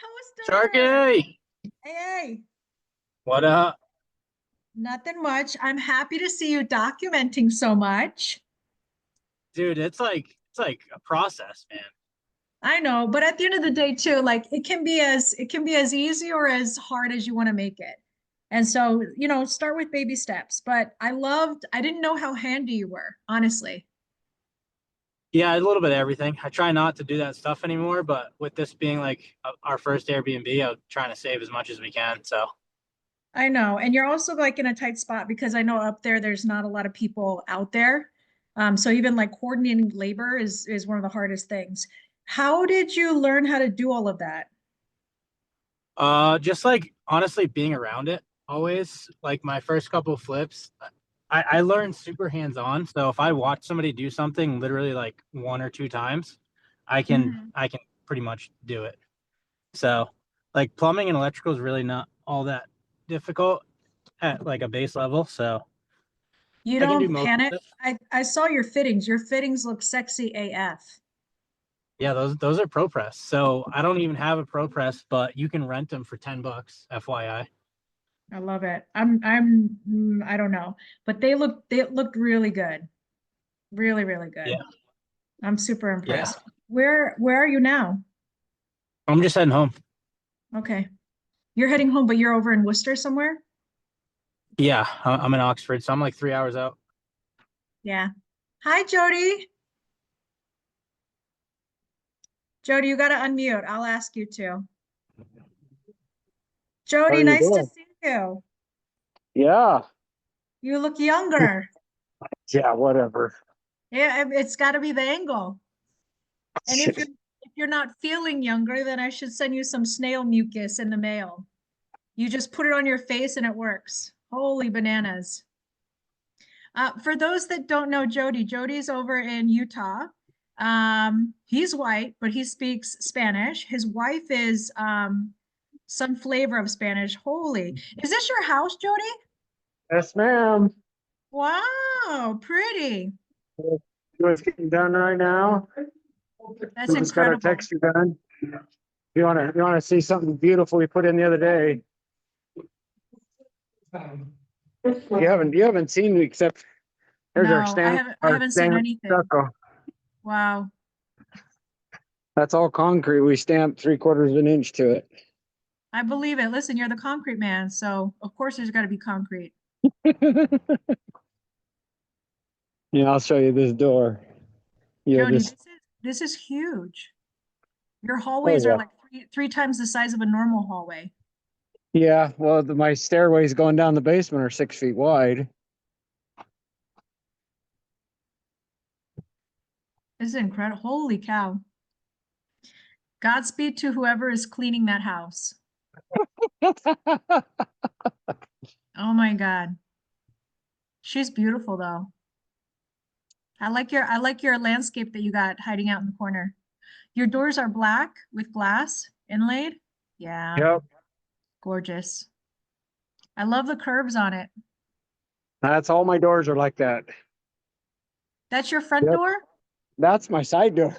Toaster. Sharkey, Hey, what up? nothing much. I'm happy to see you documenting so much. Dude, it's like a process, man. I know, but at the end of the day too, like it can be as easy or as hard as you want to make it. And so, start with baby steps. But I didn't know how handy you were, honestly. Yeah, a little bit of everything. I try not to do that stuff anymore, but with this being like our first Airbnb, I'm trying to save as much as we can. So, I know. And you're also like in a tight spot because I know up there's not a lot of people out there. So even like coordinating labor is one of the hardest things. How did you learn how to do all of that? just like honestly being around it always, like my first couple flips, I learned super hands-on. So if I watch somebody do something literally like one or two times, Mhm. I can pretty much do it. So, like plumbing and electrical is really not all that difficult at like a base level. So You I can do don't most panic. of it. I saw your fittings. Your fittings look sexy AF. Yeah, those are Pro Press. So I don't even have a Pro Press, but you can rent them for $10, FYI. I love it. I don't know, but they looked really good. Really, really Yeah, good. I'm super yeah. impressed. Where are you now? I'm just heading home. Okay. You're heading home, but you're over in Worcester somewhere? Yeah, I'm in Oxford, so I'm like 3 hours out. Yeah. Hi, Jody. Jody, you got to unmute. I'll ask you to. How Jody, are you nice to doing? see you. Yeah. You look younger. Yeah, whatever. Yeah, it's got to be the angle. And if you're not feeling younger, then I should send you some snail mucus in the mail. You just put it on your face and it works. Holy bananas. For those that don't know Jody, Jody's over in Utah. He's white, but he speaks Spanish. His wife is some flavor of Spanish. Holy. Is this your house, Jody? Yes, ma'am. Wow, pretty. What's getting done right now? That's We just got our incredible. texture done. You wanna see something beautiful we put in the other day? You haven't seen me except here's No, I our haven't seen stamped anything. stucco. Wow. That's all concrete. We stamped 3/4 of an inch to it. I believe it. Listen, you're the concrete man, so of course there's got to be concrete. Yeah, I'll show you this door. You'll Jody, just this is huge. Your oh hallways are yeah. like three times the size of a normal hallway. Yeah, well my stairways going down the basement are 6 feet wide. This is incredible. Holy cow. Godspeed to whoever is cleaning that house. Oh my God. She's beautiful though. I like your landscape that you got hiding out in the corner. Your doors are black with glass inlaid. Yeah, Yep. gorgeous. I love the curves on it. That's all my doors are like that. That's your front Yep. door? That's my side door.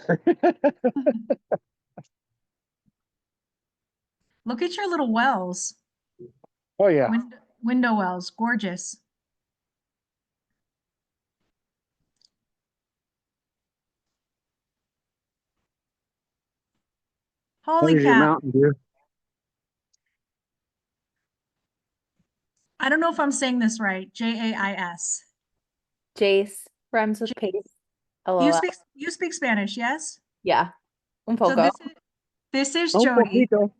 Look at your little wells. Oh yeah. Window wells, gorgeous. Holy There's your cow. mountain view. I don't know if I'm saying this right. Jais. Jace, rhymes with pace. You LOL. speak Spanish, yes? Yeah. Un So poco. this is Un Jody. poquito.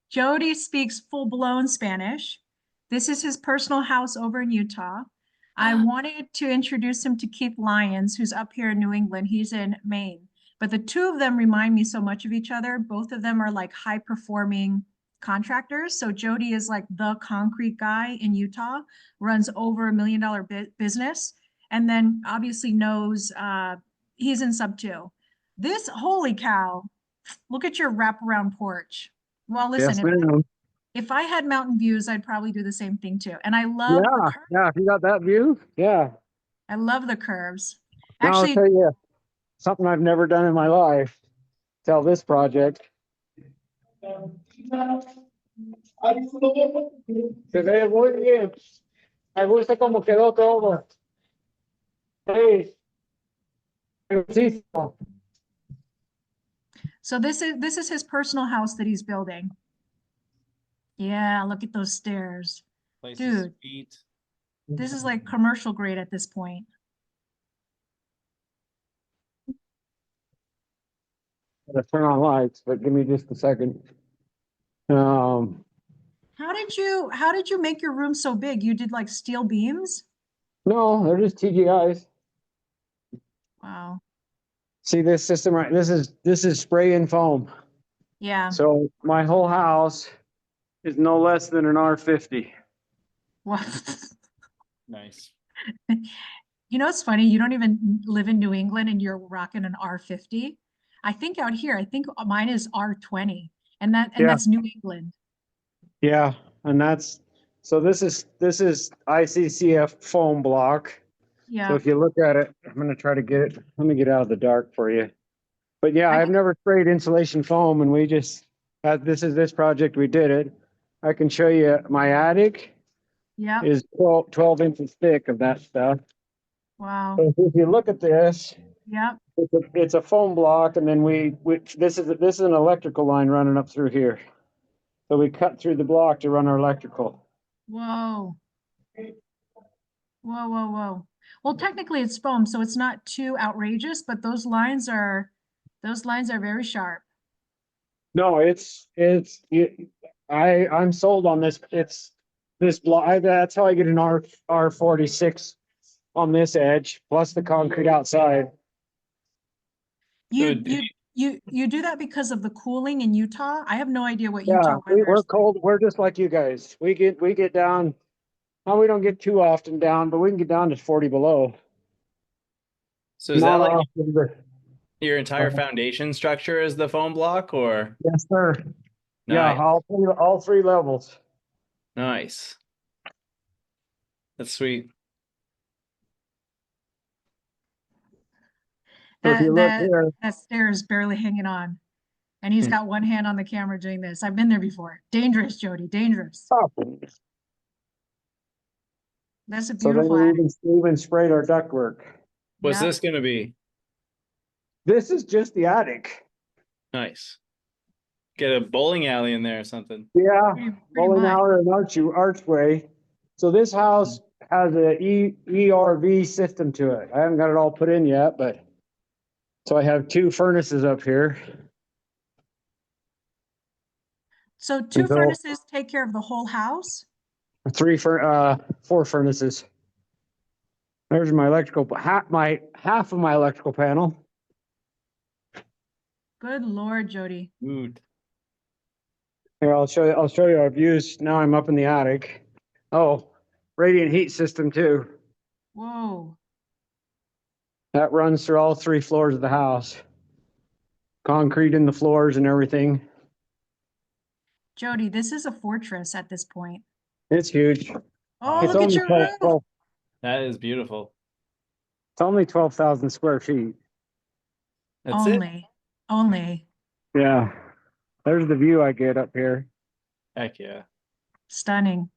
Jody speaks full-blown Spanish. This is his personal house over in Utah. I wanted to introduce him to Keith Lyons, who's up here in New England. He's in Maine. But the two of them remind me so much of each other. Both of them are like high-performing contractors. So Jody is like the concrete guy in Utah, runs over $1 million business, and then obviously knows he's in sub two. This, holy cow, look at your wraparound porch. Well, listen, Yes, ma'am. if I had mountain views, I'd probably do the same thing too. And I love the Yeah, yeah. If you got that view, yeah. I love the curves. Now I'll Actually, tell you something I've never done in my life. Till this project. Se ve muy bien. Me gusta cómo quedó todo. Sí. Hermosísimo. So this is his personal house that he's building. Yeah, look at those stairs. Place Dude. feet. This is like commercial grade at this point. Gotta turn on lights, but give me just a second. How did you make your room so big? You did like steel beams? No, they're just TGIs. Wow. See this system right? This is spray and foam. Yeah. So my whole house is no less than an R50. Well, Nice. you know, it's funny. You don't even live in New England and you're rocking an R50. I think out here, I think mine is R20 and Yeah. that's New England. Yeah, and this is ICCF foam block. So Yeah. if you look at it, I'm gonna try to get it. Let me get out of the dark for you. But yeah, I I've can- never sprayed insulation foam, and we just this project we did it. I can show you my attic Yeah. is 12 inches thick of that stuff. Wow. So if you look at this, Yeah. it's a foam block, and then this is an electrical line running up through here. So we cut through the block to run our electrical. Whoa. Whoa, whoa, whoa. Well, technically it's foam, so it's not too outrageous, but those lines are very sharp. No, I'm sold on this. It's this block. That's how I get an R46 on this edge, plus the concrete outside. You, did you do that because of the cooling in Utah? I have no idea what Yeah, Utah weather we're is like. cold. We're just like you guys. We get down. Well, we don't get too often down, but we can get down to 40 below. So is that Not like often, but your entire Okay. foundation structure is the foam block or? yes, sir. Yeah, Nice. all three levels. Nice. That's sweet. So if you look That here, that stair is barely hanging on. And he's Hmm. got one hand on the camera doing this. I've been there before. Dangerous, Jody, dangerous. oh, That's a so then beautiful we attic. even sprayed our ductwork. What's Yeah. this gonna be? This is just the attic. Nice. Get a bowling alley in there or something. Yeah, Pretty bowling much. alley and archway. So this house has a ERV system to it. I haven't got it all put in yet, but so I have two furnaces up here. So two And so- furnaces take care of the whole house? Four furnaces. There's my half of my electrical panel. Good Lord, Jody. Dude. Here, I'll show you our views. Now I'm up in the attic. Oh, radiant heat system too. Whoa. That runs through all three floors of the house. Concrete in the floors and everything. Jody, this is a fortress at this point. It's huge. Oh, It's look at only your 12 roof. That is beautiful. It's only 12,000 square feet. That's it. Only. Yeah. There's the view I get up here. Heck yeah. Stunning.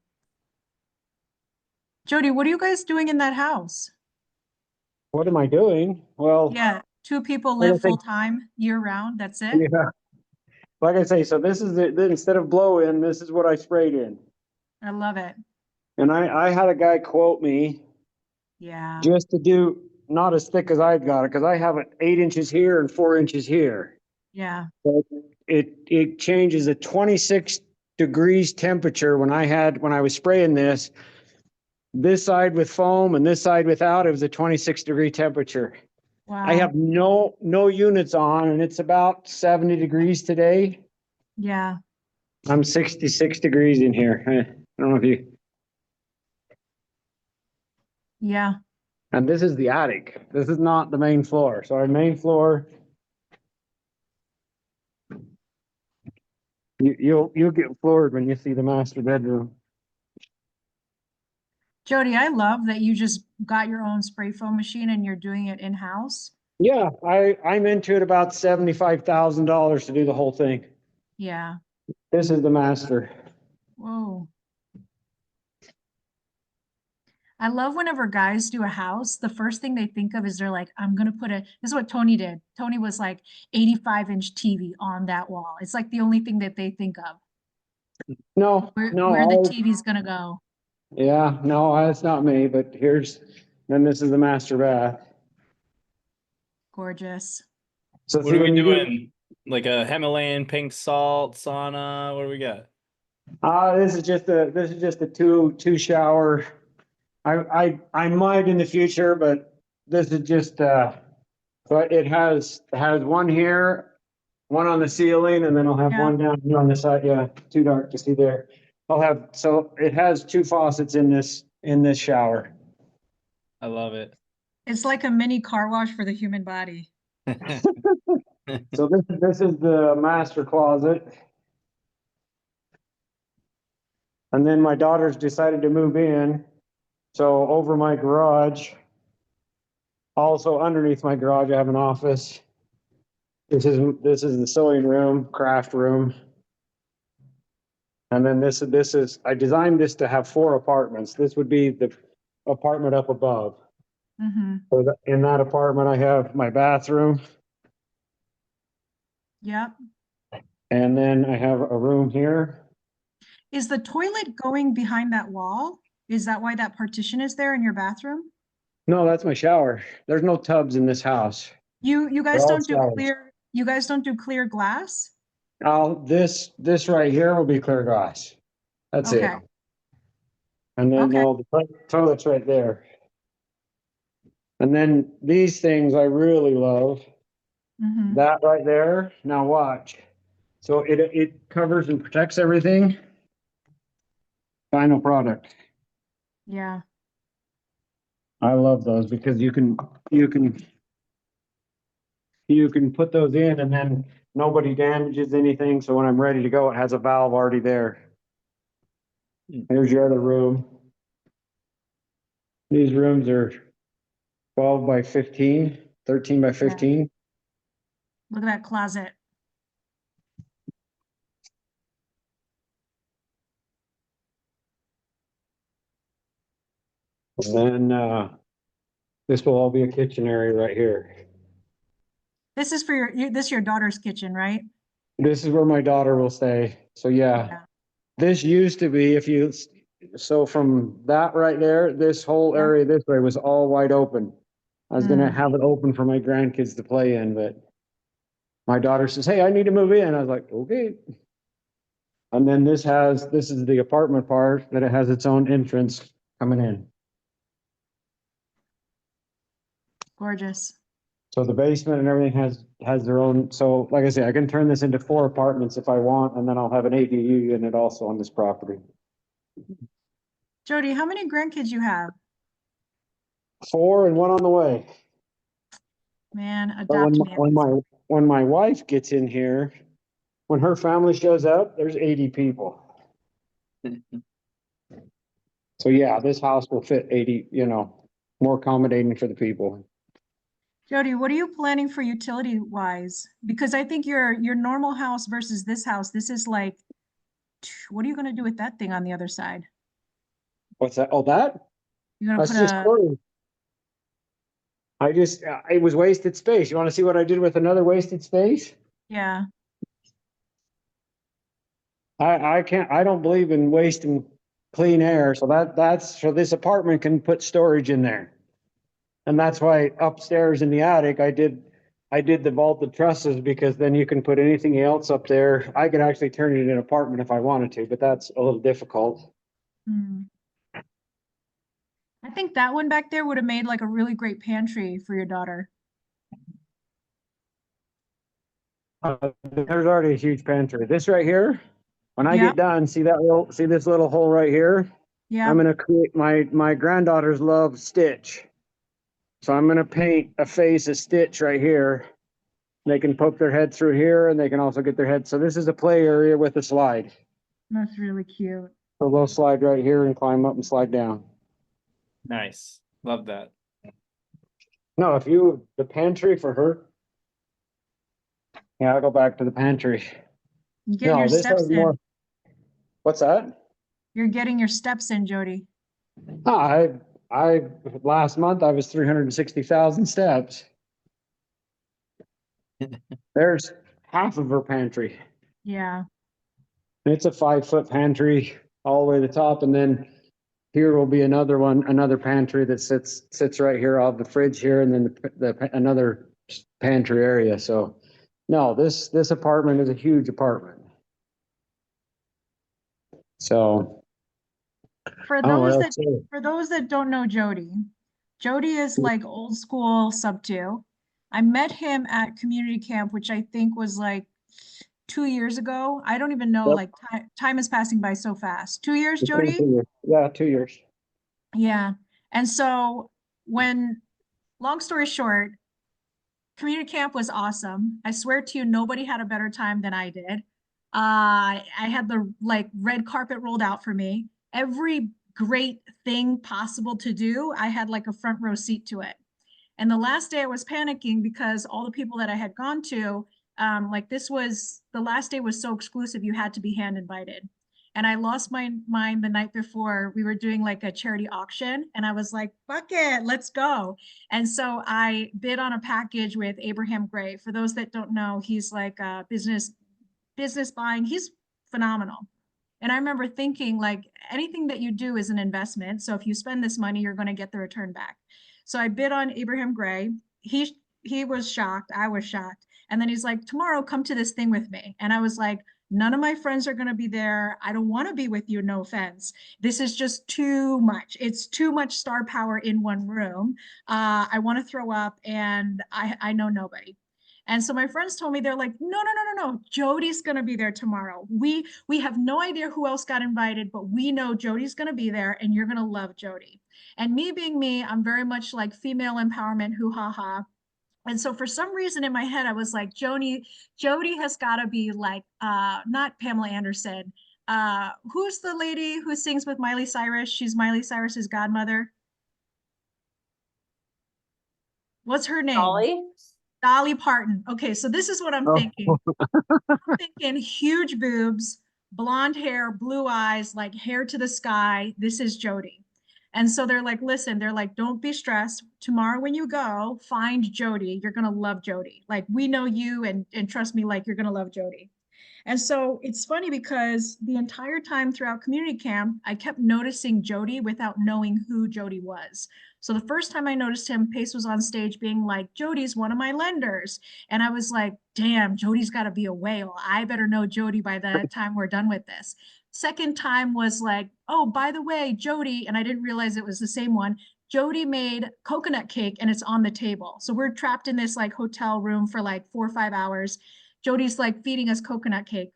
Jody, what are you guys doing in that house? What am I doing? Well, Yeah, two people I don't live think- full-time, year-round, that's it? yeah. Like I say, so this is then instead of blow in, this is what I sprayed in. I love it. And I had a guy quote me Yeah, just to do not as thick as I've got it, because I have it 8 inches here and 4 inches here. yeah, But it changes at 26 degrees temperature when I was spraying this side with foam and this side without, it was a 26-degree temperature. wow. I have no units on, and it's about 70 degrees today. Yeah, I'm 66 degrees in here. I don't know if you, yeah. and this is the attic. This is not the main floor. So our main floor, you'll get floored when you see the master bedroom. Jody, I love that you just got your own spray foam machine and you're doing it in-house. Yeah, I'm into it about $75,000 to do the whole thing. Yeah, This is the master. Whoa. I love whenever guys do a house, the first thing they think of is they're like, I'm gonna put this is what Tony did. Tony was like 85-inch TV on that wall. It's like the only thing that they think of, No, where the no, TV's gonna go. yeah, no, that's not me, but then this is the master bath. Gorgeous. So What see, are we when you do, doing? Like a Himalayan pink salt sauna? What do we got? this is just a two shower. I might in the future, but this is just, but it has one here, one on the ceiling, and then I'll have Yeah. one down here on the side. Yeah, too dark to see there. So it has two faucets in this shower. I love it. It's like a mini car wash for the human body. So this is the master closet. And then my daughters decided to move in. So over my garage, also underneath my garage, I have an office. This is the sewing room, craft room. And then this is, I designed this to have 4 apartments. This would be the apartment up above. Mm-hmm. So in that apartment, I have my bathroom, Yep. and then I have a room here. Is the toilet going behind that wall? Is that why that partition is there in your bathroom? No, that's my shower. There's no tubs in this house. You guys They're all don't do showers. clear glass? This right here will be clear glass. That's it. Okay. And then, Okay. no, the toilet's right there. And then these things I really love. Mm-hmm. That right there, now watch. So it covers and protects everything. Final product. Yeah. I love those because you can put those in and then nobody damages anything. So when I'm ready to go, it has a valve already there. Here's your other room. These rooms are 12 by 15, 13 by 15. Look at that closet. And then this will all be a kitchen area right here. This is for this is your daughter's kitchen, right? This is where my daughter will stay. So yeah, Yeah. this used to be so from that right there, this whole Yeah. area this way was all wide open. I was gonna Mm. have it open for my grandkids to play in, but my daughter says, "Hey, I need to move in." I was like, "Okay." And then this is the apartment part that it has its own entrance coming in. Gorgeous. So the basement and everything has their own, so like I say, I can turn this into 4 apartments if I want, and then I'll have an ADU unit also on this property. Jody, how many grandkids you have? 4 and 1 on the way. Man, But adopt me. when my wife gets in here, when her family shows up, there's 80 people. So yeah, this house will fit 80, more accommodating for the people. Jody, what are you planning for utility wise? Because I think your normal house versus this house, this is like, what are you gonna do with that thing on the other side? What's that? Oh, that? You're gonna That's put just a, clothes. It was wasted space. You want to see what I did with another wasted space? yeah, I don't believe in wasting clean air. So so this apartment can put storage in there. And that's why upstairs in the attic, I did the vaulted trusses because then you can put anything else up there. I could actually turn it into an apartment if I wanted to, but that's a little difficult. hmm. I think that one back there would have made like a really great pantry for your daughter. There's already a huge pantry. This right here, when I Yeah. get done, see this little hole right here? Yeah, I'm gonna create my granddaughters love Stitch. So I'm gonna paint a face of Stitch right here. They can poke their head through here and they can also get their head. So this is a play area with a slide. that's really cute. So they'll slide right here and climb up and slide down. Nice. Love that. No, the pantry for her. Yeah, I'll go back to the pantry. You get No, your this steps has in. more. What's that? You're getting your steps in, Jody. Oh, last month I was 360,000 steps. There's half of her pantry. Yeah. It's a 5-foot pantry all the way to the top, and then here will be another one, another pantry that sits right here off the fridge here, and then another pantry area. So, no, this apartment is a huge apartment. So, For I don't know what those else that to say. for those that don't know Jody, Jody is like old school sub two. I met him at community camp, which I think was like 2 years ago. I don't even know, Yep. like time is passing by so fast. 2 years, Jody? Yeah, 2 years. Yeah. And so long story short, community camp was awesome. I swear to you, nobody had a better time than I did. I had the like red carpet rolled out for me. Every great thing possible to do, I had like a front row seat to it. And the last day I was panicking because all the people that I had gone to, like the last day was so exclusive, you had to be hand invited. And I lost my mind the night before. We were doing like a charity auction, and I was like, fuck it, let's go. And so I bid on a package with Abraham Gray. For those that don't know, he's like a business buying. He's phenomenal. And I remember thinking, like, anything that you do is an investment. So if you spend this money, you're going to get the return back. So I bid on Abraham Gray. He was shocked. I was shocked. And then he's like, tomorrow, come to this thing with me. And I was like, none of my friends are going to be there. I don't want to be with you. No offense. This is just too much. It's too much star power in one room. I want to throw up, and I know nobody. And so my friends told me, they're like, no, Jody's going to be there tomorrow. We have no idea who else got invited, but we know Jody's going to be there, and you're going to love Jody. And me being me, I'm very much like female empowerment, hoo ha ha. And so for some reason in my head, I was like, Jody has got to be like, not Pamela Anderson. Who's the lady who sings with Miley Cyrus? She's Miley Cyrus's godmother. What's her name? Dolly? Dolly Parton. Okay, so this is what I'm Oh. thinking. I'm thinking huge boobs, blonde hair, blue eyes, like hair to the sky. This is Jody. And so they're like, listen, they're like, don't be stressed. Tomorrow when you go, find Jody. You're gonna love Jody. Like, we know you, and trust me, like, you're gonna love Jody. And so it's funny because the entire time throughout community camp, I kept noticing Jody without knowing who Jody was. So the first time I noticed him, Pace was on stage being like, Jody's one of my lenders. And I was like, damn, Jody's got to be a whale. I better know Jody by the time we're done with this. Second time was like, oh, by the way, Jody, and I didn't realize it was the same one. Jody made coconut cake and it's on the table. So we're trapped in this like hotel room for like 4 or 5 hours. Jody's like feeding us coconut cake.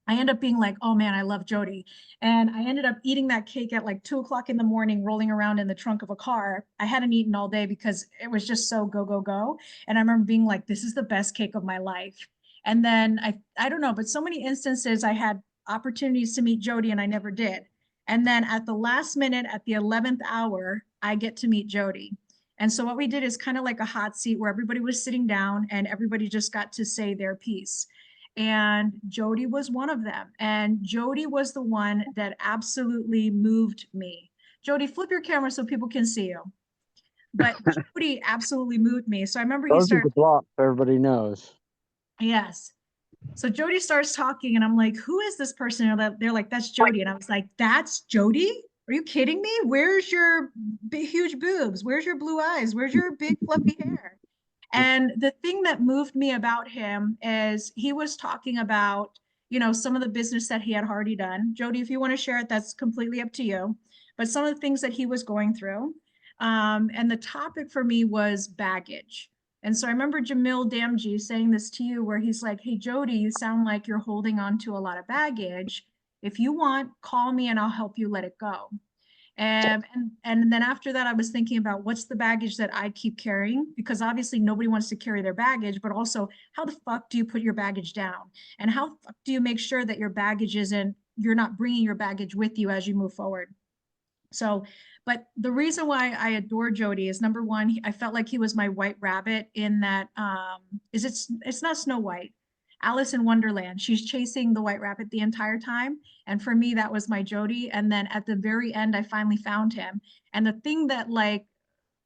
I end up being like, oh man, I love Jody. And I ended up eating that cake at like 2 o'clock in the morning, rolling around in the trunk of a car. I hadn't eaten all day because it was just so go, go, go. And I remember being like, this is the best cake of my life. And then I don't know, but so many instances I had opportunities to meet Jody and I never did. And then at the last minute, at the 11th hour, I get to meet Jody. And so what we did is kind of like a hot seat where everybody was sitting down and everybody just got to say their piece. And Jody was one of them. And Jody was the one that absolutely moved me. Jody, flip your camera so people can see you. But Jody absolutely moved me. So I remember he Those are started, the blocks everybody knows. yes. So Jody starts talking and I'm like, who is this person? And they're like, that's Jody. And I was like, that's Jody? Are you kidding me? Where's your big, huge boobs? Where's your blue eyes? Where's your big fluffy hair? And the thing that moved me about him is he was talking about, some of the business that he had already done. Jody, if you want to share it, that's completely up to you. But some of the things that he was going through. And the topic for me was baggage. And so I remember Jamil Damji saying this to you, where he's like, hey, Jody, you sound like you're holding on to a lot of baggage. If you want, call me and I'll help you let it go. And then after that, I was thinking about what's the baggage that I keep carrying, because obviously nobody wants to carry their baggage, but also how the fuck do you put your baggage down? And how the fuck do you make sure that your baggage you're not bringing your baggage with you as you move forward? So, but the reason why I adore Jody is, number one, I felt like he was my white rabbit in that, it's not Snow White. Alice in Wonderland. She's chasing the white rabbit the entire time. And for me, that was my Jody. And then at the very end, I finally found him. And the thing that like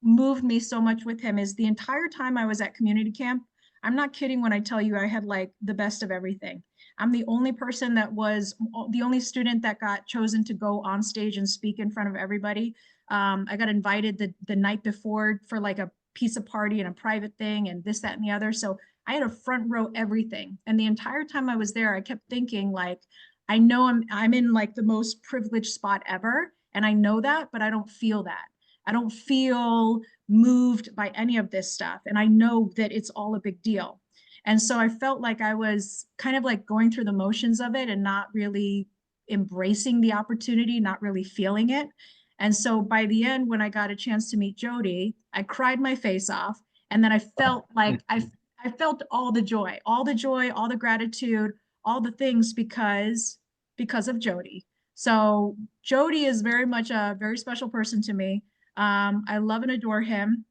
moved me so much with him is the entire time I was at community camp, I'm not kidding when I tell you I had like the best of everything. I'm the only person that was the only student that got chosen to go on stage and speak in front of everybody. I got invited the night before for like a pizza party and a private thing and this, that, and the other. So I had a front row everything. And the entire time I was there, I kept thinking like, I know I'm in like the most privileged spot ever. And I know that, but I don't feel that. I don't feel moved by any of this stuff. And I know that it's all a big deal. And so I felt like I was kind of like going through the motions of it and not really embracing the opportunity, not really feeling it. And so by the end, when I got a chance to meet Jody, I cried my face off. And then I felt like I felt all the joy, all the gratitude, all the things because of Jody. So Jody is very much a very special person to me. I love and adore him.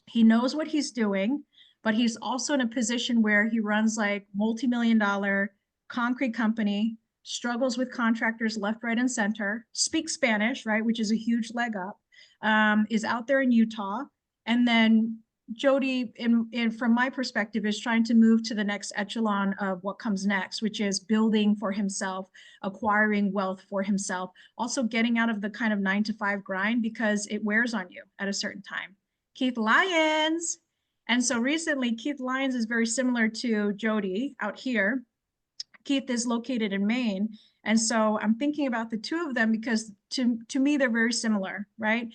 He knows what he's doing, but he's also in a position where he runs like multi-million-dollar concrete company, struggles with contractors left, right, and center, speaks Spanish, right, which is a huge leg up, is out there in Utah. And then Jody, from my perspective, is trying to move to the next echelon of what comes next, which is building for himself, acquiring wealth for himself, also getting out of the kind of 9-to-5 grind because it wears on you at a certain time. Keith Lyons. And so recently, Keith Lyons is very similar to Jody out here. Keith is located in Maine. And so I'm thinking about the two of them because to me, they're very similar, right?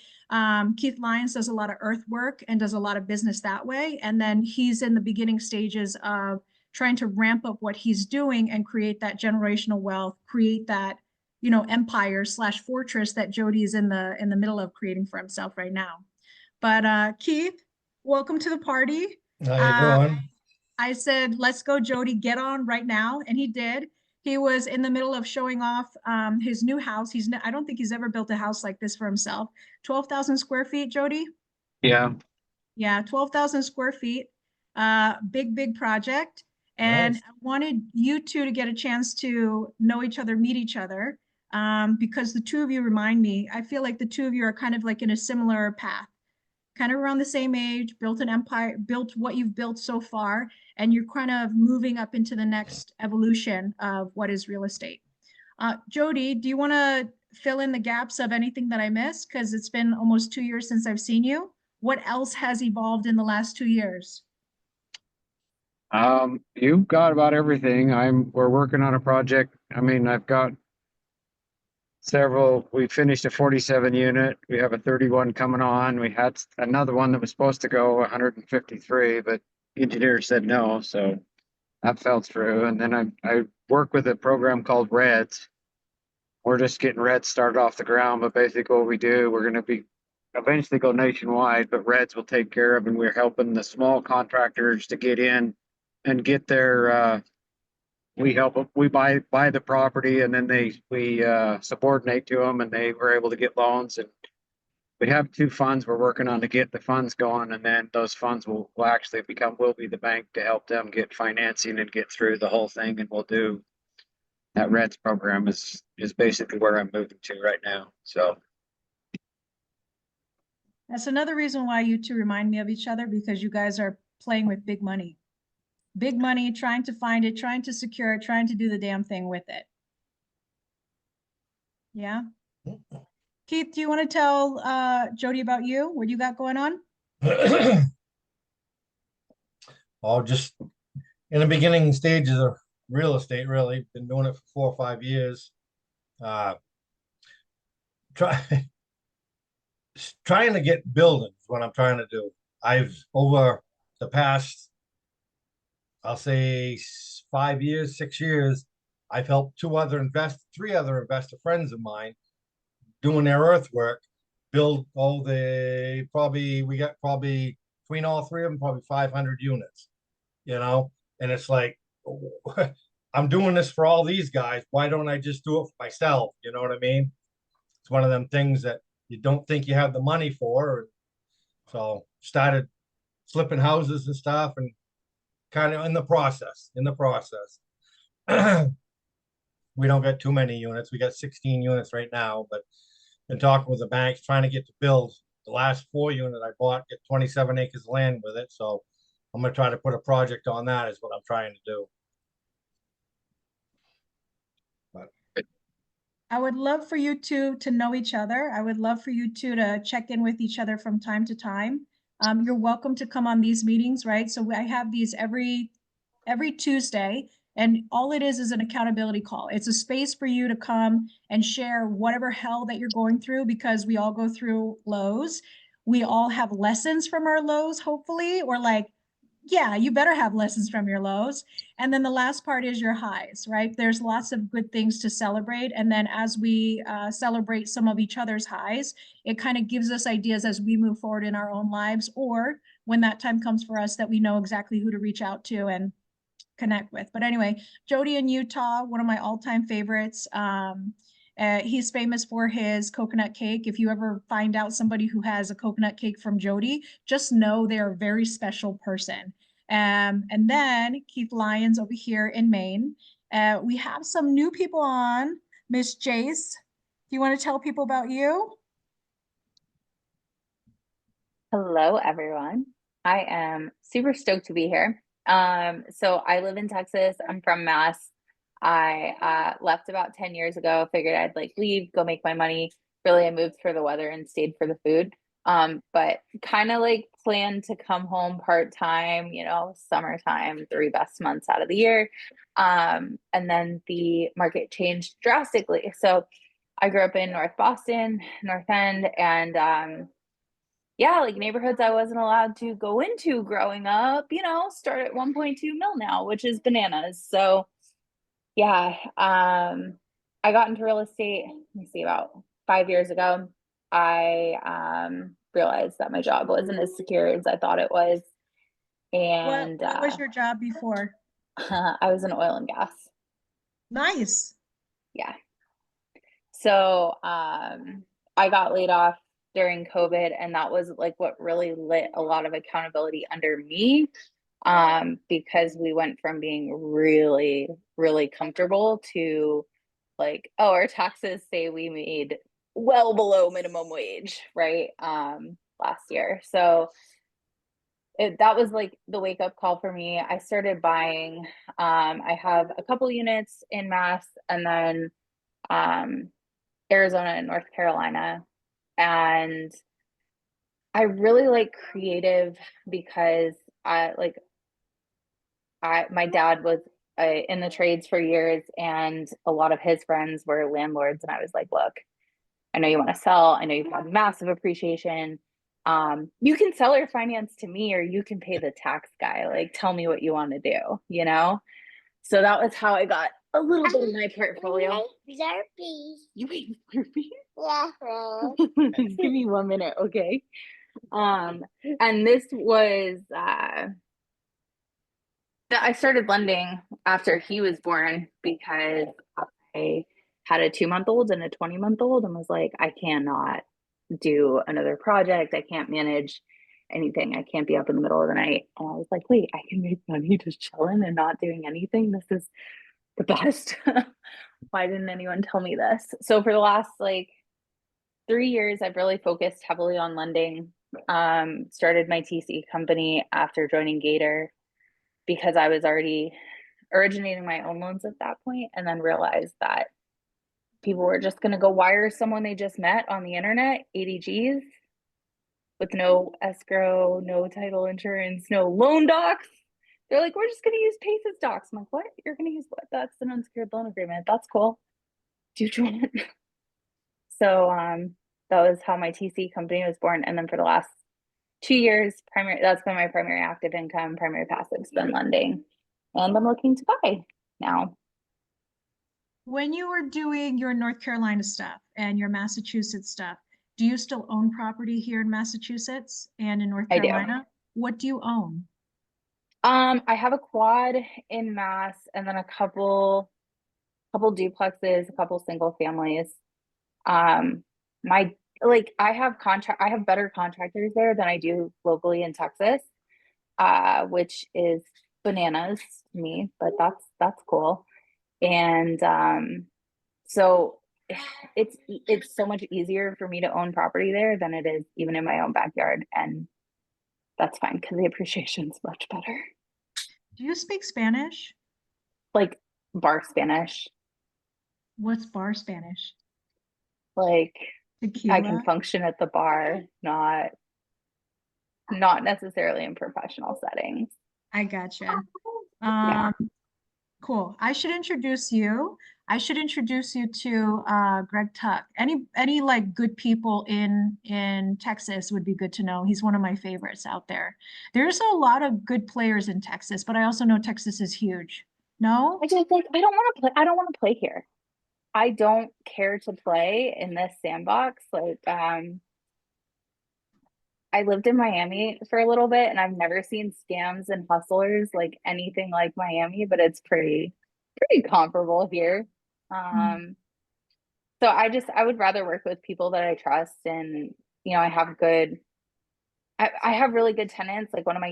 Keith Lyons does a lot of earth work and does a lot of business that way. And then he's in the beginning stages of trying to ramp up what he's doing and create that generational wealth, create that, empire / fortress that Jody is in the middle of creating for himself right now. But Keith, welcome to the party. How you doing? I said, let's go, Jody, get on right now. And he did. He was in the middle of showing off his new house. I don't think he's ever built a house like this for himself. 12,000 square feet, Jody? Yeah. Yeah, 12,000 square feet. Big project. And Nice. I wanted you two to get a chance to know each other, meet each other, because the two of you remind me, I feel like the two of you are kind of like in a similar path. Kind of around the same age, built an empire, built what you've built so far, and you're kind of moving up into the next evolution of what is real estate. Jody, do you want to fill in the gaps of anything that I missed? Because it's been almost 2 years since I've seen you. What else has evolved in the last 2 years? You've got about everything. We're working on a project. I mean, I've got several. We finished a 47 unit. We have a 31 coming on. We had another one that was supposed to go 153, but engineer said no, so that fell through. And then I work with a program called Reds. We're just getting Reds started off the ground, but basically what we do, we're going to be eventually go nationwide, but Reds will take care of, and we're helping the small contractors to get in and get their we help them. We buy the property, and then we subordinate to them, and they were able to get loans. And we have 2 funds we're working on to get the funds going, and then those funds will actually will be the bank to help them get financing and get through the whole thing. And we'll do that. Reds program is basically where I'm moving to right now. So That's another reason why you two remind me of each other, because you guys are playing with big money. Big money, trying to find it, trying to secure it, trying to do the damn thing with it. Yeah. Keith, do you want to tell Jody about you? What you got going on? Oh, just in the beginning stages of real estate, really. Been doing it for 4 or 5 years. Trying to get buildings, what I'm trying to do. I've, over the past, I'll say 5 years, 6 years, I've helped 3 other investor friends of mine doing their earthwork, build we got probably between all 3 of them, probably 500 units, and it's like, I'm doing this for all these guys. Why don't I just do it for myself? You know what I mean? It's one of them things that you don't think you have the money for. So started flipping houses and stuff, and kind of in the process, We don't get too many units. We got 16 units right now, but been talking with the banks, trying to get to build. The last 4 unit I bought, get 27 acres of land with it, so I'm gonna try to put a project on that is what I'm trying to do. I would love for you two to know each other. I would love for you two to check in with each other from time to time. You're welcome to come on these meetings, right? So I have these every Tuesday, and all it is an accountability call. It's a space for you to come and share whatever hell that you're going through, because we all go through lows. We all have lessons from our lows, hopefully, or like, yeah, you better have lessons from your lows. And then the last part is your highs, right? There's lots of good things to celebrate. And then as we celebrate some of each other's highs, it kind of gives us ideas as we move forward in our own lives, or when that time comes for us that we know exactly who to reach out to and connect with. But anyway, Jody in Utah, one of my all-time favorites. He's famous for his coconut cake. If you ever find out somebody who has a coconut cake from Jody, just know they're a very special person. And then Keith Lyons over here in Maine. We have some new people on. Miss Jace, do you want to tell people about you? Hello, everyone. I am super stoked to be here. So I live in Texas. I'm from Mass. I left about 10 years ago, figured I'd like leave, go make my money. Really, I moved for the weather and stayed for the food. But kind of like planned to come home part-time, you know, summertime, 3 best months out of the year. And then the market changed drastically. So I grew up in North Boston, North End, and yeah, like neighborhoods I wasn't allowed to go into growing up, you know, start at 1.2 mil now, which is bananas. So yeah, I got into real estate, let me see, about 5 years ago. I realized that my job wasn't as secure as I thought it was. And What was your job before? I was in oil and gas. Nice. Yeah. So I got laid off during COVID, and that was like what really lit a lot of accountability under me, because we went from being really, really comfortable to like, oh, our taxes say we made well below minimum wage, right? Last year. So that was like the wake up call for me. I started buying. I have a couple units in Mass, and then Arizona and North Carolina. And I really like creative because my dad was in the trades for years, and a lot of his friends were landlords. And I was like, look, I know you want to sell. I know you've had massive appreciation. You can sell or finance to me, or you can pay the tax guy. Like, tell me what you want to do, you know? So that was how I got a little bit of my portfolio. You made Slurpees? Yeah. Give me 1 minute, okay? And this was that I started lending after he was born, because I had a 2-month-old and a 20-month-old, and was like, I cannot do another project. I can't manage anything. I can't be up in the middle of the night. And I was like, wait, I can make money just chilling and not doing anything. This is the best. Why didn't anyone tell me this? So for the last like 3 years, I've really focused heavily on lending. Started my TC company after joining Gator, because I was already originating my own loans at that point, and then realized that people were just going to go wire someone they just met on the internet 80 G's with no escrow, no title insurance, no loan docs. They're like, we're just going to use Pace's docs. I'm like, what? You're going to use what? That's an unsecured loan agreement. That's cool. Do you want it? So that was how my TC company was born. And then for the last 2 years, that's been my primary active income, primary passive's been lending. And I'm looking to buy now. When you were doing your North Carolina stuff and your Massachusetts stuff, do you still own property here in Massachusetts and in North I do. Carolina? What do you own? I have a quad in Mass, and then a couple duplexes, a couple single families. I have better contractors there than I do locally in Texas, which is bananas to me, but that's cool. And so it's so much easier for me to own property there than it is even in my own backyard, and that's fine because the appreciation's much better. Do you speak Spanish? Like bar Spanish, What's bar Spanish? like I Tequila? can function at the bar, not necessarily in professional settings. I gotcha. Yeah. Cool. I should introduce you. I should introduce you to Greg Tuck. Any like good people in Texas would be good to know. He's one of my favorites out there. There's a lot of good players in Texas, but I also know Texas is huge. No? I just like I don't want to play. I don't want to play here. I don't care to play in this sandbox. Like, I lived in Miami for a little bit and I've never seen scams and hustlers like anything like Miami, but it's pretty comparable here. So I would rather work with people that I trust, and I have really good tenants. Like a lot of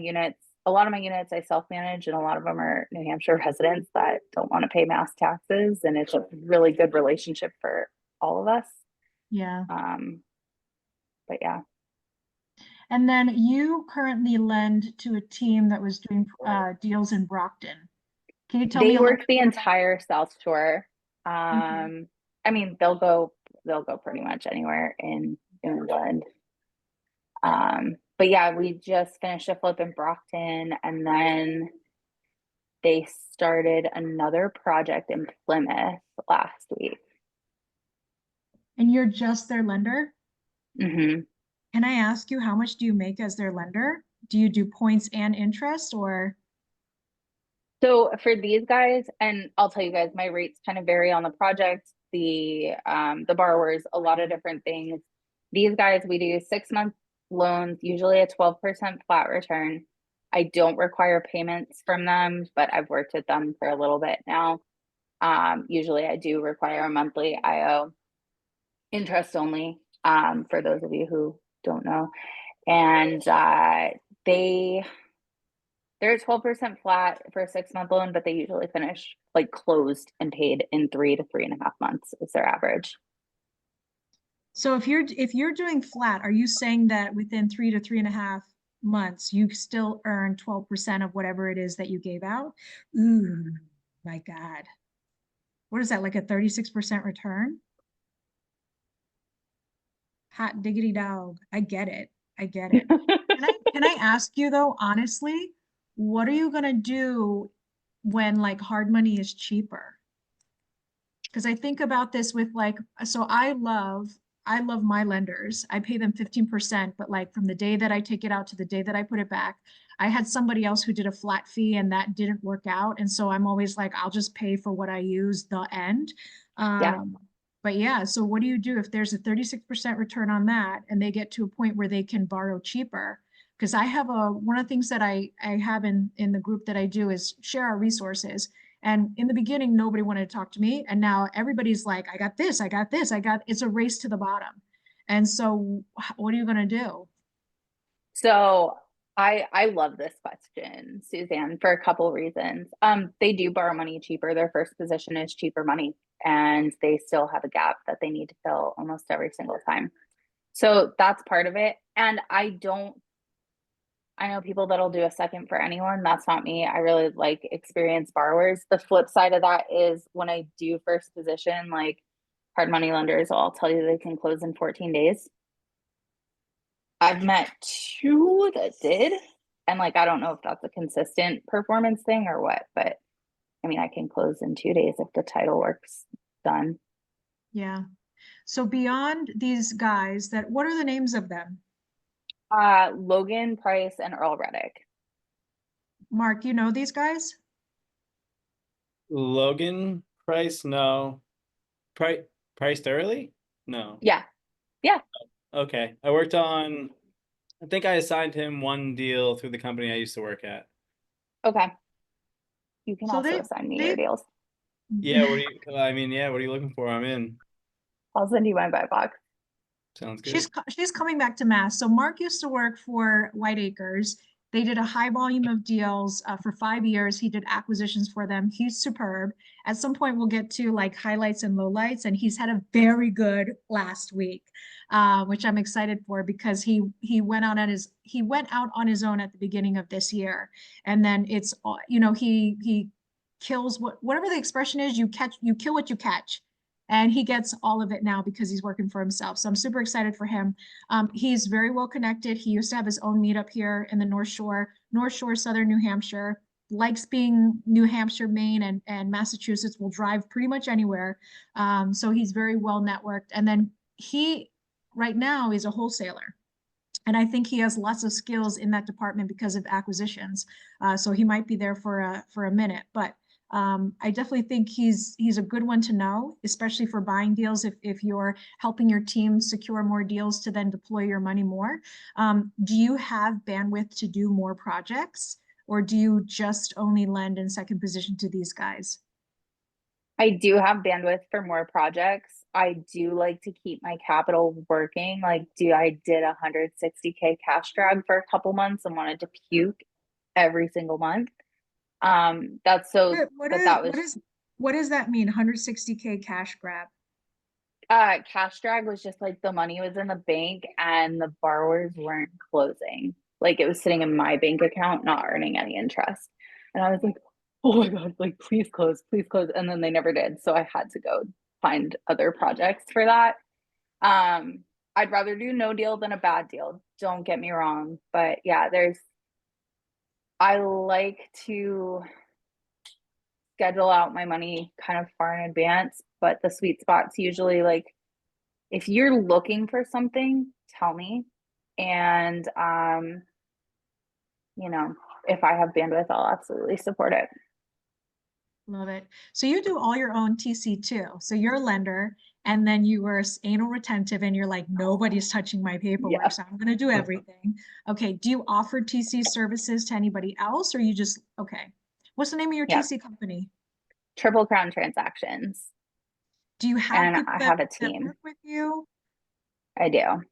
my units I self-manage, and a lot of them are New Hampshire residents that don't want to pay mass taxes, and it's a really good relationship for all of us. Yeah. But yeah. And then you currently lend to a team that was doing deals in Brockton. Can you tell me They a little work the entire South Shore. Okay. I mean, they'll go pretty much anywhere in England. But yeah, we just finished a flip in Brockton, and then they started another project in Plymouth last week. And you're just their lender? Mm-hmm. Can I ask you, how much do you make as their lender? Do you do points and interest, or? So for these guys, and I'll tell you guys, my rates kind of vary on the project, the borrowers, a lot of different things. These guys, we do 6-month loans, usually a 12% flat return. I don't require payments from them, but I've worked with them for a little bit now. Usually I do require a monthly IO, interest only, for those of you who don't know. And they're 12% flat for a 6-month loan, but they usually finish like closed and paid in 3 to 3.5 months is their average. So if you're doing flat, are you saying that within 3 to 3.5 months, you still earn 12% of whatever it is that you gave out? Ooh, my God. What is that, like a 36% return? Hot diggity dog. I get it. I get it. Can I ask you though, honestly, what are you gonna do when like hard money is cheaper? Because I think about this with like, so I love my lenders. I pay them 15%, but like from the day that I take it out to the day that I put it back, I had somebody else who did a flat fee and that didn't work out. And so I'm always like, I'll just pay for what I use the end. Yeah. But yeah, so what do you do if there's a 36% return on that and they get to a point where they can borrow cheaper? Because I have one of the things that I have in the group that I do is share our resources. And in the beginning, nobody wanted to talk to me. And now everybody's like, I got this, it's a race to the bottom. And so what are you going to do? So I love this question, Suzanne, for a couple reasons. They do borrow money cheaper. Their first position is cheaper money, and they still have a gap that they need to fill almost every single time. So that's part of it. And I know people that'll do a second for anyone. That's not me. I really like experienced borrowers. The flip side of that is when I do first position, like hard money lenders will all tell you they can close in 14 days. I've met 2 that did. And like, I don't know if that's a consistent performance thing or what, but I mean, I can close in 2 days if the title work's done. Yeah. So beyond these guys what are the names of them? Logan Price and Earl Reddick. Mark, you know these guys? Logan Price, no. Priced early? No. Yeah. Okay. I think I assigned him one deal through the company I used to work at. Okay. You can So also assign me your deals. Yeah, what are you looking for? I'm in. I'll send you my buy box. Sounds good. She's coming back to Mass. So Mark used to work for White Acres. They did a high volume of deals for 5 years. He did acquisitions for them. He's superb. At some point, we'll get to like highlights and lowlights, and he's had a very good last week, which I'm excited for because he went out on his own at the beginning of this year, and then it's he kills whatever the expression is. You kill what you catch. And he gets all of it now because he's working for himself. So I'm super excited for him. He's very well connected. He used to have his own meetup here in the North Shore, Southern New Hampshire, likes being New Hampshire, Maine, and Massachusetts, will drive pretty much anywhere. So he's very well networked. And then he right now is a wholesaler. And I think he has lots of skills in that department because of acquisitions. So he might be there for a minute, but I definitely think he's a good one to know, especially for buying deals if you're helping your team secure more deals to then deploy your money more. Do you have bandwidth to do more projects, or do you just only lend in second position to these guys? I do have bandwidth for more projects. I do like to keep my capital working. Like, I did 160K cash drag for a couple months and wanted to puke every single month. That's so, What but is- that was what does that mean? 160K cash grab? cash drag was just like the money was in the bank and the borrowers weren't closing. Like, it was sitting in my bank account, not earning any interest. And I was like, oh my God, like, please close, please close. And then they never did. So I had to go find other projects for that. I'd rather do no deal than a bad deal. Don't get me wrong. But yeah, I like to schedule out my money kind of far in advance, but the sweet spot's usually like, if you're looking for something, tell me. And if I have bandwidth, I'll absolutely support it. Love it. So you do all your own TC too. So you're a lender, and then you were anal retentive, and you're like, nobody's touching my paperwork, Yeah. so I'm going to do everything. Okay. Do you offer TC services to anybody else, or you just, okay. What's the name of your Yeah. TC company? Triple Crown Transactions. Do you have And people I that, have a that team. work with you? I do.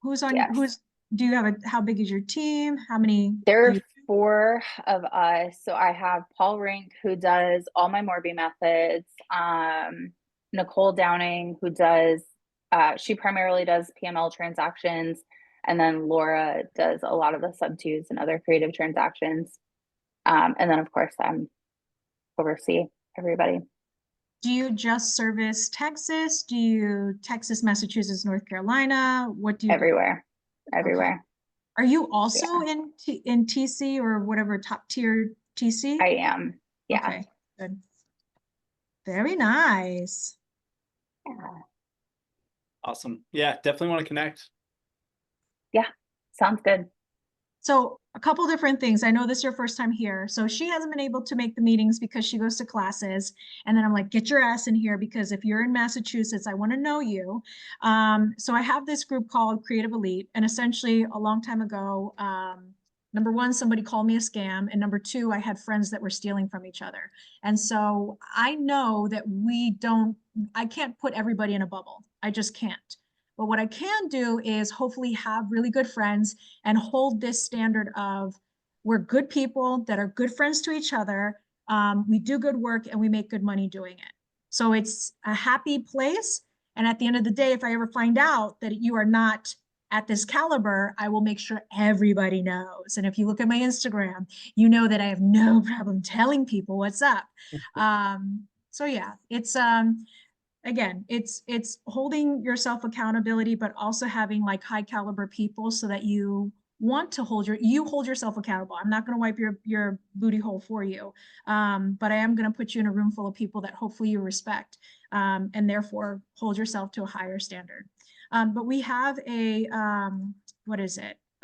Yes. Do you have how big is your team? How many? There do are you- 4 of us. So I have Paul Rink, who does all my Morby methods. Nicole Downing, who does, she primarily does PML transactions. And then Laura does a lot of the sub-2s and other creative transactions. And then of course I'm oversee everybody. Do you just service Texas? Do you Texas, Massachusetts, North Carolina? What do you do? Everywhere. Are you also in TC or whatever top tier TC? I am. Yeah. Okay, good. Very nice. Yeah. Awesome. Yeah, definitely want to connect. Sounds good. So a couple different things. I know this is your first time here. So she hasn't been able to make the meetings because she goes to classes. And then I'm like, get your ass in here, because if you're in Massachusetts, I want to know you. So I have this group called Creative Elite. And essentially a long time ago, number one, somebody called me a scam. And number two, I had friends that were stealing from each other. And so I know that I can't put everybody in a bubble. I just can't. But what I can do is hopefully have really good friends and hold this standard of, we're good people that are good friends to each other. We do good work and we make good money doing it. So it's a happy place. And at the end of the day, if I ever find out that you are not at this caliber, I will make sure everybody knows. And if you look at my Instagram, you know that I have no problem telling people what's up. So yeah, it's again, it's holding yourself accountability, but also having like high caliber people so that you want to hold yourself accountable. I'm not going to wipe your booty hole for you. But I am going to put you in a room full of people that hopefully you respect, and therefore hold yourself to a higher standard. But we have a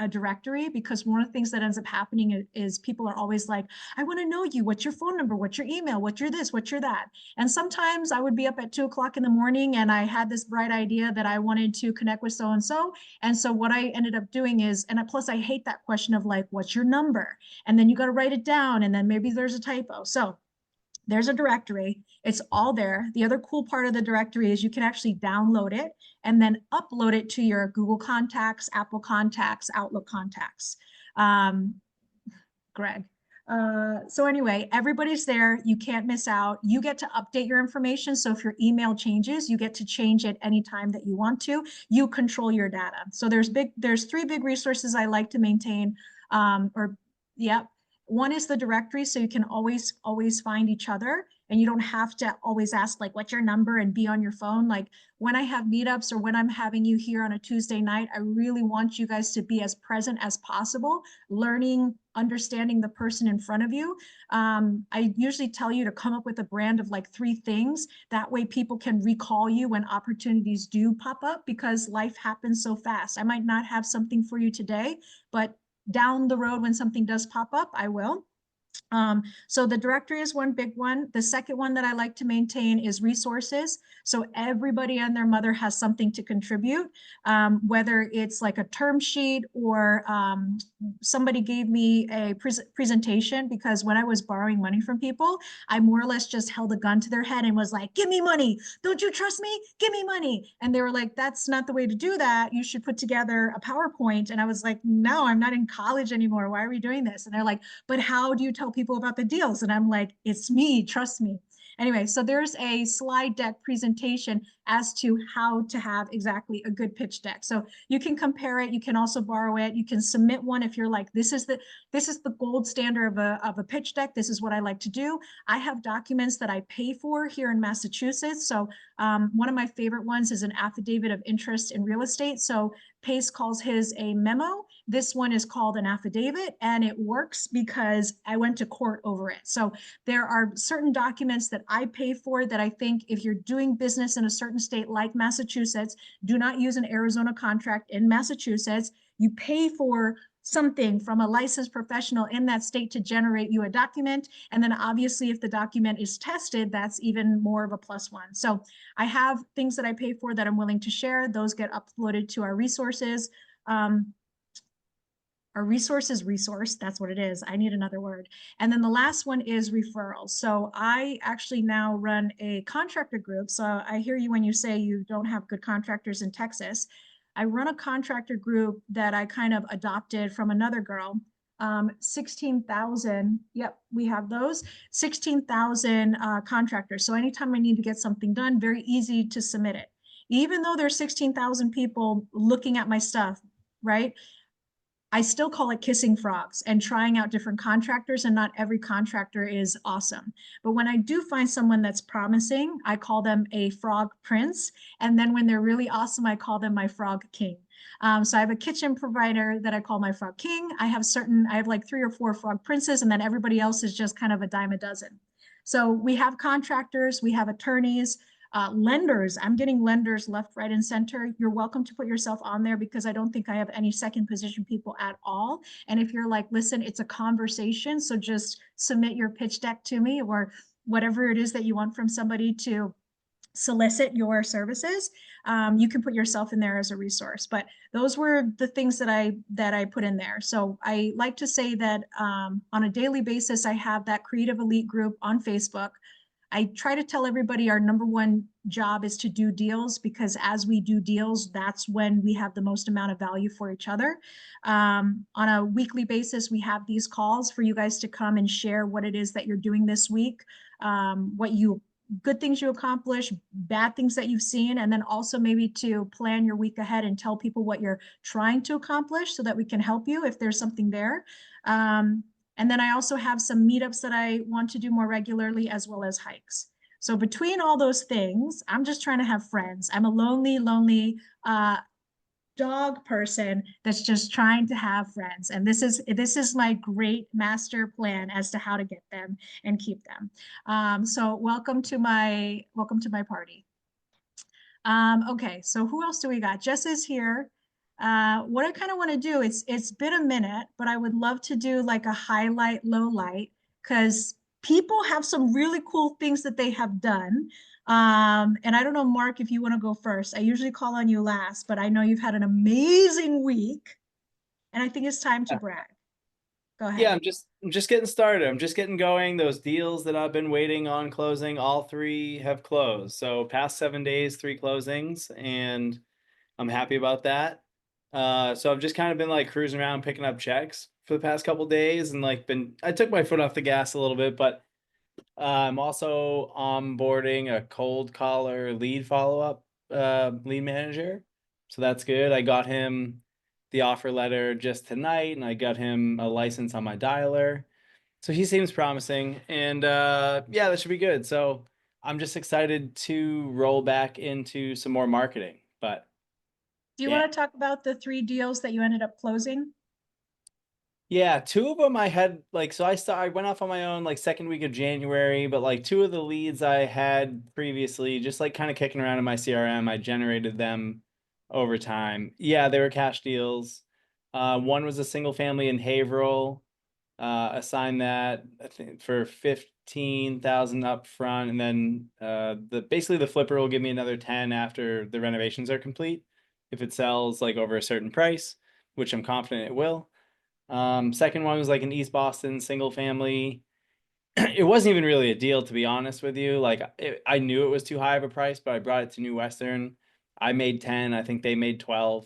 directory, because one of the things that ends up happening is people are always like, I want to know you. What's your phone number? What's your email? What's your this? What's your that? And sometimes I would be up at 2 o'clock in the morning and I had this bright idea that I wanted to connect with so-and-so. And so what I ended up doing is, and plus I hate that question of like, what's your number? And then you got to write it down, and then maybe there's a typo. So there's a directory. It's all there. The other cool part of the directory is you can actually download it and then upload it to your Google Contacts, Apple Contacts, Outlook Contacts. Gregg. So anyway, everybody's there. You can't miss out. You get to update your information. So if your email changes, you get to change it anytime that you want to. You control your data. So there's three big resources I like to maintain. One is the directory, so you can always find each other, and you don't have to always ask like, what's your number, and be on your phone. Like when I have meetups or when I'm having you here on a Tuesday night, I really want you guys to be as present as possible, learning, understanding the person in front of you. I usually tell you to come up with a brand of like 3 things. That way people can recall you when opportunities do pop up, because life happens so fast. I might not have something for you today, but down the road when something does pop up, I will. So the directory is one big one. The second one that I like to maintain is resources. So everybody and their mother has something to contribute, whether it's like a term sheet or somebody gave me a presentation, because when I was borrowing money from people, I more or less just held a gun to their head and was like, give me money. Don't you trust me? Give me money. And they were like, that's not the way to do that. You should put together a PowerPoint. And I was like, no, I'm not in college anymore. Why are we doing this? And they're like, but how do you tell people about the deals? And I'm like, it's me, trust me. Anyway, so there's a slide deck presentation as to how to have exactly a good pitch deck. So you can compare it. You can also borrow it. You can submit one if you're like, this is the gold standard of a pitch deck. This is what I like to do. I have documents that I pay for here in Massachusetts. So one of my favorite ones is an affidavit of interest in real estate. So Pace calls his a memo. This one is called an affidavit, and it works because I went to court over it. So there are certain documents that I pay for that I think if you're doing business in a certain state like Massachusetts, do not use an Arizona contract in Massachusetts. You pay for something from a licensed professional in that state to generate you a document. And then obviously if the document is tested, that's even more of a +1. So I have things that I pay for that I'm willing to share. Those get uploaded to our resources. Our resources resource, that's what it is. I need another word. And then the last one is referrals. So I actually now run a contractor group. So I hear you when you say you don't have good contractors in Texas. I run a contractor group that I kind of adopted from another girl. 16,000, yep, we have those, 16,000 contractors. So anytime I need to get something done, very easy to submit it. Even though there's 16,000 people looking at my stuff, right? I still call it kissing frogs and trying out different contractors, and not every contractor is awesome. But when I do find someone that's promising, I call them a frog prince. And then when they're really awesome, I call them my frog king. So I have a kitchen provider that I call my frog king. I have like 3 or 4 frog princes, and then everybody else is just kind of a dime a dozen. So we have contractors, we have attorneys, lenders. I'm getting lenders left, right, and center. You're welcome to put yourself on there, because I don't think I have any second position people at all. And if you're like, listen, it's a conversation, so just submit your pitch deck to me, or whatever it is that you want from somebody to solicit your services, you can put yourself in there as a resource. But those were the things that I put in there. So I like to say that on a daily basis, I have that Creative Elite group on Facebook. I try to tell everybody our #1 job is to do deals, because as we do deals, that's when we have the most amount of value for each other. On a weekly basis, we have these calls for you guys to come and share what it is that you're doing this week, good things you accomplish, bad things that you've seen, and then also maybe to plan your week ahead and tell people what you're trying to accomplish so that we can help you if there's something there. And then I also have some meetups that I want to do more regularly, as well as hikes. So between all those things, I'm just trying to have friends. I'm a lonely dog person that's just trying to have friends. And this is my great master plan as to how to get them and keep them. So welcome to my party. Okay, so who else do we got? Jess is here. What I kind of want to do, it's been a minute, but I would love to do like a highlight, low light, because people have some really cool things that they have done. And I don't know, Mark, if you want to go first. I usually call on you last, but I know you've had an amazing week, and I think it's time to brag. Go ahead. Yeah, I'm just getting started. I'm just getting going. Those deals that I've been waiting on closing, all 3 have closed. So past 7 days, 3 closings, and I'm happy about that. So I've just kind of been like cruising around picking up checks. for the past couple days and like I took my foot off the gas a little bit, but I'm also onboarding a cold caller lead follow-up lead manager. So that's good. I got him the offer letter just tonight and I got him a license on my dialer. So he seems promising and yeah, that should be good. So I'm just excited to roll back into some more marketing. But Do you yeah. want to talk about the 3 deals that you ended up closing? Yeah, 2 of them I had like so I went off on my own like second week of January, but like 2 of the leads I had previously just like kind of kicking around in my CRM, I generated them over time. Yeah, they were cash deals. One was a single family in Haverhill. Assigned that I think for 15,000 up front, and then basically the flipper will give me another 10 after the renovations are complete if it sells like over a certain price, which I'm confident it will. Second one was like an East Boston single family. It wasn't even really a deal, to be honest with you. Like I knew it was too high of a price, but I brought it to New Western. I made 10. I think they made 12.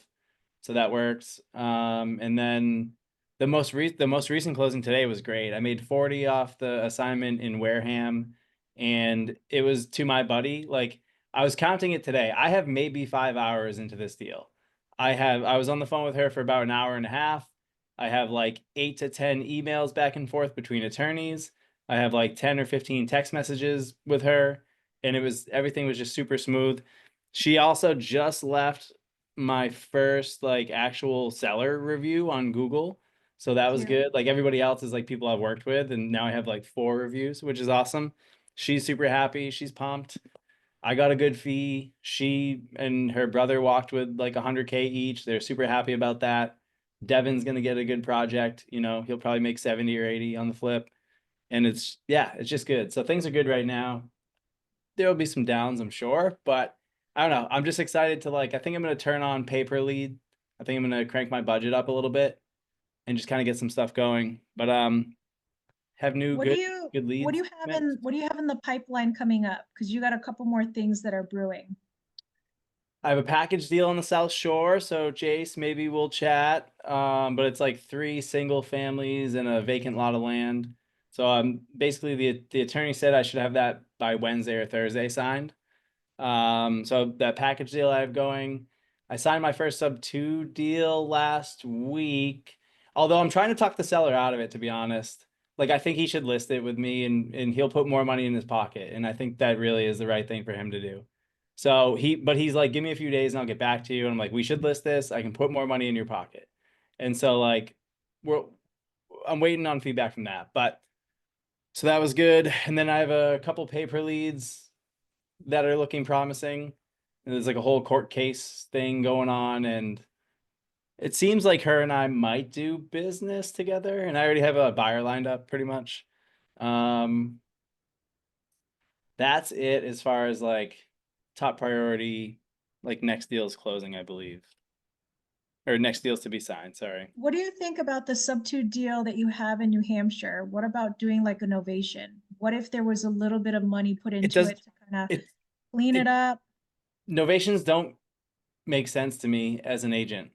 So that works. And then the most recent closing today was great. I made 40 off the assignment in Wareham, and it was to my buddy. Like I was counting it today. I have maybe 5 hours into this deal. I was on the phone with her for about an hour and a half. I have like 8 to 10 emails back and forth between attorneys. I have like 10 or 15 text messages with her, and everything was just super smooth. She also just left my first like actual seller review on Google. So that was Cute. good. Like everybody else is like people I've worked with, and now I have like 4 reviews, which is awesome. She's super happy. She's pumped. I got a good fee. She and her brother walked with like 100K each. They're super happy about that. Devin's gonna get a good project. You know, he'll probably make 70 or 80 on the flip. And it's just good. So things are good right now. There will be some downs, I'm sure, but I don't know. I'm just excited to like, I think I'm going to turn on pay per lead. I think I'm going to crank my budget up a little bit and just kind of get some stuff going. But have new What do good you leads. what do you have in the pipeline coming up? Because you got a couple more things that are brewing. I have a package deal on the South Shore, so Jace, maybe we'll chat. But it's like 3 single families and a vacant lot of land. So basically the attorney said I should have that by Wednesday or Thursday signed. So that package deal I have going, I signed my first sub 2 deal last week. Although I'm trying to talk the seller out of it, to be honest. Like I think he should list it with me and he'll put more money in his pocket. And I think that really is the right thing for him to do. So he's like, give me a few days and I'll get back to you. And I'm like, we should list this. I can put more money in your pocket. And so like I'm waiting on feedback from that. But so that was good. And then I have a couple pay-per leads that are looking promising. And there's like a whole court case thing going on, and it seems like her and I might do business together. And I already have a buyer lined up pretty much. That's it as far as like top priority, like next deal's closing, I believe. Or next deal's to be signed, sorry. What do you think about the sub 2 deal that you have in New Hampshire? What about doing like a novation? What if there was a little bit of money put into does- it to kind of It clean it up? novations don't make sense to me as an agent.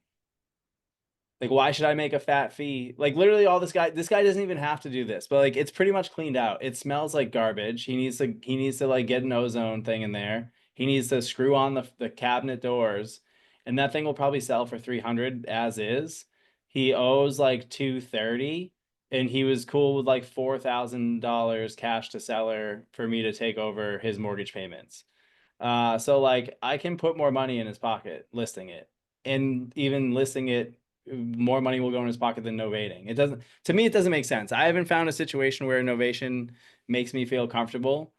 Like, why should I make a fat fee? Like, literally, this guy doesn't even have to do this, but like, it's pretty much cleaned out. It smells like garbage. He needs to like get an ozone thing in there. He needs to screw on the cabinet doors, and that thing will probably sell for 300 as is. He owes like 230, and he was cool with like $4,000 cash to seller for me to take over his mortgage payments. So like I can put more money in his pocket listing it, and even listing it, more money will go in his pocket than novating. To me, it doesn't make sense. I haven't found a situation where novation makes me feel comfortable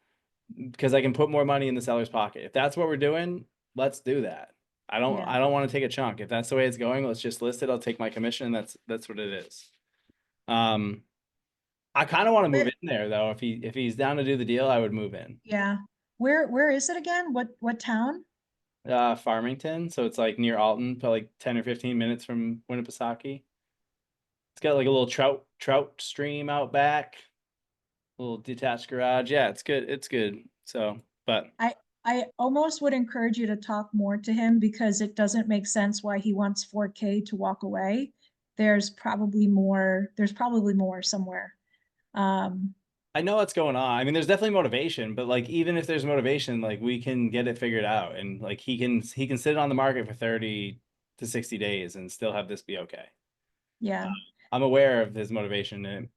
because I can put more money in the seller's pocket. If that's what we're doing, let's do that. I don't want to take a chunk. If that's the way it's going, let's just list it. I'll take my commission. That's what it is. I kind of want to move in there though. If he's down to do the deal, I would move in. Yeah. Where is it again? What town? Farmington, so it's like near Alton, probably like 10 or 15 minutes from Winnipesaukee. It's got like a little trout stream out back, a little detached garage. Yeah, it's good. It's good. So, but I almost would encourage you to talk more to him because it doesn't make sense why he wants 4K to walk away. there's probably more somewhere. I know what's going on. I mean, there's definitely motivation, but like even if there's motivation, like we can get it figured out, and like he can sit on the market for 30 to 60 days and still have this be okay. Yeah. I'm aware of his motivation, and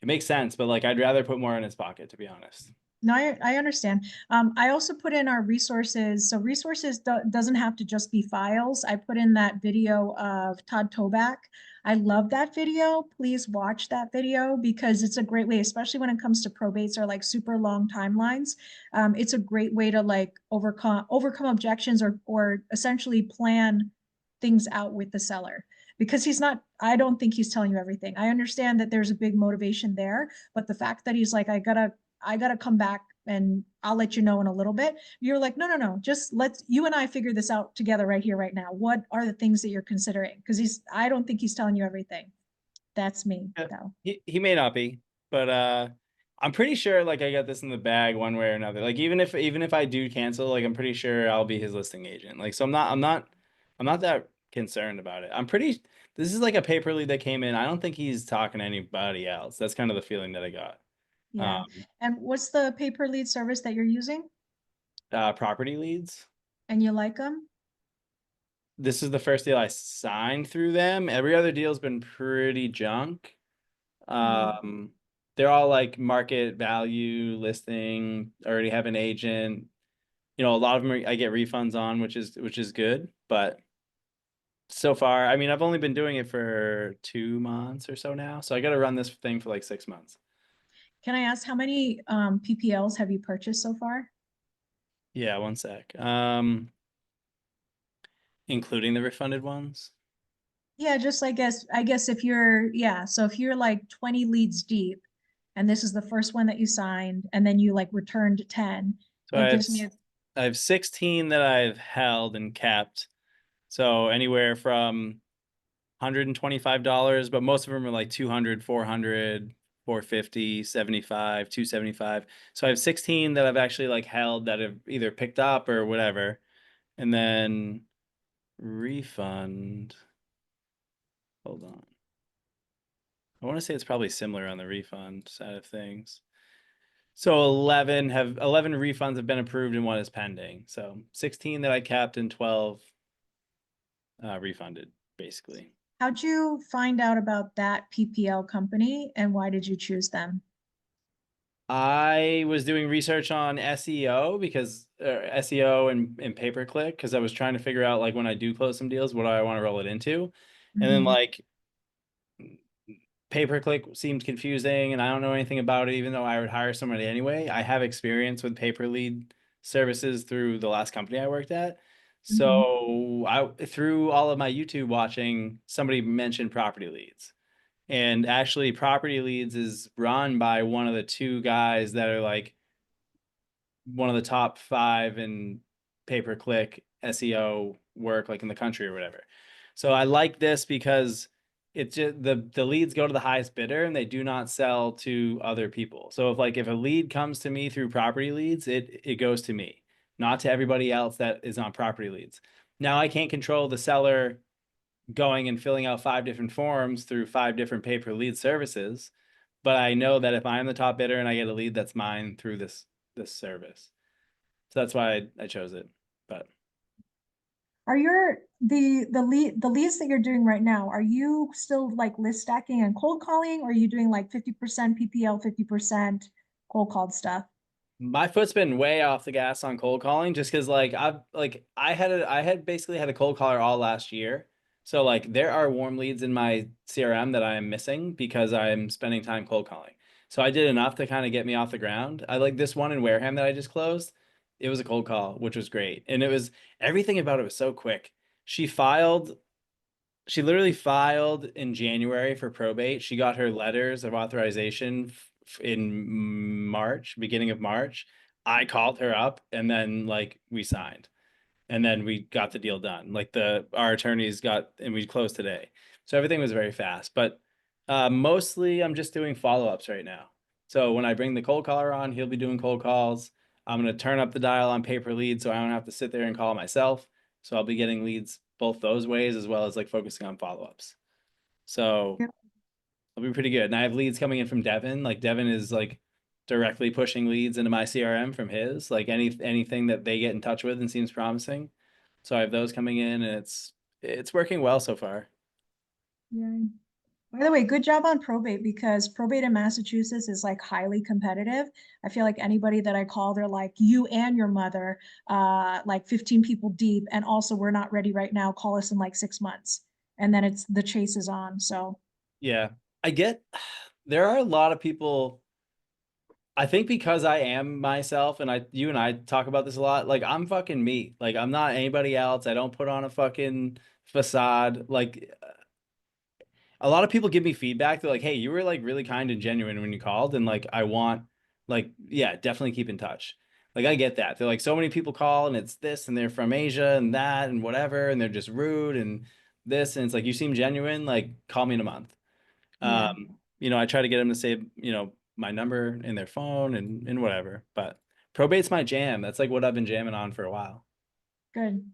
it makes sense, but like I'd rather put more in his pocket, to be honest. No, I understand. I also put in our resources. So resources doesn't have to just be files. I put in that video of Todd Toback. I love that video. Please watch that video because it's a great way, especially when it comes to probates or like super long timelines. It's a great way to like overcome objections or essentially plan things out with the seller because I don't think he's telling you everything. I understand that there's a big motivation there, but the fact that he's like, I gotta come back and I'll let you know in a little bit. You're like, no, just let's you and I figure this out together right here, right now. What are the things that you're considering? Because I don't think he's telling you everything. That's me, Yeah. though. He may not be, but I'm pretty sure like I got this in the bag one way or another. Like even if I do cancel, like I'm pretty sure I'll be his listing agent. Like so I'm not that concerned about it. This is like a paper lead that came in. I don't think he's talking to anybody else. That's kind of the feeling that I got. Yeah. And what's the pay-per lead service that you're using? Property leads. And you like them? This is the first deal I signed through them. Every other deal's been pretty junk. They're all like market value listing, already have an agent. You know, a lot of them I get refunds on, which is good. But so far, I mean, I've only been doing it for 2 months or so now. So I got to run this thing for like 6 months. Can I ask how many PPLs have you purchased so far? Yeah, one sec. Including the refunded ones. Yeah, just I guess if you're so if you're like 20 leads deep and this is the first one that you signed and then you like returned 10, So it gives me I have 16 that I've held and kept. So anywhere from $125, but most of them are like 200, 400, 450, 75, 275. So I have 16 that I've actually like held that have either picked up or whatever. And then refund. Hold on. I want to say it's probably similar on the refund side of things. So 11 refunds have been approved and one is pending. So 16 that I kept and 12 refunded, basically. how'd you find out about that PPL company and why did you choose them? I was doing research on SEO because SEO and pay-per-click because I was trying to figure out like when I do close some deals, what do I want to roll it into? And then Mhm. like pay-per-click seemed confusing and I don't know anything about it, even though I would hire somebody anyway. I have experience with pay-per-lead services through the last company I worked at. So through all of my YouTube watching, somebody mentioned property leads. And actually property leads is run by one of the two guys that are like one of the top 5 in pay-per-click SEO work like in the country or whatever. So I like this because it's just the leads go to the highest bidder and they do not sell to other people. So if a lead comes to me through property leads, it goes to me, not to everybody else that is on property leads. Now I can't control the seller going and filling out 5 different forms through 5 different pay-per-lead services, but I know that if I'm the top bidder and I get a lead, that's mine through this service. So that's why I chose it. But Are the leads that you're doing right now, are you still like list stacking and cold calling or are you doing like 50% PPL, 50% cold called stuff? my foot's been way off the gas on cold calling just because I had basically had a cold caller all last year. So like there are warm leads in my CRM that I am missing because I'm spending time cold calling. So I did enough to kind of get me off the ground. I like this one in Wareham that I just closed. It was a cold call, which was great. And everything about it was so quick. She literally filed in January for probate. She got her letters of authorization in March, beginning of March. I called her up and then like we signed and then we got the deal done. Like our attorneys got and we closed today. So everything was very fast, but mostly I'm just doing follow-ups right now. So when I bring the cold caller on, he'll be doing cold calls. I'm going to turn up the dial on paper lead so I don't have to sit there and call myself. So I'll be getting leads both those ways as well as like focusing on follow-ups. So Yep. it'll be pretty good. And I have leads coming in from Devin. Like Devin is like directly pushing leads into my CRM from his, like anything that they get in touch with and seems promising. So I have those coming in, and it's working well so far. Yeah. By the way, good job on probate, because probate in Massachusetts is like highly competitive. I feel like anybody that I call, they're like, you and your mother, like 15 people deep. And also, we're not ready right now. Call us in like 6 months. And then it's the chase is on. So Yeah. I get there are a lot of people. I think because I am myself, and you and I talk about this a lot, like I'm fucking me. Like I'm not anybody else. I don't put on a fucking facade. Like a lot of people give me feedback. They're like, "Hey, you were like really kind and genuine when you called, and like I want, like, yeah, definitely keep in touch." Like I get that. They're like, so many people call, and it's this, and they're from Asia and that and whatever, and they're just rude and this, and it's like you seem genuine. Like call me in a month. yeah, I try to get them to save, my number in their phone and whatever. But probate's my jam. That's like what I've been jamming on for a while. good.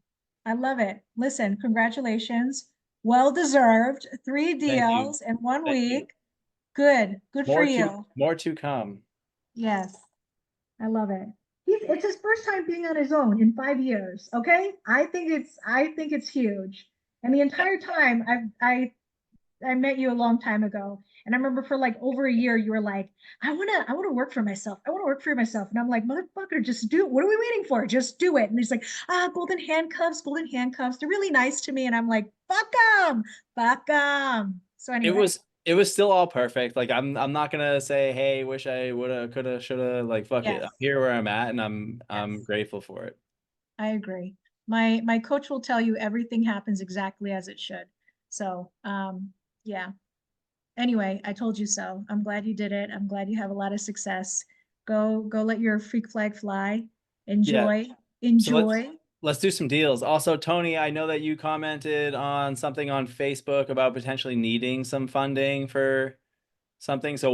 I love it. Listen, congratulations. Well deserved. Three Thank you. deals in one Thank you. week. Good. Good for you. More to come. Yes. I love it. It's his first time being on his own in 5 years. Okay, I think it's huge. And the entire time I met you a long time ago, and I remember for like over a year you were like, I wanna work for myself. I want to work for myself, and I'm like, motherfucker, just do it. What are we waiting for? Just do it. And he's like, golden handcuffs, golden handcuffs. They're really nice to me, and I'm like, fuck them, fuck them. So It anyway, was still all perfect. Like I'm not gonna say, hey, wish I woulda, coulda, shoulda. Like fuck it. yes. I'm here where I'm at, and I'm Yes. grateful for it. I agree. My coach will tell you everything happens exactly as it should. So, yeah. Anyway, I told you so. I'm glad you did it. I'm glad you have a lot of success. Go let your freak flag fly. Yeah. Enjoy. So Enjoy. let's do some deals. Also, Tony, I know that you commented on something on Facebook about potentially needing some funding for something. So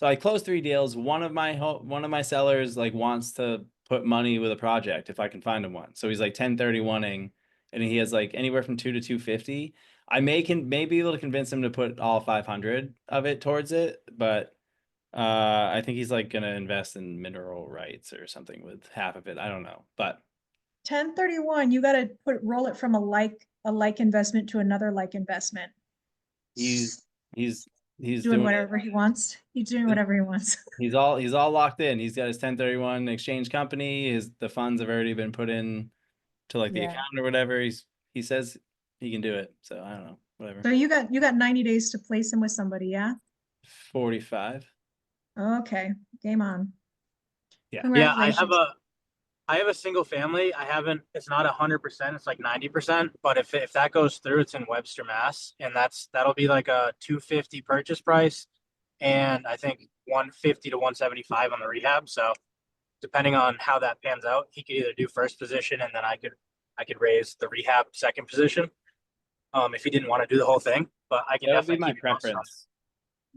I closed 3 deals. One of my sellers like wants to put money with a project if I can find him one. So he's like 1031ing, and he has like anywhere from 2 to 250. I may be able to convince him to put all 500 of it towards it, but I think he's like gonna invest in mineral rights or something with half of it. I don't know, but 1031, you got to roll it from a like investment to another like investment. he's he's Doing doing whatever he wants. He's doing whatever he wants. He's all locked in. He's got his 1031 exchange company. The funds have already been put in to like the Yeah. account or whatever. He says he can do it. So I don't know, whatever. So you got 90 days to place him with somebody, yeah? 45. Okay, game on. Yeah. Yeah, Congratulations. I have a single family. It's not 100%, it's like 90. But if that goes through, it's in Webster, Mass. And that'll be like a 250 purchase price. And I think 150 to 175 on the rehab. So depending on how that pans out, he could either do first position and then I could raise the rehab second position. If he didn't want to do the whole thing, but I can That would be definitely my keep you posted on preference.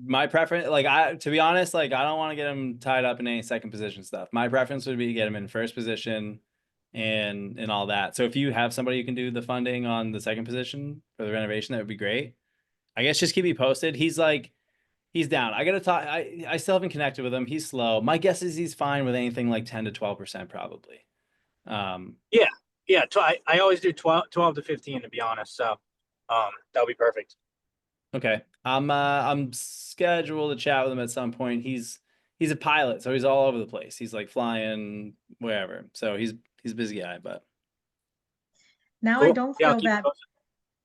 My preference, like to be honest, like I don't want to get him tied up in any second position stuff. My preference would be to get him in first position and all that. So if you have somebody who can do the funding on the second position for the renovation, that would be great. I guess just keep me posted. He's down. I gotta talk. I still haven't connected with him. He's slow. My guess is he's fine with anything like 10 to 12% probably. Yeah. Yeah. I always do 12 to 15 to be honest. So that'll be perfect. Okay. I'm scheduled to chat with him at some point. He's a pilot, so he's all over the place. He's like flying wherever. So he's a busy guy, but Now I Cool. don't Yeah, I'll feel keep you bad. posted.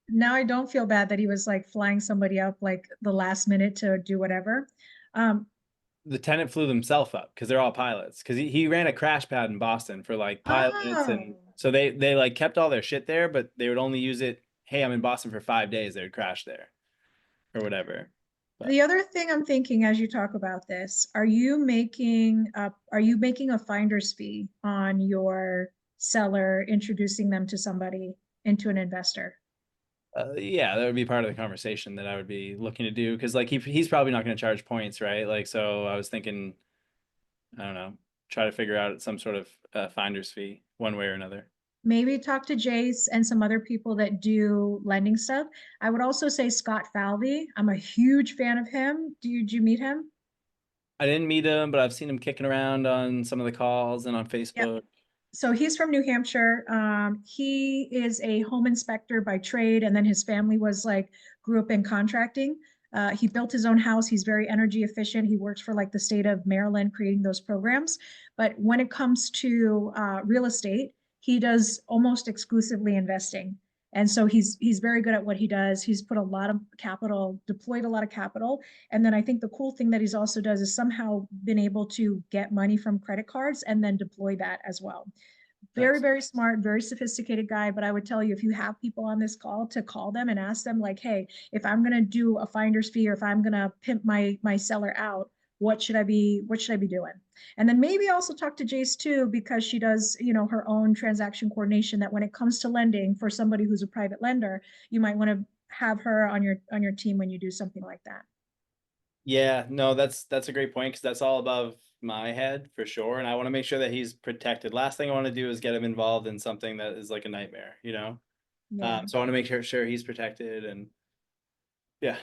Now I don't feel bad that he was like flying somebody up like the last minute to do whatever. the tenant flew themselves up because they're all pilots. Because he ran a crash pad in Boston for like pilots, and Oh, so they like kept all their shit there, but they would only use it. Hey, I'm in Boston for 5 days. They would crash there or whatever. But the other thing I'm thinking as you talk about this, are you making a finder's fee on your seller introducing them to somebody, into an investor? yeah, that would be part of the conversation that I would be looking to do because like he's probably not going to charge points, right? Like so, I was thinking, I don't know, try to figure out some sort of finder's fee one way or another. maybe talk to Jace and some other people that do lending stuff. I would also say Scott Falvey. I'm a huge fan of him. Did you meet him? I didn't meet him, but I've seen him kicking around on some of the calls and on Facebook. So he's from New Hampshire. He is a home inspector by trade, and then his family was like grew up in contracting. He built his own house. He's very energy efficient. He works for like the state of Maryland, creating those programs. But when it comes to real estate, he does almost exclusively investing. And so he's very good at what he does. He's put a lot of capital, deployed a lot of capital. And then I think the cool thing that he's also does is somehow been able to get money from credit cards and then deploy that as well. Very, Nice. very smart, very sophisticated guy. But I would tell you, if you have people on this call, to call them and ask them like, hey, if I'm going to do a finder's fee, or if I'm going to pimp my seller out, what should I be doing? And then maybe also talk to Jace too, because she does, her own transaction coordination, that when it comes to lending for somebody who's a private lender, you might want to have her on your team when you do something like that. Yeah, no, that's a great point, because that's all above my head for sure, and I want to make sure that he's protected. Last thing I want to do is get him involved in something that is like a nightmare, you know. Yeah. So I want to make sure he's protected, and yeah.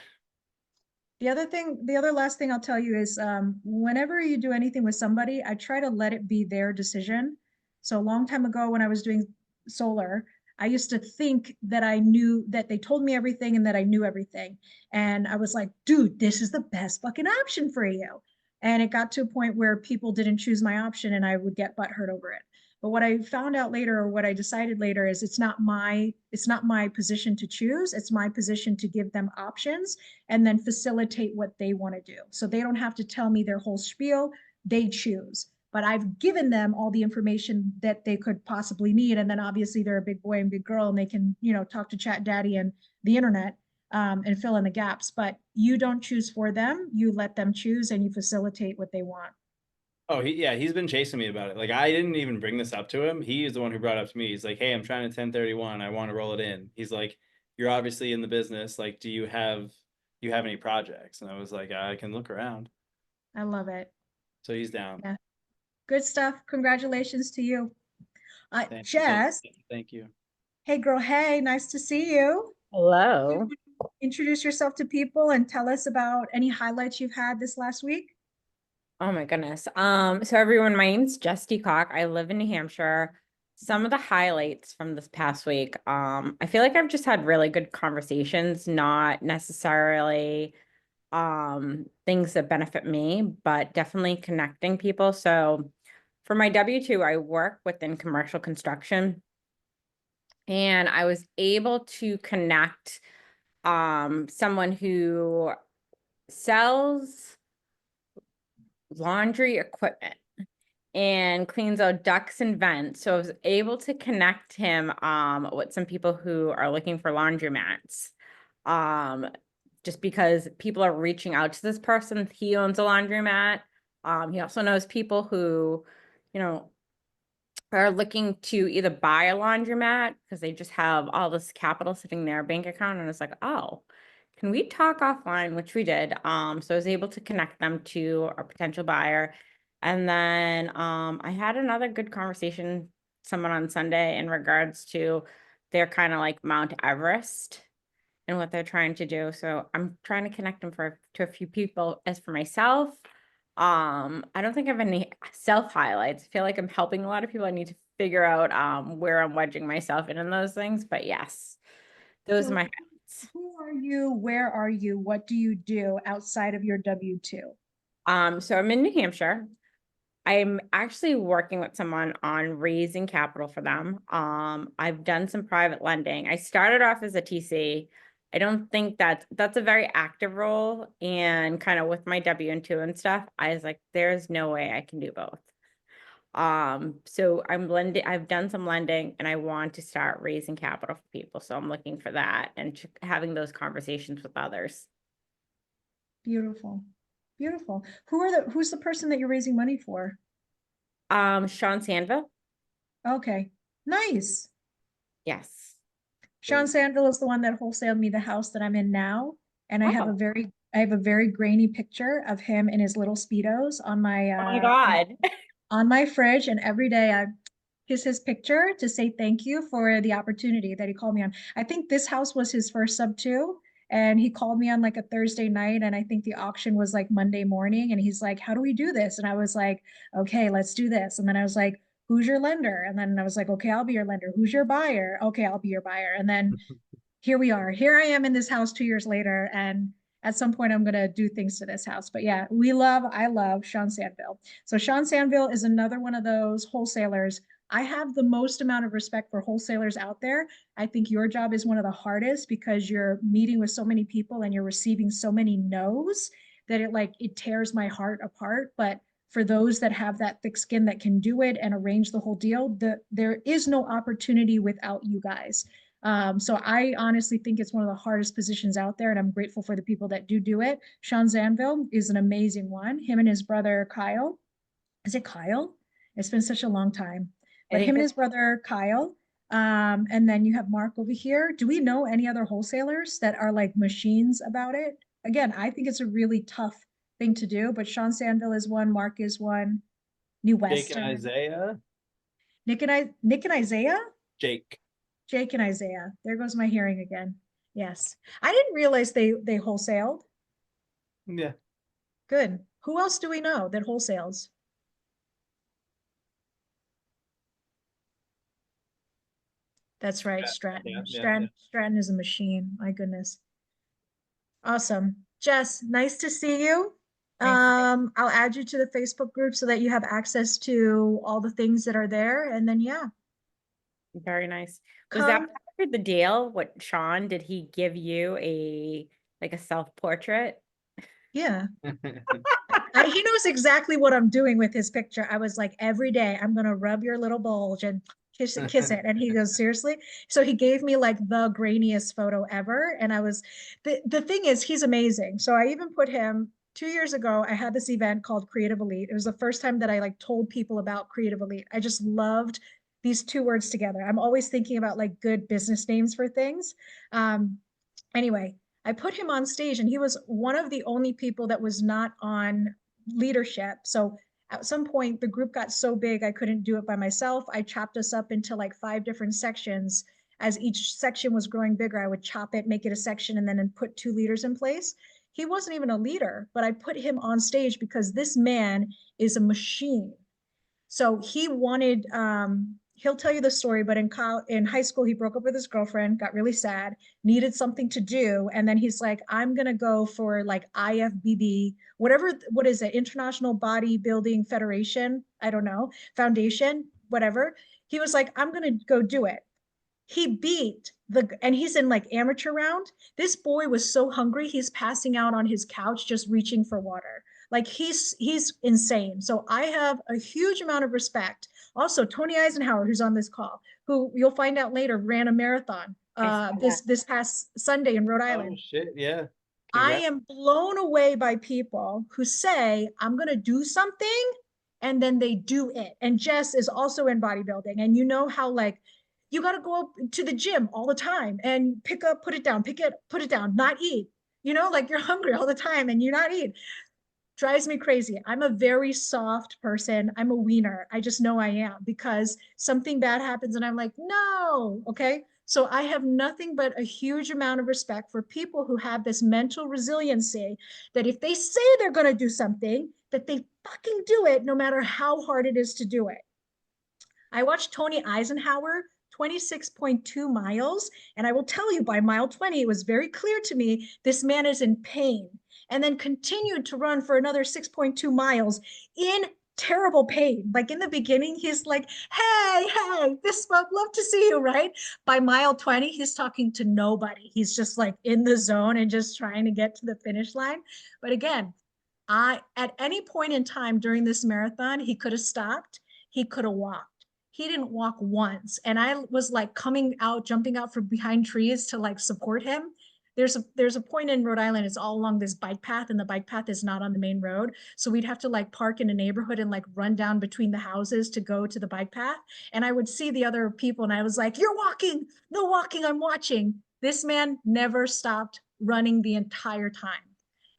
The other last thing I'll tell you is whenever you do anything with somebody, I try to let it be their decision. So a long time ago when I was doing solar, I used to think that I knew, that they told me everything and that I knew everything. And I was like, dude, this is the best fucking option for you. And it got to a point where people didn't choose my option and I would get butthurt over it. But what I found out later, or what I decided later, is it's not my position to choose. It's my position to give them options and then facilitate what they want to do. So they don't have to tell me their whole spiel, they choose. But I've given them all the information that they could possibly need. And then obviously they're a big boy and big girl and they can, talk to Chat Daddy and the internet and fill in the gaps. But you don't choose for them, you let them choose and you facilitate what they want. Oh, he's been chasing me about it. Like, I didn't even bring this up to him. He's the one who brought it up to me. He's like, hey, I'm trying to 1031. I want to roll it in. He's like, you're obviously in the business. Like, do you have any projects? And I was like, I can look around. I love it. So he's down. Yeah. Good stuff. Congratulations to you. Thank Jess. Thank you. Hey girl, hey, nice to see you. Hello. Introduce yourself to people and tell us about any highlights you've had this last week. Oh my goodness. So everyone, my name's Jess Decocq. I live in New Hampshire. Some of the highlights from this past week, I feel like I've just had really good conversations, not necessarily things that benefit me, but definitely connecting people. So for my W-2, I work within commercial construction, and I was able to connect someone who sells laundry equipment and cleans out ducts and vents. So I was able to connect him with some people who are looking for laundromats. Just because people are reaching out to this person. He owns a laundromat. He also knows people who, are looking to either buy a laundromat because they just have all this capital sitting in their bank account. And it's like, oh, can we talk offline? Which we did. So I was able to connect them to a potential buyer. And then I had another good conversation, someone on Sunday, in regards to their kind of like Mount Everest and what they're trying to do. So I'm trying to connect them to a few people. As for myself, I don't think I have any self highlights. I feel like I'm helping a lot of people. I need to figure out where I'm wedging myself in those things. But yes, those are my highlights. Who are you? Where are you? What do you do outside of your W-2? So I'm in New Hampshire. I'm actually working with someone on raising capital for them. I've done some private lending. I started off as a TC. I don't think that's a very active role, and kind of with my W-2 and stuff, I was like, there's no way I can do both. So I've done some lending and I want to start raising capital for people. So I'm looking for that and having those conversations with others. Beautiful. Beautiful. Who's the person that you're raising money for? Sean Sandville. Okay. Nice. Yes. Sean Sandville is the one that wholesaled me the house that I'm in now. And I have Oh. I have a very grainy picture of him in his little Speedos on my Oh my God. on my fridge. And every day his picture to say thank you for the opportunity that he called me on. I think this house was his first sub too. And he called me on like a Thursday night. And I think the auction was like Monday morning. And he's like, how do we do this? And I was like, okay, let's do this. And then I was like, who's your lender? And then I was like, okay, I'll be your lender. Who's your buyer? Okay, I'll be your buyer. And then here we are. Here I am in this house 2 years later. And at some point I'm going to do things to this house. But yeah, I love Sean Sandville. So Sean Sandville is another one of those wholesalers. I have the most amount of respect for wholesalers out there. I think your job is one of the hardest because you're meeting with so many people and you're receiving so many no's that it tears my heart apart. But for those that have that thick skin that can do it and arrange the whole deal, there is no opportunity without you guys. So I honestly think it's one of the hardest positions out there, and I'm grateful for the people that do it. Sean Zanville is an amazing one. Him and his brother Kyle. Is it Kyle? It's been such a long time. But him and his brother Kyle. And then you have Mark over here. Do we know any other wholesalers that are like machines about it? Again, I think it's a really tough thing to do, but Sean Sandville is one, Mark is one, New Jake and Western. Isaiah. Nick and Isaiah? Jake. Jake and Isaiah. There goes my hearing again. Yes. I didn't realize they wholesaled. Yeah. Good. Who else do we know that wholesales? That's right, Stratton. Stratton is a machine. My goodness. Awesome. Jess, nice to see you. I'll add you to the Facebook group so that you have access to all the things that are there. And then, yeah. Very nice. Was that part of the deal? What Sean, did he give you a self-portrait? Yeah. He knows exactly what I'm doing with his picture. I was like, every day I'm going to rub your little bulge and kiss it. And he goes, seriously? So he gave me like the grainiest photo ever. And the thing is, he's amazing. So I even put him 2 years ago. I had this event called Creative Elite. It was the first time that I told people about Creative Elite. I just loved these two words together. I'm always thinking about good business names for things. Anyway, I put him on stage and he was one of the only people that was not on leadership. So at some point the group got so big I couldn't do it by myself. I chopped us up into 5 different sections. As each section was growing bigger, I would chop it, make it a section, and then put 2 leaders in place. He wasn't even a leader, but I put him on stage because this man is a machine. So he wanted, he'll tell you the story, but in high school, he broke up with his girlfriend, got really sad, needed something to do. And then he's like, I'm going to go for IFBB, what is it? International Bodybuilding Federation. I don't know, Foundation, whatever. He was like, I'm going to go do it. He beat and he's in amateur round. This boy was so hungry. He's passing out on his couch, just reaching for water. He's insane. So I have a huge amount of respect. Also, Tony Eisenhauer, who's on this call, who you'll find out later, ran a marathon this past Sunday in Rhode Island. Oh shit, yeah. I am blown away by people who say, I'm going to do something, and then they do it. And Jess is also in bodybuilding. And you know how you got to go up to the gym all the time and pick up, put it down, put it down, not eat. You're hungry all the time and you not eat. Drives me crazy. I'm a very soft person. I'm a wiener. I just know I am because something bad happens and I'm like, no, okay? So I have nothing but a huge amount of respect for people who have this mental resiliency that if they say they're going to do something, that they fucking do it no matter how hard it is to do it. I watched Tony Eisenhauer 26.2 miles. And I will tell you, by mile 20, it was very clear to me, this man is in pain. And then continued to run for another 6.2 miles in terrible pain. In the beginning, he's like, hey, this love to see you, right? By mile 20, he's talking to nobody. He's just in the zone and just trying to get to the finish line. But again, at any point in time during this marathon, he could have stopped. He could have walked. He didn't walk once. And I was jumping out from behind trees to support him. There's a point in Rhode Island, it's all along this bike path and the bike path is not on the main road. So we'd have to park in a neighborhood and run down between the houses to go to the bike path. And I would see the other people and I was like, you're walking, no walking, I'm watching. This man never stopped running the entire time.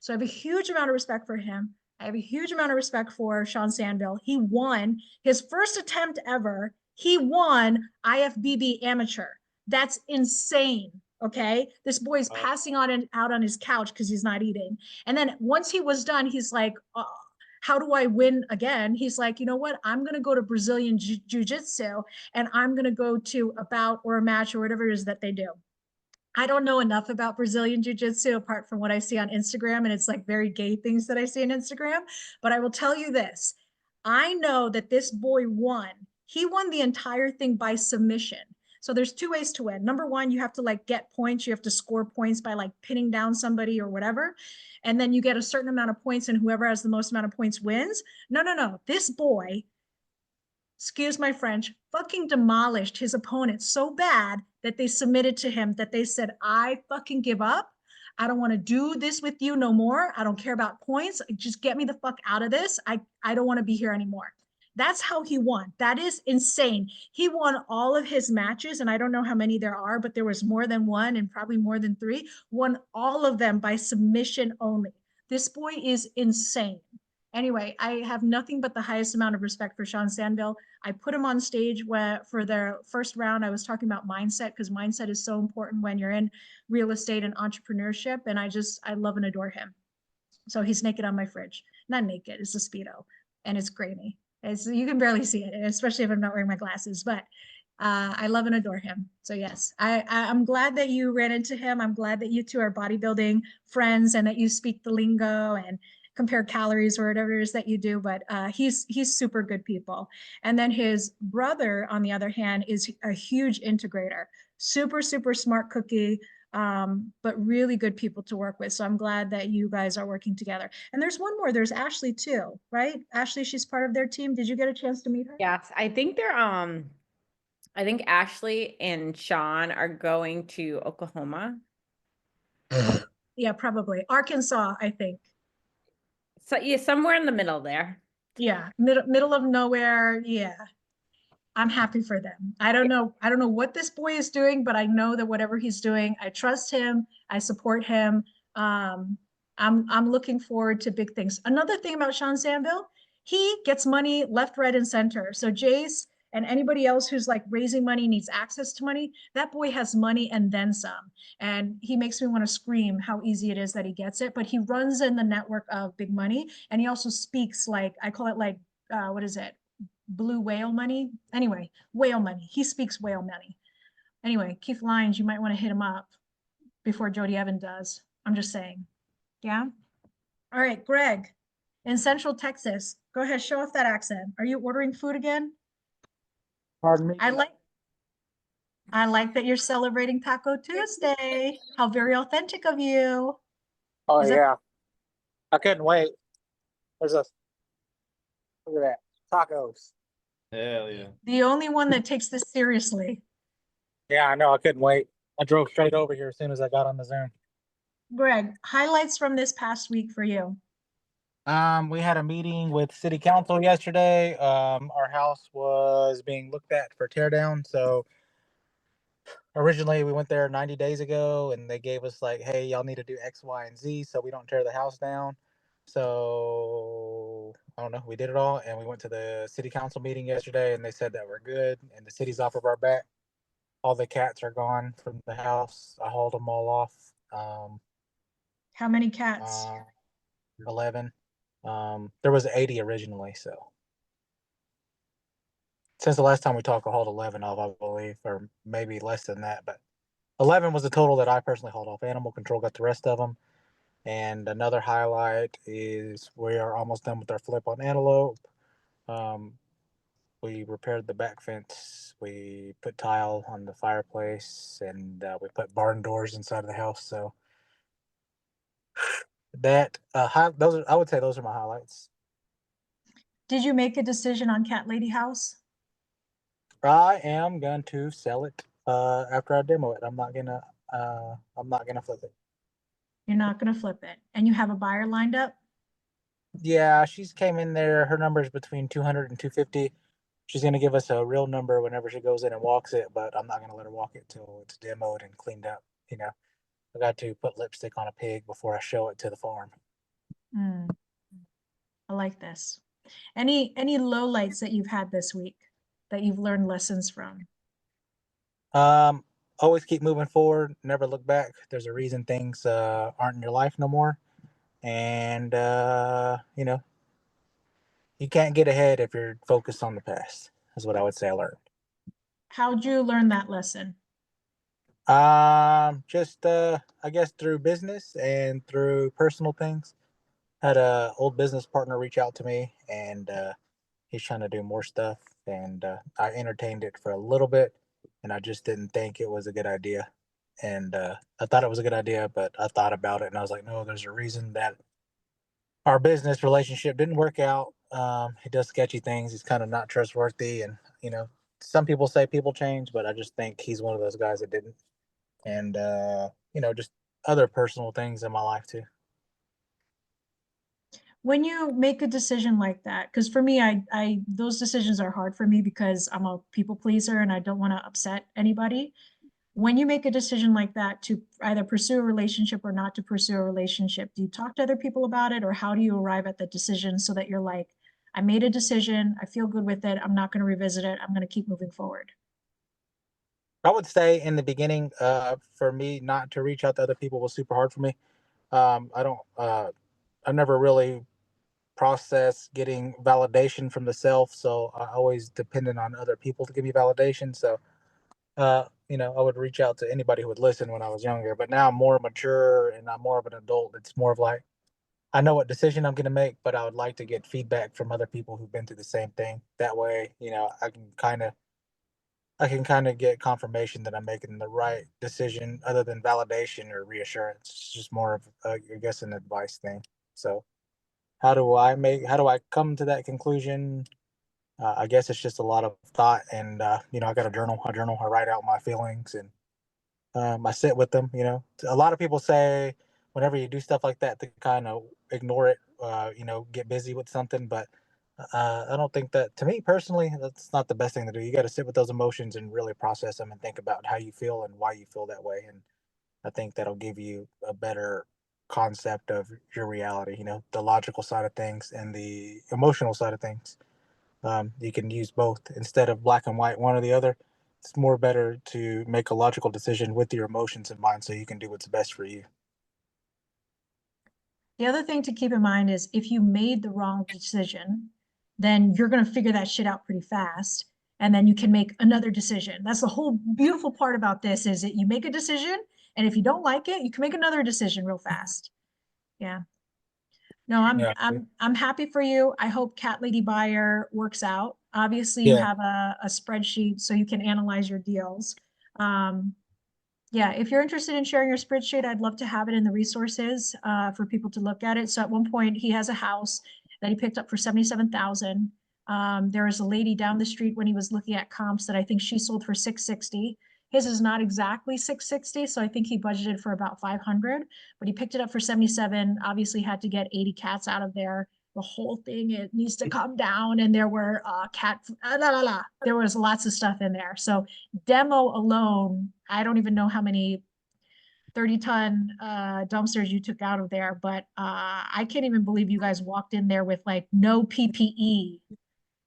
So I have a huge amount of respect for him. I have a huge amount of respect for Sean Sandville. He won his first attempt ever. He won IFBB amateur. That's insane. Okay. This boy is passing out on his couch because he's not eating. And then once he was done, he's like, how do I win again? He's like, you know what? I'm going to go to Brazilian Jiu-Jitsu and I'm going to go to a bout or a match or whatever it is that they do. I don't know enough about Brazilian Jiu-Jitsu apart from what I see on Instagram. And it's like very gay things that I see on Instagram. But I will tell you this. I know that this boy won. He won the entire thing by submission. So there's two ways to win. Number one, you have to like get points. You have to score points by like pinning down somebody or whatever. And then you get a certain amount of points and whoever has the most amount of points wins. No. This boy, excuse my French, fucking demolished his opponent so bad that they submitted to him that they said, I fucking give up. I don't want to do this with you no more. I don't care about points. Just get me the fuck out of this. I don't want to be here anymore. That's how he won. That is insane. He won all of his matches, and I don't know how many there are, but there was more than one and probably more than three. Won all of them by submission only. This boy is insane. Anyway, I have nothing but the highest amount of respect for Sean Sandville. I put him on stage for their first round. I was talking about mindset because mindset is so important when you're in real estate and entrepreneurship. And I love and adore him. So he's naked on my fridge. Not naked, it's a Speedo and it's grainy. You can barely see it, especially if I'm not wearing my glasses, but I love and adore him. So yes, I'm glad that you ran into him. I'm glad that you two are bodybuilding friends and that you speak the lingo and compare calories or whatever it is that you do, but he's super good people. And then his brother, on the other hand, is a huge integrator, super smart cookie, but really good people to work with. So I'm glad that you guys are working together. And there's one more, there's Ashley too, right? Ashley, she's part of their team. Did you get a chance to meet her? Yes, I think I think Ashley and Sean are going to Oklahoma. Yeah, probably. Arkansas, I think. So yeah, somewhere in the middle there. Yeah, middle of nowhere. Yeah. I'm happy for them. I don't know what this boy is doing, but I know that whatever he's doing, I trust him. I support him. I'm looking forward to big things. Another thing about Sean Sandville, he gets money left, right, and center. So Jace and anybody else who's like raising money, needs access to money, that boy has money and then some. And he makes me want to scream how easy it is that he gets it. But he runs in the network of big money, and he also speaks like, I call it like, what is it? Blue whale money. Anyway, whale money. He speaks whale money. Anyway, Keith Lyons, you might want to hit him up before Jody Evan does. I'm just saying. Yeah. All right, Gregg, in Central Texas. Go ahead, show off that accent. Are you ordering food again? Pardon me? I like that you're celebrating Taco Tuesday. How very authentic of you. Oh, Is that- yeah. I couldn't wait. Look at that. Tacos. Hell yeah. The only one that takes this seriously. Yeah, I know. I couldn't wait. I drove straight over here as soon as I got on the Zoom. Gregg, highlights from this past week for you. We had a meeting with city council yesterday. Our house was being looked at for tear down. So originally we went there 90 days ago and they gave us like, hey, y'all need to do X, Y, and Z so we don't tear the house down. So I don't know, we did it all and we went to the city council meeting yesterday and they said that we're good and the city's off of our back. All the cats are gone from the house. I hauled them all off. How many cats? 11. There was 80 originally, so since the last time we talked, I hauled 11 off, I believe, or maybe less than that, but 11 was the total that I personally hauled off. Animal control got the rest of them. And another highlight is we are almost done with our flip on Antelope. We repaired the back fence. We put tile on the fireplace, and we put barn doors inside of the house. So that I would say those are my highlights. Did you make a decision on Cat Lady House? I am going to sell it after I demo it. I'm not gonna flip it. You're not going to flip it. And you have a buyer lined up? Yeah, she's came in there. Her number is between 200 and 250. She's going to give us a real number whenever she goes in and walks it, but I'm not going to let her walk it till it's demoed and cleaned up. You know, I got to put lipstick on a pig before I show it to the farm. I like this. Any lowlights that you've had this week? that you've learned lessons from? Always keep moving forward. Never look back. There's a reason things aren't in your life no more, and you know, you can't get ahead if you're focused on the past. Is what I would say I learned. How'd you learn that lesson? Just I guess through business and through personal things. Had a old business partner reach out to me, and he's trying to do more stuff, and I entertained it for a little bit, and I just didn't think it was a good idea. And I thought it was a good idea, but I thought about it, and I was like, no, there's a reason that our business relationship didn't work out. He does sketchy things. He's kind of not trustworthy, and you know, some people say people change, but I just think he's one of those guys that didn't. And you know, just other personal things in my life too. When you make a decision like that, because for me, I those decisions are hard for me because I'm a people pleaser and I don't want to upset anybody. When you make a decision like that to either pursue a relationship or not to pursue a relationship, do you talk to other people about it, or how do you arrive at the decision so that you're like, I made a decision, I feel good with it, I'm not going to revisit it, I'm going to keep moving forward? I would say in the beginning, for me not to reach out to other people was super hard for me. I don't, I never really process getting validation from the self, so I always depended on other people to give me validation. So, you know, I would reach out to anybody who would listen when I was younger, but now I'm more mature and I'm more of an adult. It's more of like, I know what decision I'm going to make, but I would like to get feedback from other people who've been through the same thing. That way, you know, I can kind of get confirmation that I'm making the right decision other than validation or reassurance. It's just more of, I guess, an advice thing. So how do I come to that conclusion? I guess it's just a lot of thought, and you know, I got a journal. I write out my feelings, and I sit with them. You know, a lot of people say whenever you do stuff like that to kind of ignore it, you know, get busy with something. But I don't think that, to me personally, that's not the best thing to do. You got to sit with those emotions and really process them and think about how you feel and why you feel that way. And I think that'll give you a better concept of your reality. You know, the logical side of things and the emotional side of things. You can use both instead of black and white, one or the other. It's more better to make a logical decision with your emotions in mind so you can do what's best for you. The other thing to keep in mind is if you made the wrong decision, then you're going to figure that shit out pretty fast. And then you can make another decision. That's the whole beautiful part about this, is that you make a decision, and if you don't like it, you can make another decision real fast. Yeah. No, Yeah. I'm happy for you. I hope Cat Lady Buyer works out. Obviously, you Yeah. have a spreadsheet so you can analyze your deals. Yeah, if you're interested in sharing your spreadsheet, I'd love to have it in the resources for people to look at it. So at one point, he has a house that he picked up for 77,000. There was a lady down the street when he was looking at comps that I think she sold for 660. His is not exactly 660, so I think he budgeted for about 500, but he picked it up for 77. Obviously had to get 80 cats out of there. The whole thing, it needs to come down, and there were there was lots of stuff in there. So demo alone, I don't even know how many 30-ton dumpsters you took out of there, but I can't even believe you guys walked in there with like no PPE,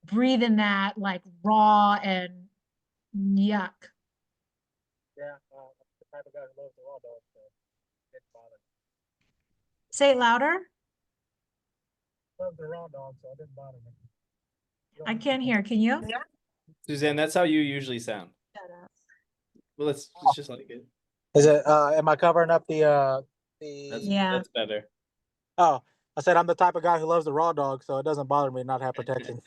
breathing that like raw and yuck. Yeah, the type of guy who loves the raw dog, so it didn't bother me. Say it louder. Love the raw dog, so it didn't bother me. I can't hear. Can you? Suzanne, that's how you usually sound. Well, let's just like it. Is it? Am I covering up the? Yeah. That's better. Oh, I said I'm the type of guy who loves the raw dog, so it doesn't bother me to not have protection.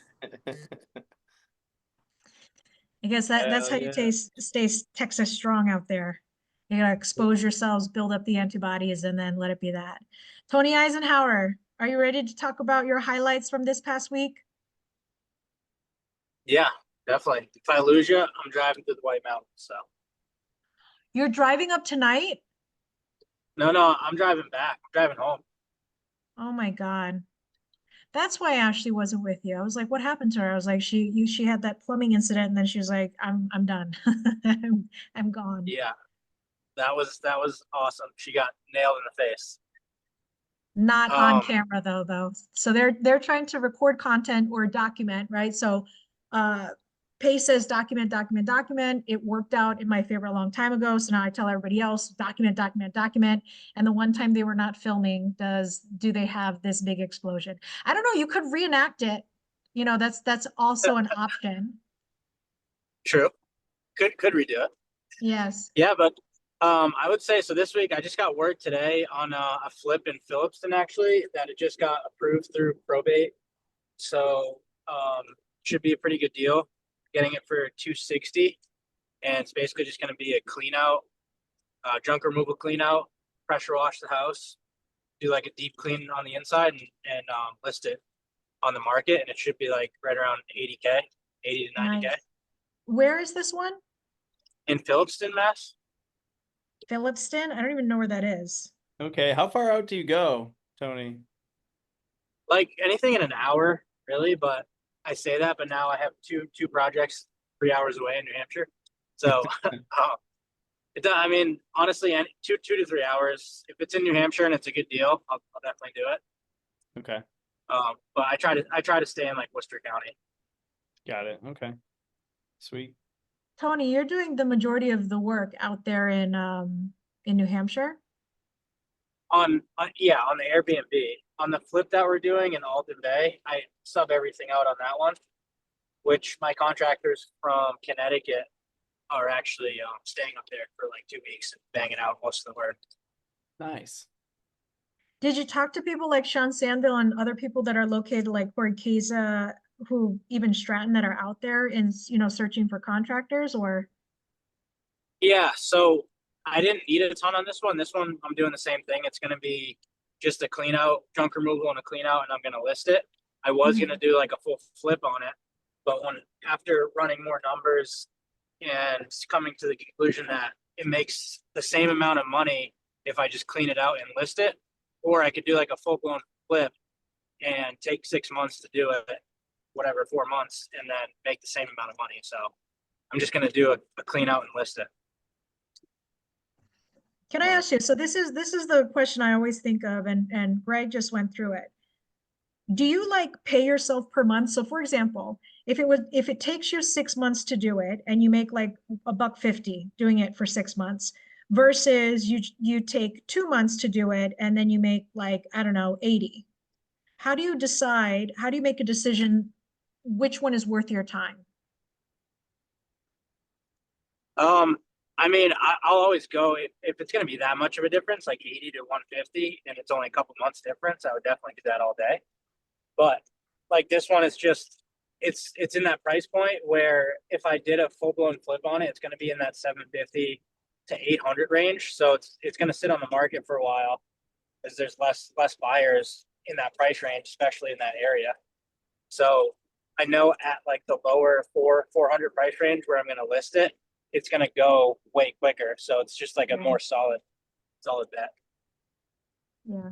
I guess that's how you stay Texas strong out there. You gotta expose yourselves, build up the antibodies, and then let it be that. Tony Eisenhauer, are you ready to talk about your highlights from this past week? Yeah, definitely. If I lose you, I'm driving to the White Mountains. So You're driving up tonight? no, I'm driving back. I'm driving home. Oh my God. That's why Ashley wasn't with you. I was like, what happened to her? I was like, she had that plumbing incident, and then she was like, I'm done. I'm gone. Yeah, that was awesome. She got nailed in the face. Not on camera though. So they're trying to record content or document, right? So Pace says document, document, document. It worked out in my favor a long time ago. So now I tell everybody else, document, document, document. And the one time they were not filming, do they have this big explosion? I don't know. You could reenact it. You know, that's also an option. True. Could redo it. Yes. Yeah, but I would say so. This week I just got word today on a flip in Phillipston actually that it just got approved through probate. So should be a pretty good deal. Getting it for 260, and it's basically just going to be a clean out, junk removal clean out, pressure wash the house, do like a deep clean on the inside, and list it on the market, and it should be like right around 80K, 80 to 90K. Nice. Where is this one? In Phillipston, Mass. Phillipston? I don't even know where that is. Okay, how far out do you go, Tony? Like anything in an hour, really, but I say that, but now I have two projects 3 hours away in New Hampshire. So I mean, honestly, two to 3 hours. If it's in New Hampshire and it's a good deal, I'll definitely do it. Okay, But I try to stay in like Worcester County. got it. Okay, sweet. Tony, you're doing the majority of the work out there in New Hampshire? On the Airbnb. On the flip that we're doing in Alton Bay, I sub everything out on that one, which my contractors from Connecticut are actually staying up there for like 2 weeks and banging out most of the work. Nice. Did you talk to people like Sean Sandville and other people that are located like Corey Keza, who even Stratton, that are out there and, you know, searching for contractors? Or Yeah, so I didn't need a ton on this one. This one, I'm doing the same thing. It's going to be just a clean out, junk removal and a clean out, and I'm going to list it. I was going to do like a full flip on it, but after running more numbers and coming to the conclusion that it makes the same amount of money if I just clean it out and list it, or I could do like a full blown flip and take 6 months to do it, whatever, 4 months, and then make the same amount of money. So I'm just going to do a clean out and list it. can I ask you, so this is the question I always think of, and Gregg just went through it. Do you like pay yourself per month? So for example, if it takes you 6 months to do it and you make like $150 doing it for 6 months versus you take 2 months to do it and then you make like, I don't know, 80. How do you decide, how do you make a decision which one is worth your time? I mean, I'll always go if it's going to be that much of a difference, like 80 to 150, and it's only a couple months difference. I would definitely do that all day. But like this one is just, it's in that price point where if I did a full blown flip on it, it's going to be in that 750 to 800 range. So it's going to sit on the market for a while because there's less buyers in that price range, especially in that area. So I know at like the lower 400 price range where I'm going to list it, it's going to go way quicker. So it's just like a more solid bet. Yeah.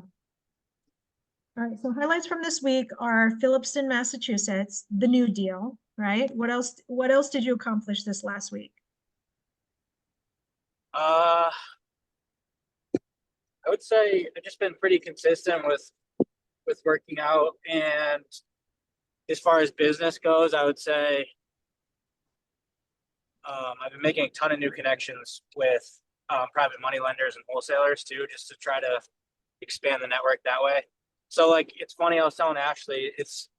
All right, so highlights from this week are Phillipston, Massachusetts, the New Deal, right? What else did you accomplish this last week? I would say I've just been pretty consistent with working out, and as far as business goes, I would say I've been making a ton of new connections with private money lenders and wholesalers too, just to try to expand the network that way. So like, it's funny, I was telling Ashley, it's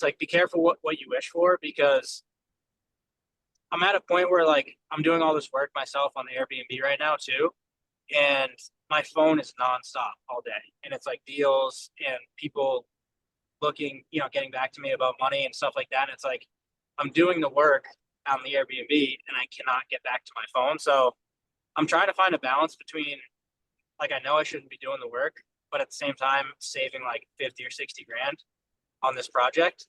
like, be careful what you wish for, because I'm at a point where like I'm doing all this work myself on the Airbnb right now too, and my phone is nonstop all day, and it's like deals and people looking, getting back to me about money and stuff like that. And it's like I'm doing the work on the Airbnb and I cannot get back to my phone. So I'm trying to find a balance between, like, I know I shouldn't be doing the work, but at the same time saving like 50 or 60 grand on this project,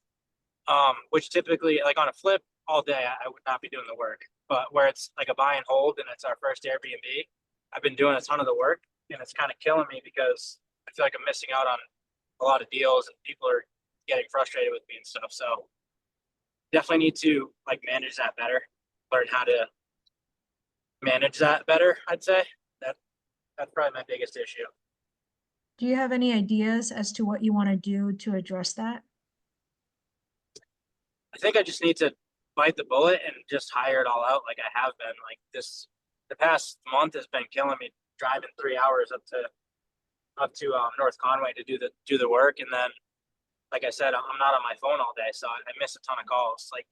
which typically, like on a flip all day, I would not be doing the work. But where it's like a buy and hold and it's our first Airbnb, I've been doing a ton of the work, and it's kind of killing me because I feel like I'm missing out on a lot of deals and people are getting frustrated with me and stuff. So definitely need to like manage that better, learn how to manage that better. I'd say that's probably my biggest issue. Do you have any ideas as to what you want to do to address that? I think I just need to bite the bullet and just hire it all out like I have been. Like the past month has been killing me, driving 3 hours up to North Conway to do the work, and then like I said, I'm not on my phone all day, so I miss a ton of calls. Like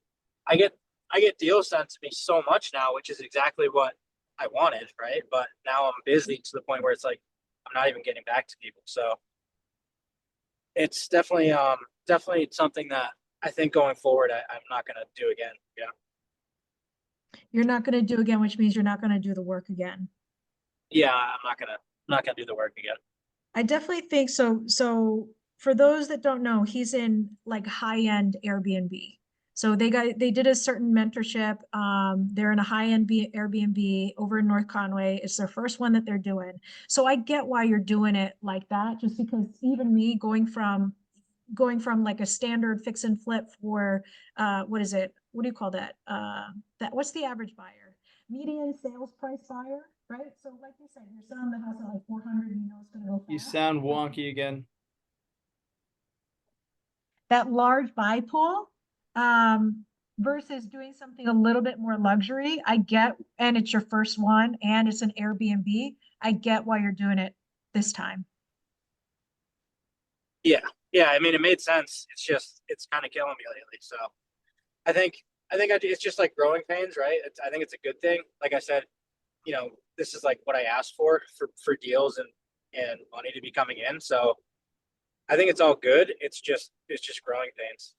I get deals sent to me so much now, which is exactly what I wanted, right? But now I'm busy to the point where it's like I'm not even getting back to people. So it's definitely something that I think going forward I'm not gonna do again. Yeah. You're not gonna do again, which means you're not gonna do the work again. Yeah, I'm not gonna do the work again. I definitely think so. So for those that don't know, he's in like high-end Airbnb. So they did a certain mentorship. They're in a high-end Airbnb over in North Conway. It's their first one that they're doing. So I get why you're doing it like that, just because even me going from like a standard fix and flip for what is it? What do you call that? What's the average buyer? Median sales price buyer, right? So like you said, you're selling the house at like 400, you know it's gonna go fast. You sound wonky again. That large buy pool versus doing something a little bit more luxury. I get, and it's your first one and it's an Airbnb. I get why you're doing it this time. Yeah. I mean, it made sense. It's kind of killing me lately. So I think it's just like growing pains, right? I think it's a good thing. Like I said, you know, this is like what I asked for deals and money to be coming in. So I think it's all good. It's just growing pains.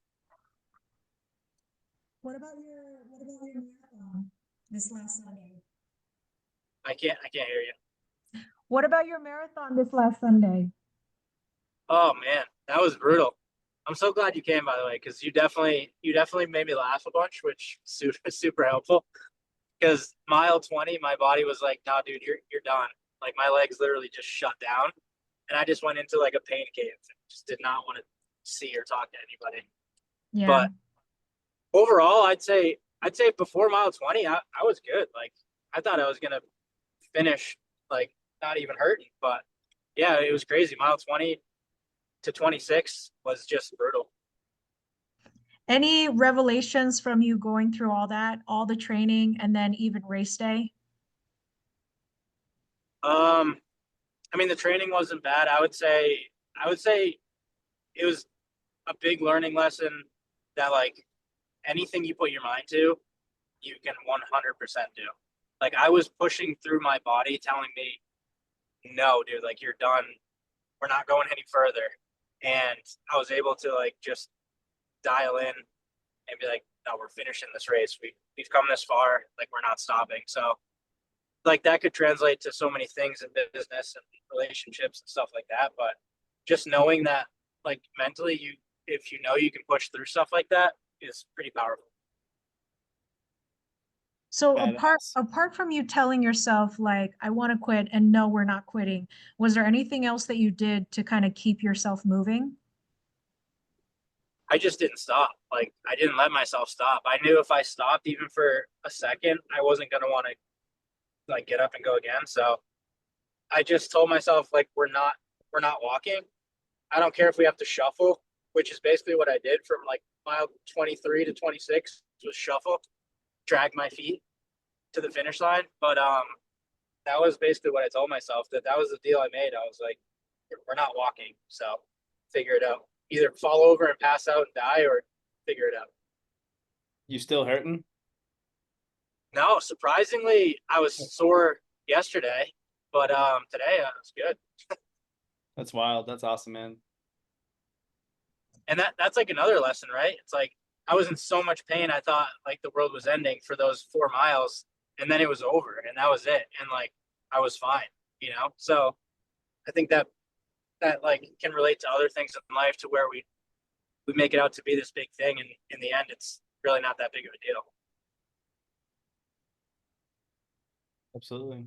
What about your marathon this last Sunday? I can't hear you. What about your marathon this last Sunday? Oh man, that was brutal. I'm so glad you came, by the way, because you definitely made me laugh a bunch, which is super helpful. Because mile 20, my body was like, "No, dude, you're done." Like my legs literally just shut down, and I just went into like a pain cave. Just did not want to see or talk to anybody. Yeah. But overall, I'd say before mile 20, I was good. Like I thought I was gonna finish like not even hurting, but yeah, it was crazy. Mile 20 to 26 was just brutal. Any revelations from you going through all that, all the training, and then even race day? I mean, the training wasn't bad. I would say it was a big learning lesson that like anything you put your mind to, you can 100% do. Like I was pushing through my body telling me, no, dude, like you're done. We're not going any further. And I was able to like just dial in and be like, no, we're finishing this race. We've come this far. Like we're not stopping. So like that could translate to so many things in business and relationships and stuff like that. But just knowing that like mentally if you know you can push through stuff like that is pretty powerful. So Badass. apart from you telling yourself like, I want to quit and no, we're not quitting, was there anything else that you did to kind of keep yourself moving? I just didn't stop. Like I didn't let myself stop. I knew if I stopped even for a second, I wasn't going to want to like get up and go again. So I just told myself like, we're not walking. I don't care if we have to shuffle, which is basically what I did from like mile 23 to 26 was shuffle, drag my feet to the finish line. But that was basically what I told myself, that was the deal I made. I was like, we're not walking. So figure it out. Either fall over and pass out and die or figure it out. You still hurting? No, surprisingly, I was sore yesterday, but today I was good. That's wild. That's awesome, man. And that's like another lesson, right? It's like I was in so much pain. I thought like the world was ending for those 4 miles, and then it was over, and that was it. And like I was fine, you know. So I think that like can relate to other things in life, to where we make it out to be this big thing, and in the end, it's really not that big of a deal. Absolutely.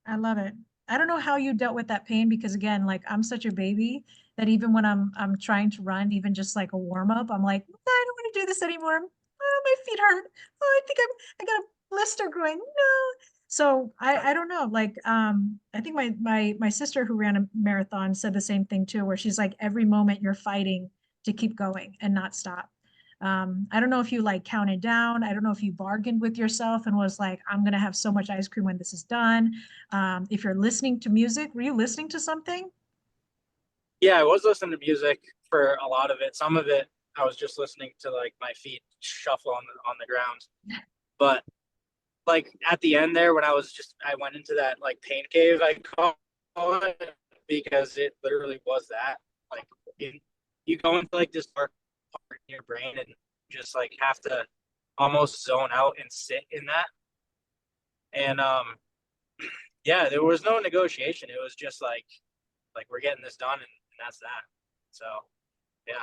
I love it. I don't know how you dealt with that pain, because again, like I'm such a baby that even when I'm trying to run, even just like a warm up, I'm like, "No, I don't want to do this anymore. Oh, my feet hurt. Oh, I think I got a blister growing. No." So I don't know. Like I think my sister who ran a marathon said the same thing too, where she's like, every moment you're fighting to keep going and not stop. I don't know if you like counted down. I don't know if you bargained with yourself and was like, I'm gonna have so much ice cream when this is done. If you're listening to music, were you listening to something? Yeah, I was listening to music for a lot of it. Some of it I was just listening to like my feet shuffle on the ground. But like at the end there, when I went into that like pain cave, I call it, because it literally was that. Like you go into like this dark part in your brain and just like have to almost zone out and sit in that. And yeah, there was no negotiation. It was just like we're getting this done, and that's that. So yeah.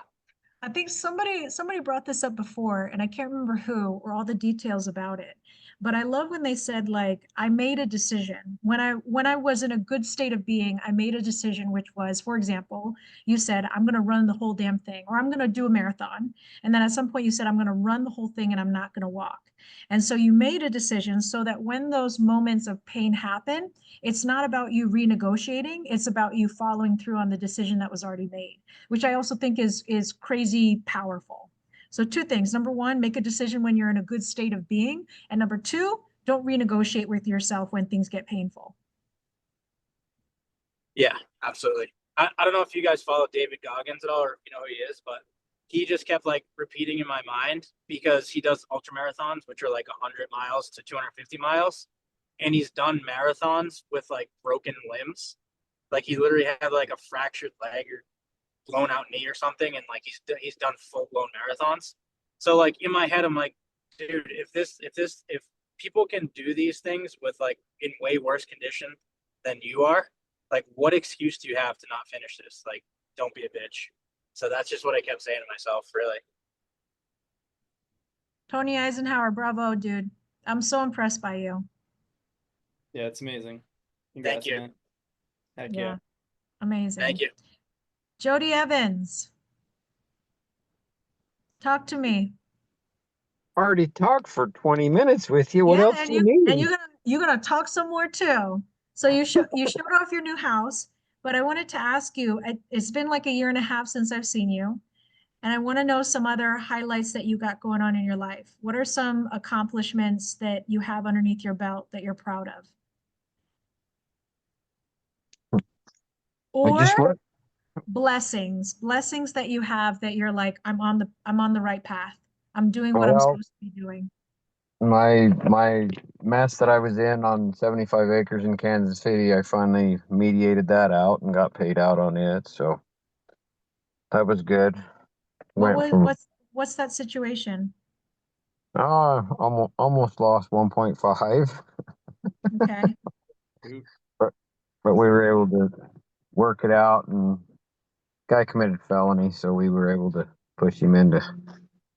I think somebody brought this up before, and I can't remember who or all the details about it. But I love when they said, like, I made a decision. When I was in a good state of being, I made a decision, which was, for example, you said, I'm gonna run the whole damn thing, or I'm gonna do a marathon. And then at some point you said, I'm gonna run the whole thing and I'm not gonna walk. And so you made a decision so that when those moments of pain happen, it's not about you renegotiating, it's about you following through on the decision that was already made, which I also think is crazy powerful. So two things. Number one, make a decision when you're in a good state of being. And number two, don't renegotiate with yourself when things get painful. Yeah, absolutely. I don't know if you guys follow David Goggins at all, or if you know who he is, but he just kept like repeating in my mind, because he does ultra marathons, which are like 100 miles to 250 miles. And he's done marathons with like broken limbs. Like he literally had like a fractured leg or blown out knee or something. And like he's done full blown marathons. So like in my head, I'm like, dude, if people can do these things with like in way worse condition than you are, like what excuse do you have to not finish this? Like, don't be a bitch. So that's just what I kept saying to myself, really. Tony Eisenhauer, bravo, dude. I'm so impressed by you. Yeah, it's amazing. Thank you. Man. Heck Yeah, yeah. amazing. Thank you. Jody Evans, talk to me. Already talked for 20 minutes with you. What Yeah, else and do you need? you're gonna talk some more too. So you showed off your new house, but I wanted to ask you, it's been like a year and a half since I've seen you, and I want to know some other highlights that you got going on in your life. What are some accomplishments that you have underneath your belt that you're proud of? I Or just want blessings that you have that you're like, I'm on the right path. I'm doing what I'm well, supposed to be doing. my mess that I was in on 75 acres in Kansas City, I finally mediated that out and got paid out on it. So that was good. What Went was from what's that situation? almost lost 1.5, Okay. Ooh. but we were able to work it out, and guy committed felony, so we were able to push him into.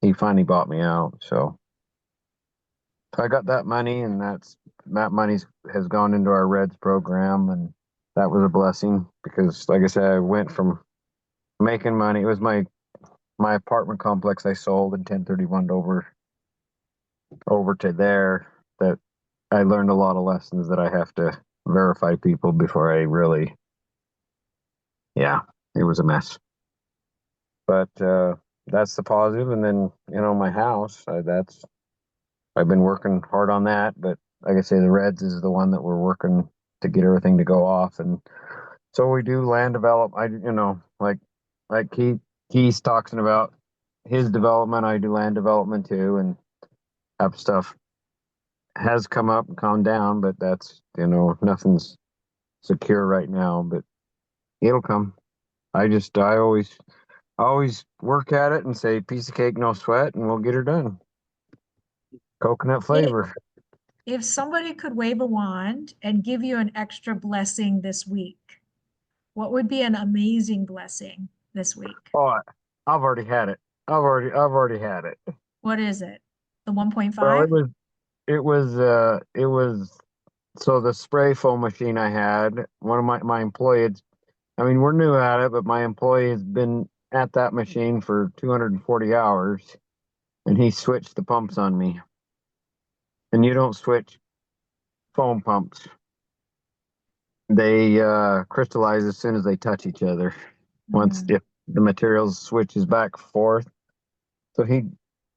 He finally bought me out, so I got that money, and that money has gone into our Reds program, and that was a blessing because, like I said, I went from making money. It was my apartment complex I sold in 1031 over to there, that I learned a lot of lessons that I have to verify people before I really, yeah, it was a mess. But that's the positive. And then, my house, I've been working hard on that. But like I say, the Reds is the one that we're working to get everything to go off. And so we do land develop. Like Keith's talking about his development. I do land development too, and have stuff has come up and calmed down, but that's, nothing's secure right now, but it'll come. I always work at it and say piece of cake, no sweat, and we'll get her done. Coconut flavor. If somebody could wave a wand and give you an extra blessing this week, what would be an amazing blessing this week? Oh, I've already had it. I've already had it. What is it? The 1.5? Well, it was so the spray foam machine I had, one of my employees, I mean, we're new at it, but my employee has been at that machine for 240 hours, and he switched the pumps on me. And you don't switch foam pumps. They crystallize as soon as they touch each other. Once Mm. if the materials switches back and forth. So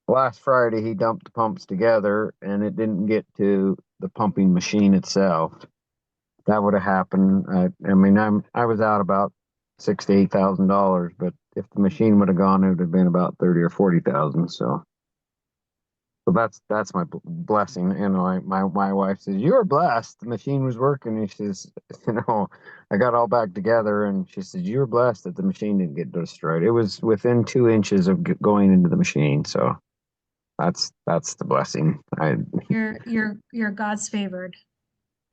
last Friday he dumped the pumps together and it didn't get to the pumping machine itself. That would have happened. I mean, I was out about $6,000 to $8,000, but if the machine would have gone, it would have been about 30 or 40,000. So that's my blessing. You know, my wife says, "You are blessed. The machine was working." And she says, "You know, I got all back together." And she said, "You were blessed that the machine didn't get destroyed. It was within 2 inches of going into the machine." So that's the blessing. You're God's favored.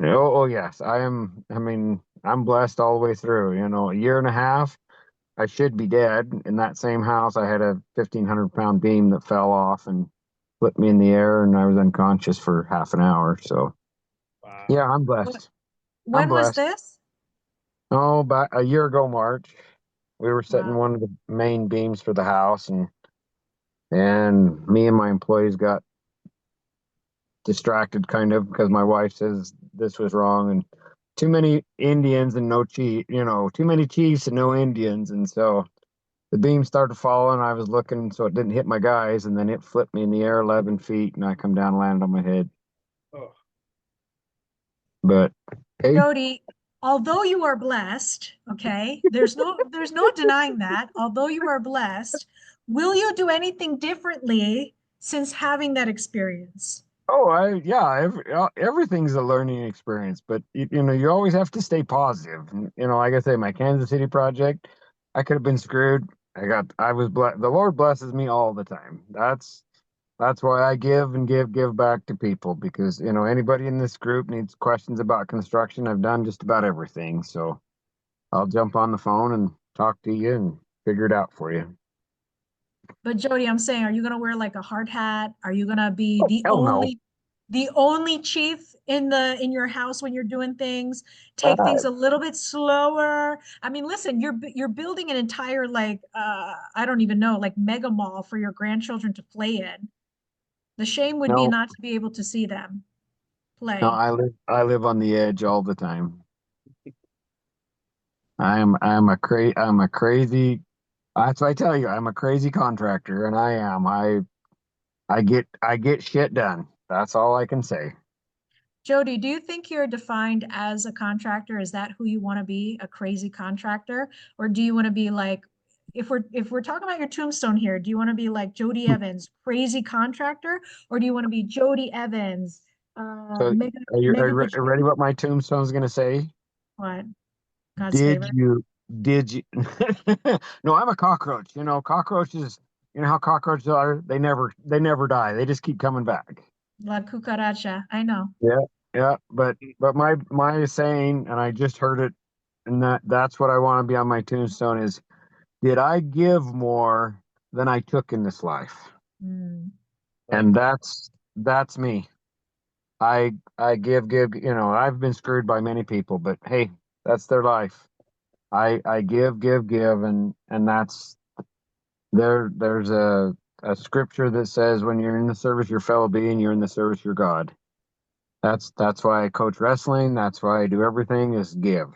Oh yes, I am. I mean, I'm blessed all the way through. You know, a year and a half, I should be dead. In that same house, I had a 1,500-pound beam that fell off and flipped me in the air, and I was unconscious for half an hour. So Wow. yeah, I'm blessed. When was blessed. this? Oh, about a year ago, March, we were setting Wow. one of the main beams for the house, and me and my employees got distracted kind of because my wife says this was wrong and too many Indians and no chief, you know, too many chiefs and no Indians. And so the beam started falling. I was looking so it didn't hit my guys, and then it flipped me in the air 11 feet and I come down and landed on my head. Oh. But hey, Jody, although you are blessed, okay, there's no denying that. Although you are blessed, will you do anything differently since having that experience? oh, everything's a learning experience, but you know, you always have to stay positive. You know, like I say, my Kansas City project, I could have been screwed. I was blessed. The Lord blesses me all the time. That's why I give and give back to people, because, you know, anybody in this group needs questions about construction. I've done just about everything. So I'll jump on the phone and talk to you and figure it out for you. But Jody, I'm saying, are you gonna wear like a hard hat? Are you gonna be Hell no. the only chief in your house when you're doing things? Take Uh, things a little bit slower. I mean, listen, you're building an entire like I don't even know, like mega mall for your grandchildren to play in. The shame would be no, not to be able to see them no, play. I live on the edge all the time. I'm a crazy, that's what I tell you, I'm a crazy contractor, and I get shit done. That's all I can say. Jody, do you think you're defined as a contractor? Is that who you want to be, a crazy contractor? Or do you want to be like, if we're talking about your tombstone here, do you want to be like Jody Evans, crazy contractor? Or do you want to be Jody Evans, So are mega you machine? ready what my tombstone's gonna say? What? God's Did favor? you, did you? No, I'm a cockroach. You know, cockroaches, you know how cockroaches are? They never die. They just keep coming back. La cucaracha. I know. Yeah. Yeah. But my saying, and I just heard it, and that's what I want to be on my tombstone is, did I give more than I took in this life? Mm. And that's me. I give, you know, I've been screwed by many people, but hey, that's their life. I give, and that's there's a scripture that says when you're in the service of your fellow being, you're in the service of your God. That's why I coach wrestling. That's why I do everything is give,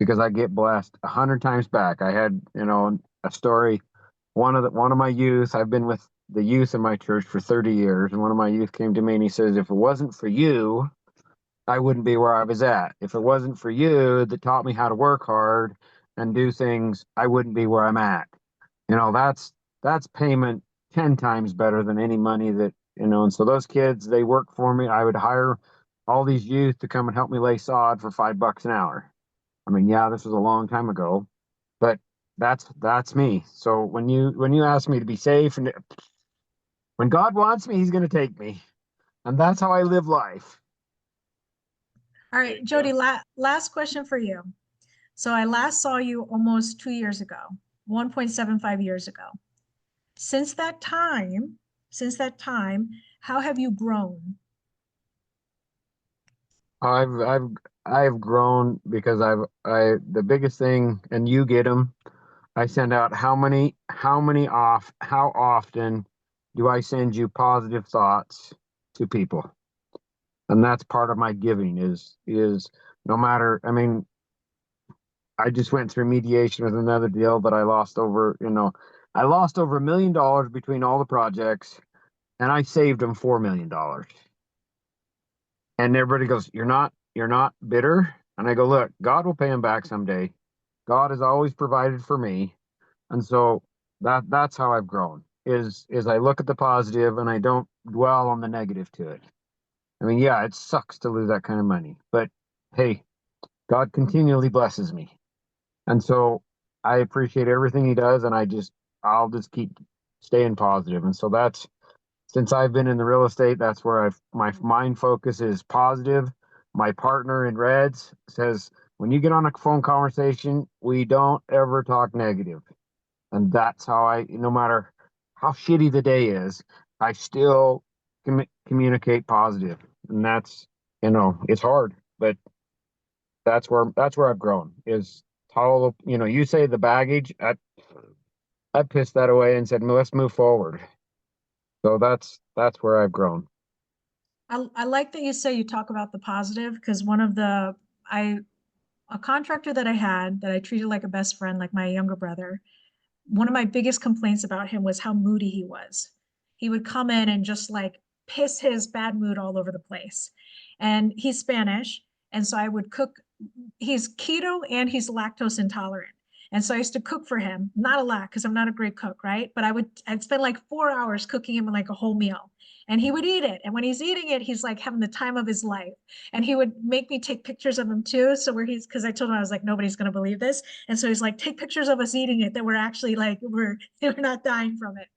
because I get blessed 100 times back. I had, you know, a story. One of my youth, I've been with the youth in my church for 30 years, and one of my youth came to me and he says, "If it wasn't for you, I wouldn't be where I was at. If it wasn't for you that taught me how to work hard and do things, I wouldn't be where I'm at." You know, that's payment 10 times better than any money that, you know, and so those kids, they work for me. I would hire all these youth to come and help me lay sod for $5 an hour. I mean, yeah, this was a long time ago, but that's me. So when you ask me to be safe, and when God wants me, he's going to take me. And that's how I live life. All right, Jody, last question for you. So I last saw you almost 2 years ago, 1.75 years ago. Since that time, how have you grown? I've I've I've grown because the biggest thing, and you get them. I send out how often do I send you positive thoughts to people? And that's part of my giving is no matter, I mean, I just went through mediation with another deal that I lost over, you know, I lost over $1 million between all the projects. and I saved them $4 million. And everybody goes, you're not bitter. And I go, look, God will pay him back someday. God has always provided for me. And so that's how I've grown is I look at the positive and I don't dwell on the negative to it. I mean, yeah, it sucks to lose that kind of money, but hey, God continually blesses me. And so I appreciate everything he does, and I'll just keep staying positive. And so that's, since I've been in the real estate, that's where my mind focus is positive. My partner in Reds says, when you get on a phone conversation, we don't ever talk negative. And that's how no matter how shitty the day is, I still communicate positive. And that's, it's hard, but that's where I've grown is how, you say the baggage, I pissed that away and said, let's move forward. So that's where I've grown. I like that you say you talk about the positive, because one of a contractor that I had that I treated like a best friend, like my younger brother, one of my biggest complaints about him was how moody he was. He would come in and just like piss his bad mood all over the place. And he's Spanish. And so I would cook, he's keto and he's lactose intolerant. And so I used to cook for him, not a lot because I'm not a great cook, right? But I'd spend like 4 hours cooking him like a whole meal, and he would eat it. And when he's eating it, he's like having the time of his life. And he would make me take pictures of him too. So because I told him, I was like, nobody's going to believe this. And so he's like, take pictures of us eating it that we're actually like, we're not dying from it.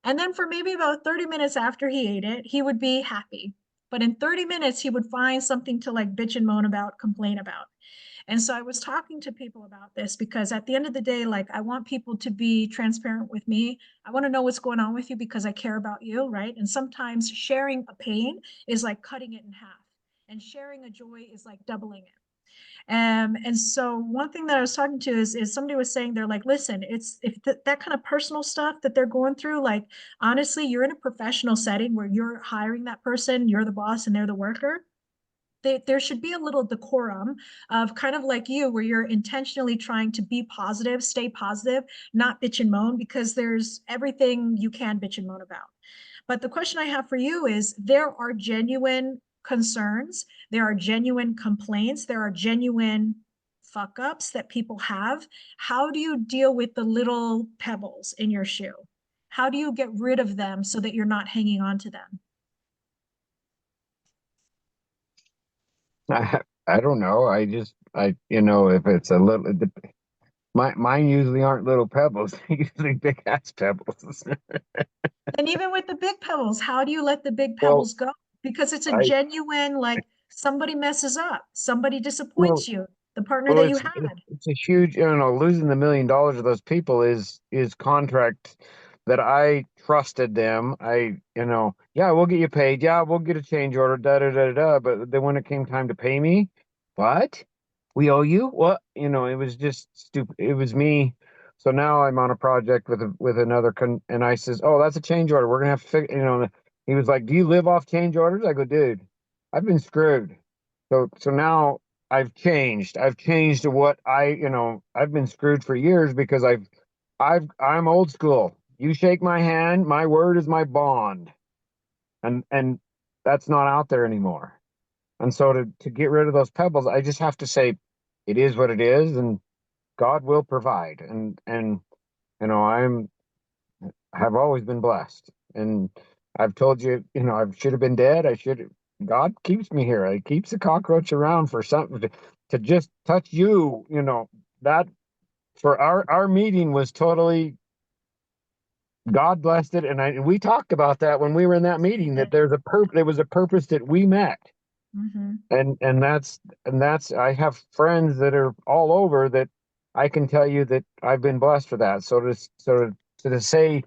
And then for maybe about 30 minutes after he ate it, he would be happy. But in 30 minutes, he would find something to like bitch and moan about, complain about. And so I was talking to people about this because at the end of the day, like I want people to be transparent with me. I want to know what's going on with you because I care about you, right? And sometimes sharing a pain is like cutting it in half, and sharing a joy is like doubling it. And so one thing that I was talking to is somebody was saying, they're like, listen, it's if that kind of personal stuff that they're going through, like, honestly, you're in a professional setting where you're hiring that person, you're the boss and they're the worker. There should be a little decorum of kind of like you, where you're intentionally trying to be positive, stay positive, not bitch and moan, because there's everything you can bitch and moan about. But the question I have for you is, there are genuine concerns, there are genuine complaints, there are genuine fuck ups that people have. How do you deal with the little pebbles in your shoe? How do you get rid of them so that you're not hanging on to them? I don't know. If it's a little, mine usually aren't little pebbles. Usually big ass pebbles. And even with the big pebbles, how do you let the big Well, pebbles go? Because it's a I genuine, like, somebody messes up, somebody well, disappoints you, the partner well, that you had. it's a huge, losing the $1 million of those people is contract that I trusted them. Yeah, we'll get you paid. Yeah, we'll get a change order. Da da da da. But then when it came time to pay me, what? We owe you? What? It was just stupid. It was me. So now I'm on a project with another and I says, oh, that's a change order. We're gonna have to fix. He was like, do you live off change orders? I go, dude, I've been screwed. So now I've changed. I've changed to what I've been screwed for years because I'm old school. You shake my hand, my word is my bond. And that's not out there anymore. And so to get rid of those pebbles, I just have to say it is what it is, and God will provide. And have always been blessed. And I've told you, I should have been dead. God keeps me here. He keeps the cockroach around for something to just touch you, that for our meeting was totally, God blessed it. And we talked about that when we were in that meeting, that there was a purpose that we met. Mm-hmm. And that's, I have friends that are all over that I can tell you that I've been blessed for that. So to say,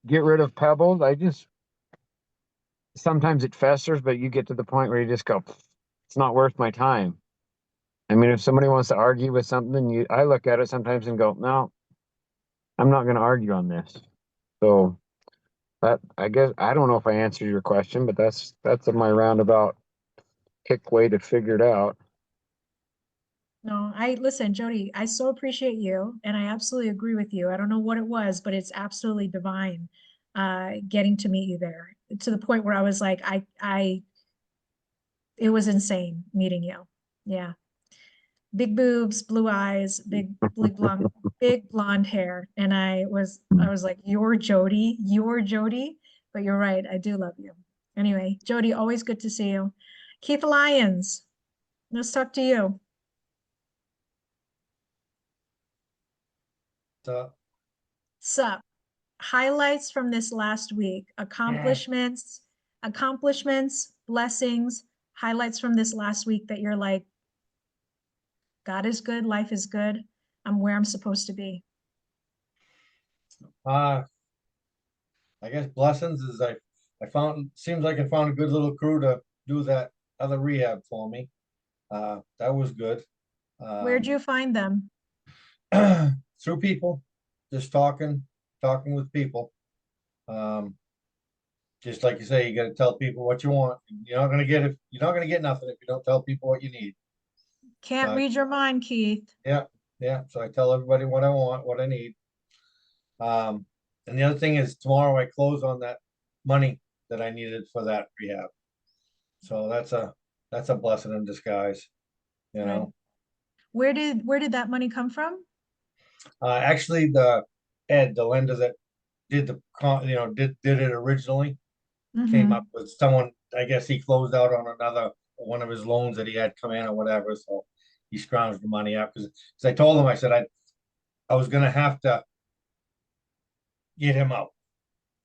get rid of pebbles, sometimes it festers, but you get to the point where you just go, it's not worth my time. I mean, if somebody wants to argue with something, I look at it sometimes and go, no, I'm not going to argue on this. So that, I guess, I don't know if I answered your question, but that's my roundabout kick way to figure it out. No, listen, Jody, I so appreciate you, and I absolutely agree with you. I don't know what it was, but it's absolutely divine. getting to meet you there, to the point where I was like, it was insane meeting you. Yeah. Big boobs, blue eyes, big blonde hair. And I was like, you're Jody, but you're right. I do love you. Anyway, Jody, always good to see you. Keith Lyons, let's talk to you. So, Sup? Highlights from this last week, accomplishments, blessings, highlights from this last week that you're like, God is good, life is good, I'm where I'm supposed to be. I guess blessings is seems like I found a good little crew to do that other rehab for me. That was good. Where'd you find them? Through people, just talking with people. Just like you say, you gotta tell people what you want. You're not gonna get nothing if you don't tell people what you need. Can't read your mind, Keith. Yeah, so I tell everybody what I want, what I need. And the other thing is tomorrow I close on that money that I needed for that rehab. So that's a blessing in disguise, you know. Where did that money come from? Actually, the lender that did did it originally, came up with someone, I guess he closed out on one of his loans that he had come in or whatever, so he scrounged the money up, because I told him, I said I was gonna have to get him out.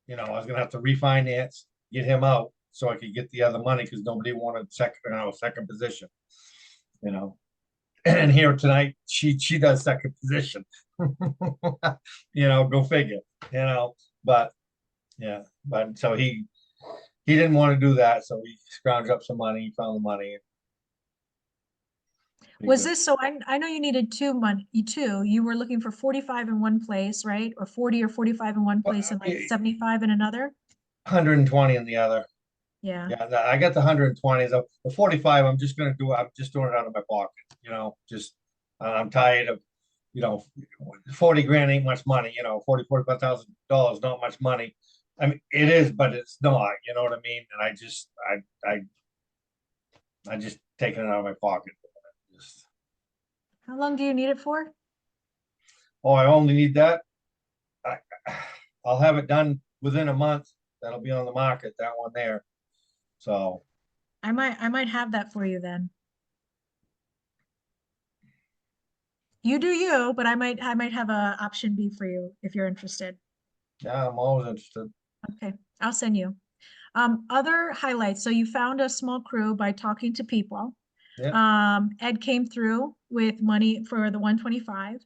I was gonna have to refinance, get him out so I could get the other money, because nobody wanted second position. And here tonight, she does second position. Go figure, but yeah, but so he didn't want to do that, so he scrounged up some money, he found the money. Was this, so I know you needed you were looking for 45 in one place, right? Or 40 or 45 in one place and like 75 in another? 120 in the other. Yeah. Yeah, I got the 120. The 45, I'm just doing it out of my pocket, just I'm tired of, 40 grand ain't much money, $45,000, not much money. I mean, it is, but it's not, you know what I mean? And I just taking it out of my pocket. How long do you need it for? Oh, I only need that. I'll have it done within a month. That'll be on the market, that one there. So I might have that for you then. You do you, but I might have a option B for you if you're interested. yeah, I'm always interested. Okay, I'll send you. Other highlights. So you found a small crew by talking to people. Yeah. Ed came through with money for the 125.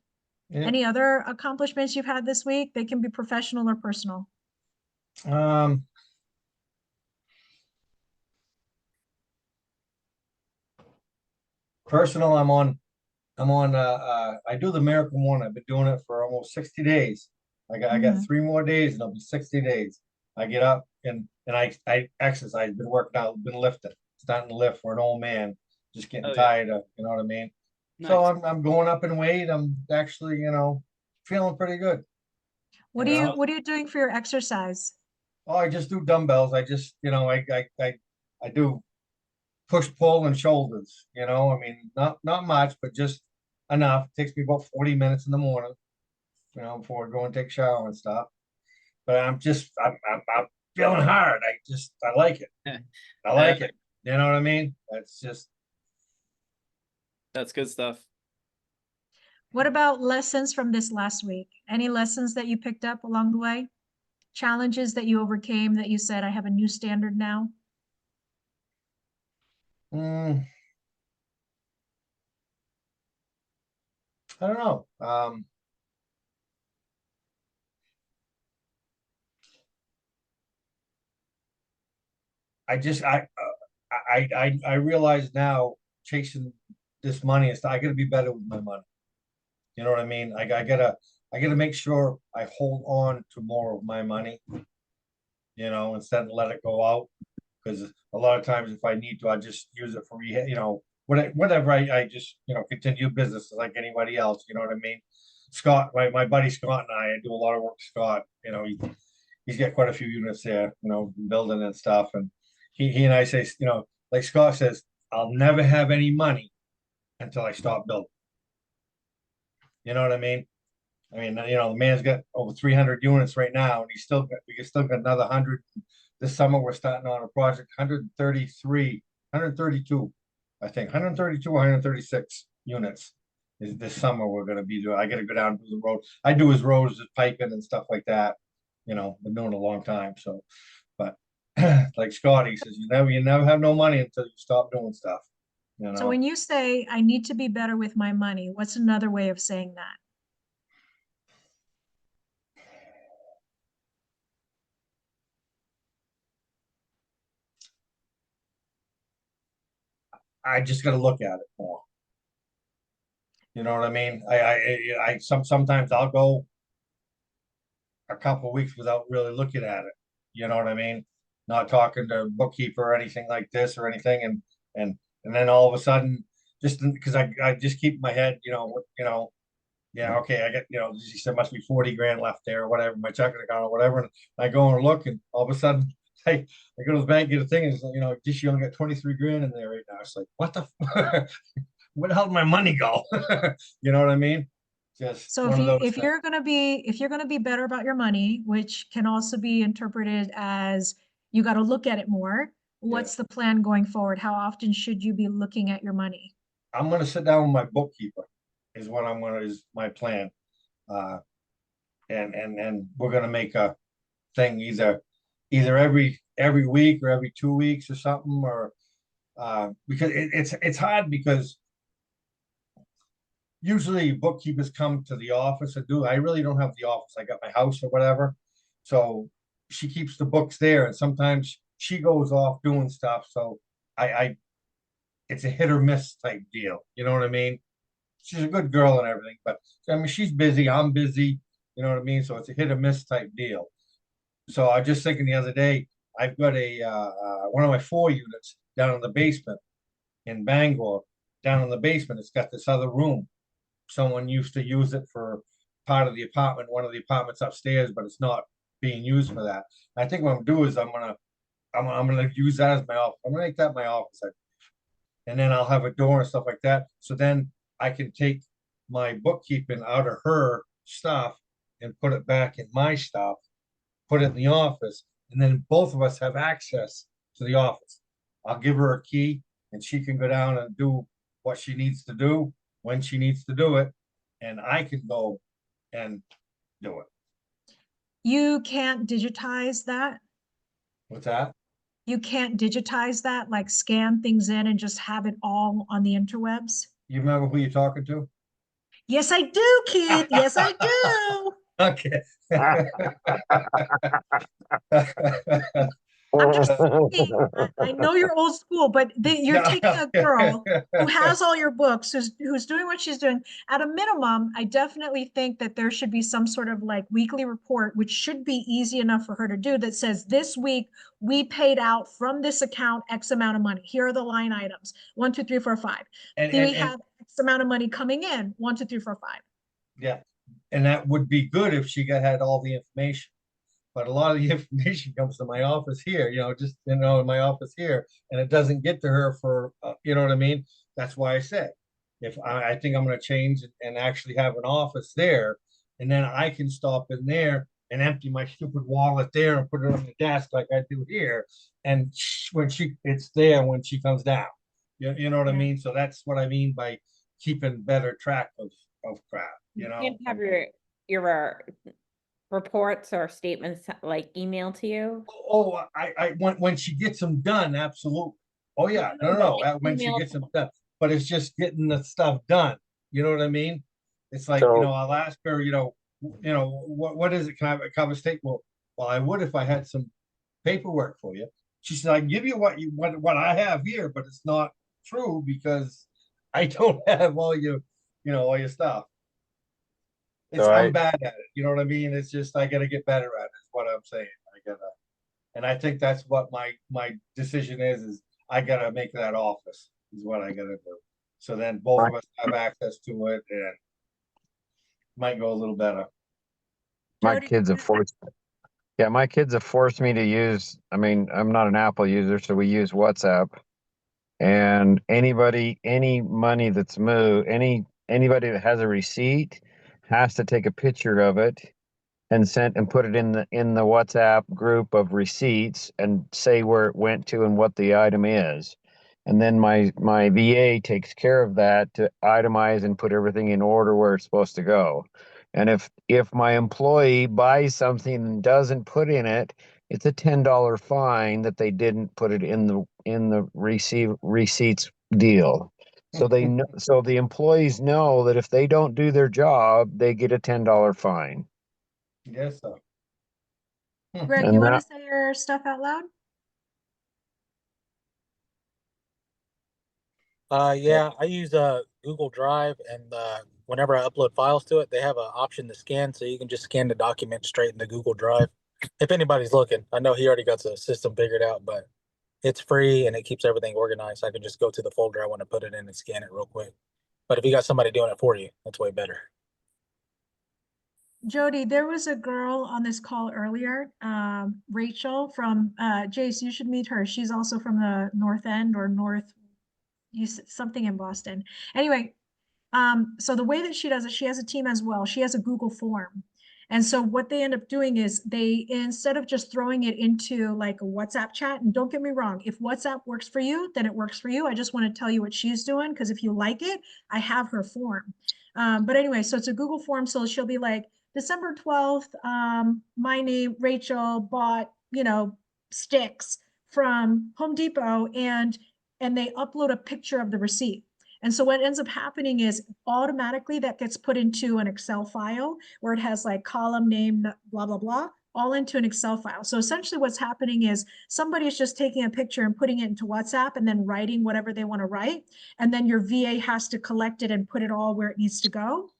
Yeah. Any other accomplishments you've had this week? They can be professional or personal. Personal, I do the miracle morning. I've been doing it for almost 60 days. I got 3 more days and it'll be 60 days. I get up and I exercise, been working out, been lifting, starting to lift for an old man, just getting tired of, you know what I mean? So I'm going up in weight. I'm actually, feeling pretty good. What are you doing for your exercise? Oh, I just do dumbbells. I just, I do push, pull, and shoulders. I mean, not much, but just enough. It takes me about 40 minutes in the morning, before I go and take a shower and stuff. But I'm feeling hard. I like it. I like it. You know what I mean? That's good stuff. What about lessons from this last week? Any lessons that you picked up along the way? Challenges that you overcame that you said, I have a new standard now? I don't know. I realize now, chasing this money is, I gotta be better with my money. You know what I mean? I gotta make sure I hold on to more of my money, instead of let it go out. Because a lot of times if I need to, I just use it for whatever. I just, continue business like anybody else. You know what I mean? Scott, my buddy Scott and I do a lot of work with Scott. he's got quite a few units there, you know, building and stuff, and he and I say, you know, like Scott says, I'll never have any money until I stop building. You know what I mean? You know, the man's got over 300 units right now, and we still got another 100. This summer, we're starting on a project, 133, 132, I think, 132, 136 units is this summer we're gonna be doing. I gotta go down to the road. I do his roads, his piping and stuff like that. You know, been doing it a long time, so, but like Scotty says, you never have no money until you stop doing stuff, you So know? when you say I need to be better with my money, what's another way of saying that? I just gotta look at it more. You know what I mean? Sometimes I'll go a couple weeks without really looking at it. You know what I mean? Not talking to bookkeeper or anything like this or anything, and then all of a sudden, just because I just keep my head, yeah, okay, I get, she said must be 40 grand left there or whatever, my checking account or whatever, and I go and look, and all of a sudden, I go to the bank, get a thing, and it's, just you only got 23 grand in there right now. It's like, what the, where the hell did my money go? You know what I mean? Just So one of those if things. you're gonna be better about your money, which can also be interpreted as you got to look at it more, what's the plan going forward? How often should you be looking at your money? I'm gonna sit down with my bookkeeper, is my plan. And we're gonna make a thing either every week or every 2 weeks or something, or because it's hard because usually bookkeepers come to the office and I really don't have the office. I got my house or whatever. So she keeps the books there, and sometimes she goes off doing stuff. So I it's a hit or miss type deal. You know what I mean? She's a good girl and everything, but I mean, she's busy, I'm busy, you know what I mean? So it's a hit or miss type deal. So I was just thinking the other day, I've got one of my 4 units down in the basement in Bangor. Down in the basement, it's got this other room. Someone used to use it for part of the apartment, one of the apartments upstairs, but it's not being used for that. I think what I'm gonna do is I'm gonna use that as my office. I'm gonna make that my office. And then I'll have a door and stuff like that. So then I can take my bookkeeping out of her stuff and put it back in my stuff, put it in the office, and then both of us have access to the office. I'll give her a key and she can go down and do what she needs to do when she needs to do it, and I can go and do it. You can't digitize that. What's that? You can't digitize that, like scan things in and just have it all on the interwebs. You remember who you're talking to? Yes, I do, kid. Yes, I do. Okay. I'm just saying, I know you're old school, but you're taking a girl who has all your books, who's doing what she's doing. At a minimum, I definitely think that there should be some sort of like weekly report, which should be easy enough for her to do, that says this week we paid out from this account X amount of money. Here are the line items: 1, 2, 3, 4, 5. And, Then we and, have X amount of money coming in: 1, 2, 3, 4, 5. yeah, and that would be good if she had all the information. But a lot of the information comes to my office here, in my office here, and it doesn't get to her for, you know what I mean? That's why I said, if I think I'm going to change and actually have an office there, and then I can stop in there and empty my stupid wallet there and put it on the desk like I do here. And it's there when she comes down. You know what I Yeah. mean? So that's what I mean by keeping better track of crap, You can't have your reports or statements like emailed to you. Oh, when she gets them done, absolutely. Oh yeah, no. When she gets them done, but it's just getting the stuff done. You know what I mean? It's like, So- I'll ask her, what is it? Can I have a cover statement? Well, I would if I had some paperwork for you. She said, I can give you what I have here, but it's not true because I don't have all all your stuff. I'm bad at it. You know what I mean? It's just, I gotta get better at it, is what I'm saying. And I think that's what my decision is I gotta make that office is what I gotta do. So then both of us have access to it and might go a little better. My Jody, kid's a force. Yeah, my kids have forced me to use, I mean, I'm not an Apple user, so we use WhatsApp. And any money that's moved, anybody that has a receipt has to take a picture of it and put it in the WhatsApp group of receipts and say where it went to and what the item is. And then my VA takes care of that to itemize and put everything in order where it's supposed to go. And if my employee buys something and doesn't put in it, it's a $10 fine that they didn't put it in the receipts deal. So so the employees know that if they don't do their job, they get a $10 fine. Yes, sir. Greg, And you want to that- say your stuff out loud? Yeah, I use Google Drive, and whenever I upload files to it, they have an option to scan, so you can just scan the document straight into Google Drive. If anybody's looking, I know he already got the system figured out, but it's free and it keeps everything organized. I can just go to the folder I want to put it in and scan it real quick. But if you got somebody doing it for you, that's way better. Jody, there was a girl on this call earlier, Rachel from, Jace, you should meet her. She's also from the North End or North, something in Boston. Anyway, so the way that she does it, she has a team as well. She has a Google form. And so what they end up doing is they, instead of just throwing it into like a WhatsApp chat, and don't get me wrong, if WhatsApp works for you, then it works for you. I just want to tell you what she's doing, because if you like it, I have her form. But anyway, so it's a Google form. So she'll be like, December 12th, my name, Rachel, bought, sticks from Home Depot, and they upload a picture of the receipt. And so what ends up happening is automatically that gets put into an Excel file where it has like column name, blah, blah, blah, all into an Excel file. So essentially what's happening is somebody is just taking a picture and putting it into WhatsApp and then writing whatever they want to write. And then your VA has to collect it and put it all where it needs to go.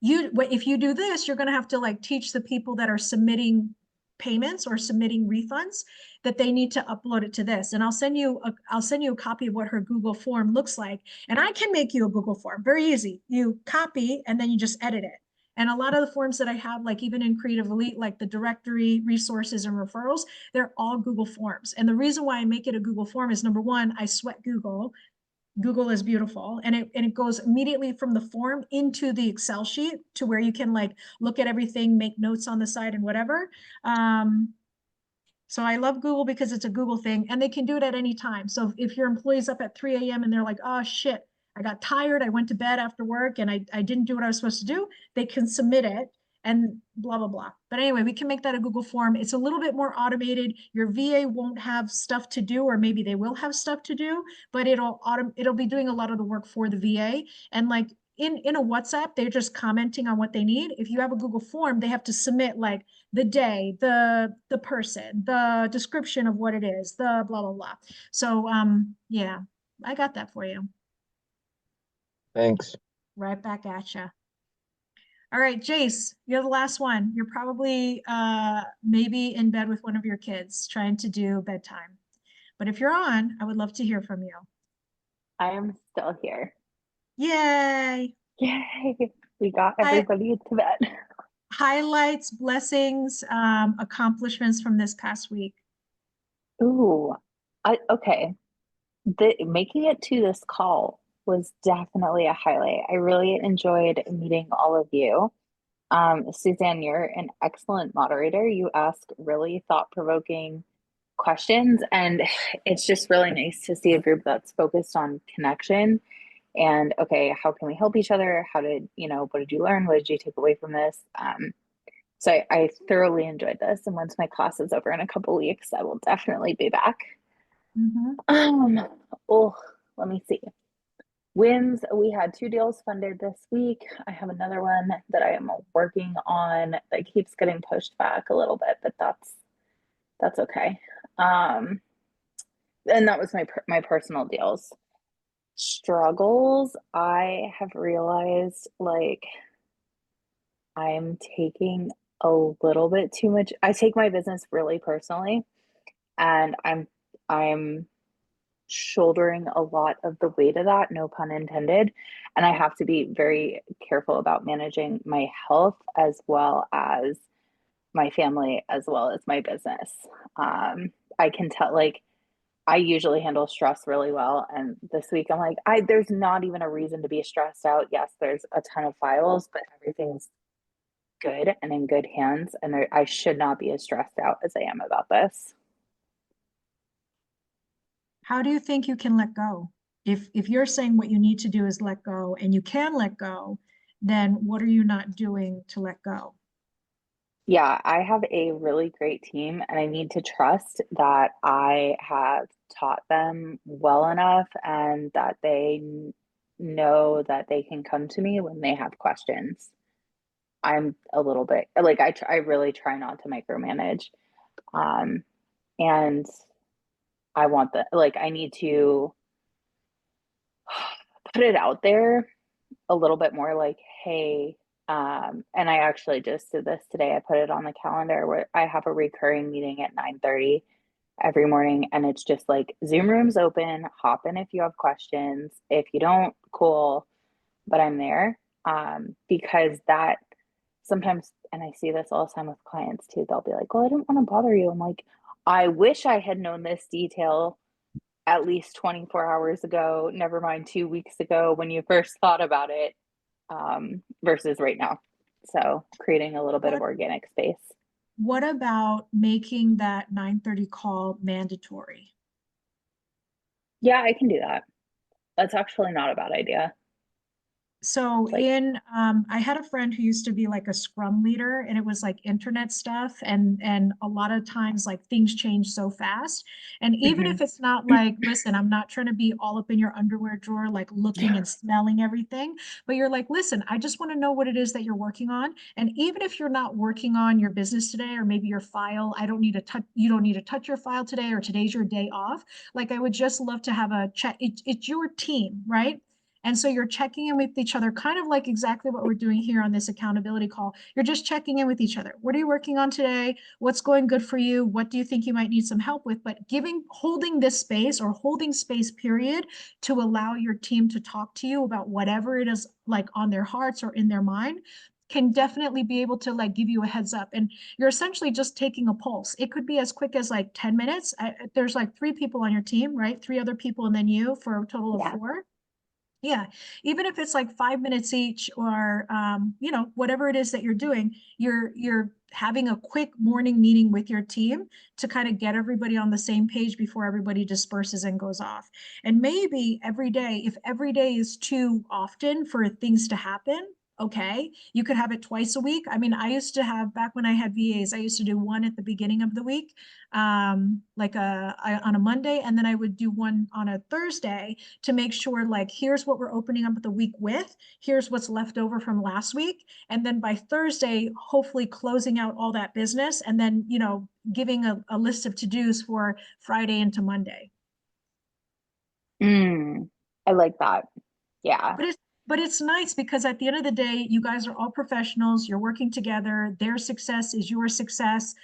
If you do this, you're going to have to like teach the people that are submitting payments or submitting refunds that they need to upload it to this. And I'll send you a copy of what her Google form looks like. And I can make you a Google form, very easy. You copy and then you just edit it. And a lot of the forms that I have, like even in Creative Elite, like the directory, resources, and referrals, they're all Google forms. And the reason why I make it a Google form is, number one, I sweat Google. Google is beautiful, and it goes immediately from the form into the Excel sheet to where you can like look at everything, make notes on the side and whatever. So I love Google because it's a Google thing, and they can do it at any time. So if your employee's up at 3 a.m. and they're like, oh shit, I got tired, I went to bed after work and I didn't do what I was supposed to do, they can submit it and blah, blah, blah. But anyway, we can make that a Google form. It's a little bit more automated. Your VA won't have stuff to do, or maybe they will have stuff to do, but it'll be doing a lot of the work for the VA. And like in a WhatsApp, they're just commenting on what they need. If you have a Google form, they have to submit like the day, the person, the description of what it is, the blah, blah, blah. So yeah, I got that for you. Thanks. Right back at you. All right, Jace, you're the last one. You're probably maybe in bed with one of your kids trying to do bedtime. But if you're on, I would love to hear from you. I am still here. Yay! Yay! We got everybody to bed. Highlights, blessings, accomplishments from this past week. Ooh, okay. Making it to this call was definitely a highlight. I really enjoyed meeting all of you. Suzanne, you're an excellent moderator. You ask really thought-provoking questions, and it's just really nice to see a group that's focused on connection and, okay, how can we help each other? How did, what did you learn? What did you take away from this? So I thoroughly enjoyed this. And once my class is over in a couple weeks, I will definitely be back. Let me see. Wins, we had 2 deals funded this week. I have another one that I am working on that keeps getting pushed back a little bit, but that's okay. And that was my personal deals. Struggles, I have realized like I'm taking a little bit too much. I take my business really personally, and I'm shouldering a lot of the weight of that, no pun intended. And I have to be very careful about managing my health as well as my family as well as my business. I can tell, like, I usually handle stress really well. And this week I'm like, there's not even a reason to be stressed out. Yes, there's a ton of files, but everything's good and in good hands. And I should not be as stressed out as I am about this. How do you think you can let go? If you're saying what you need to do is let go and you can let go, then what are you not doing to let go? Yeah, I have a really great team, and I need to trust that I have taught them well enough and that they know that they can come to me when they have questions. I'm a little bit like I really try not to micromanage. Um, and I want I need to put it out there a little bit more like, hey, and I actually just did this today. I put it on the calendar where I have a recurring meeting at 9:30 every morning, and it's just like Zoom room's open, hop in if you have questions. If you don't, cool, but I'm there. Because that sometimes, and I see this all the time with clients too, they'll be like, well, I didn't want to bother you. I'm like, I wish I had known this detail at least 24 hours ago, never mind 2 weeks ago when you first thought about it, versus right now. So creating a little bit of organic space. What about making that 9:30 call mandatory? Yeah, I can do that. That's actually not a bad idea. So Like, I had a friend who used to be like a scrum leader, and it was like internet stuff, and a lot of times like things change so fast. And even if it's not like, listen, I'm not trying to be all up in your underwear drawer, like looking and smelling everything, but you're like, listen, I just want to know what it is that you're working on. And even if you're not working on your business today, or maybe your file, you don't need to touch your file today, or today's your day off. Like, I would just love to have a chat. It's your team, right? And so you're checking in with each other, kind of like exactly what we're doing here on this accountability call. You're just checking in with each other. What are you working on today? What's going good for you? What do you think you might need some help with? But holding this space, or holding space period, to allow your team to talk to you about whatever it is like on their hearts or in their mind, can definitely be able to like give you a heads up. And you're essentially just taking a pulse. It could be as quick as like 10 minutes. There's like 3 people on your team, right? 3 other people and then you, for a total of yeah. 4. Yeah, even if it's like 5 minutes each, or whatever it is that you're doing, you're having a quick morning meeting with your team to kind of get everybody on the same page before everybody disperses and goes off. And maybe every day, if every day is too often for things to happen, okay, you could have it twice a week. I mean, I used to have, back when I had VAs, I used to do one at the beginning of the week, on a Monday, and then I would do one on a Thursday, to make sure, like, here's what we're opening up the week with, here's what's left over from last week. And then by Thursday, hopefully closing out all that business, and then, giving a list of to-dos for Friday into Monday. I like that. Yeah. But it's nice because at the end of the day, you guys are all professionals. You're working together. Their success is your success.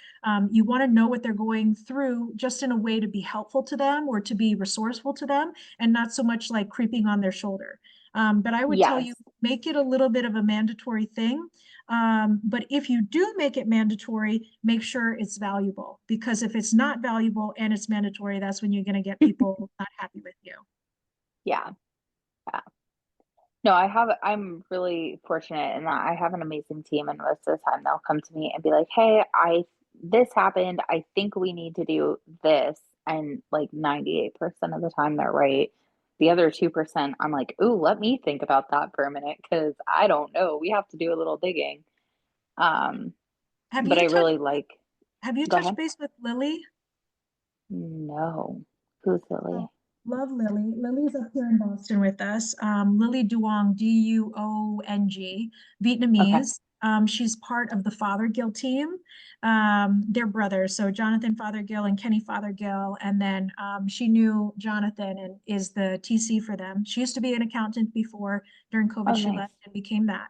You want to know what they're going through, just in a way to be helpful to them or to be resourceful to them, and not so much like creeping on their shoulder. But I would tell you, make it a little bit of a mandatory thing. But if you do make it mandatory, make sure it's valuable, because if it's not valuable and it's mandatory, that's when you're going to get people not happy with you. Yeah. Yeah. No, I'm really fortunate in that I have an amazing team, and most of the time they'll come to me and be like, hey, this happened. I think we need to do this. And like 98% of the time they're right. The other 2%, I'm like, ooh, let me think about that for a minute, because I don't know. We have to do a little digging. Have But I you really like, Have you go touched ahead. base with Lily? No. Who's Lily? Love Lily. Lily's up here in Boston with us. Lily Duong, Duong, Vietnamese. She's part of the Fothergill team. They're brothers, so Jonathan Fothergill and Kenny Fothergill. And then she knew Jonathan and is the TC for them. She used to be an accountant before. During COVID, Oh, she nice. left and became that.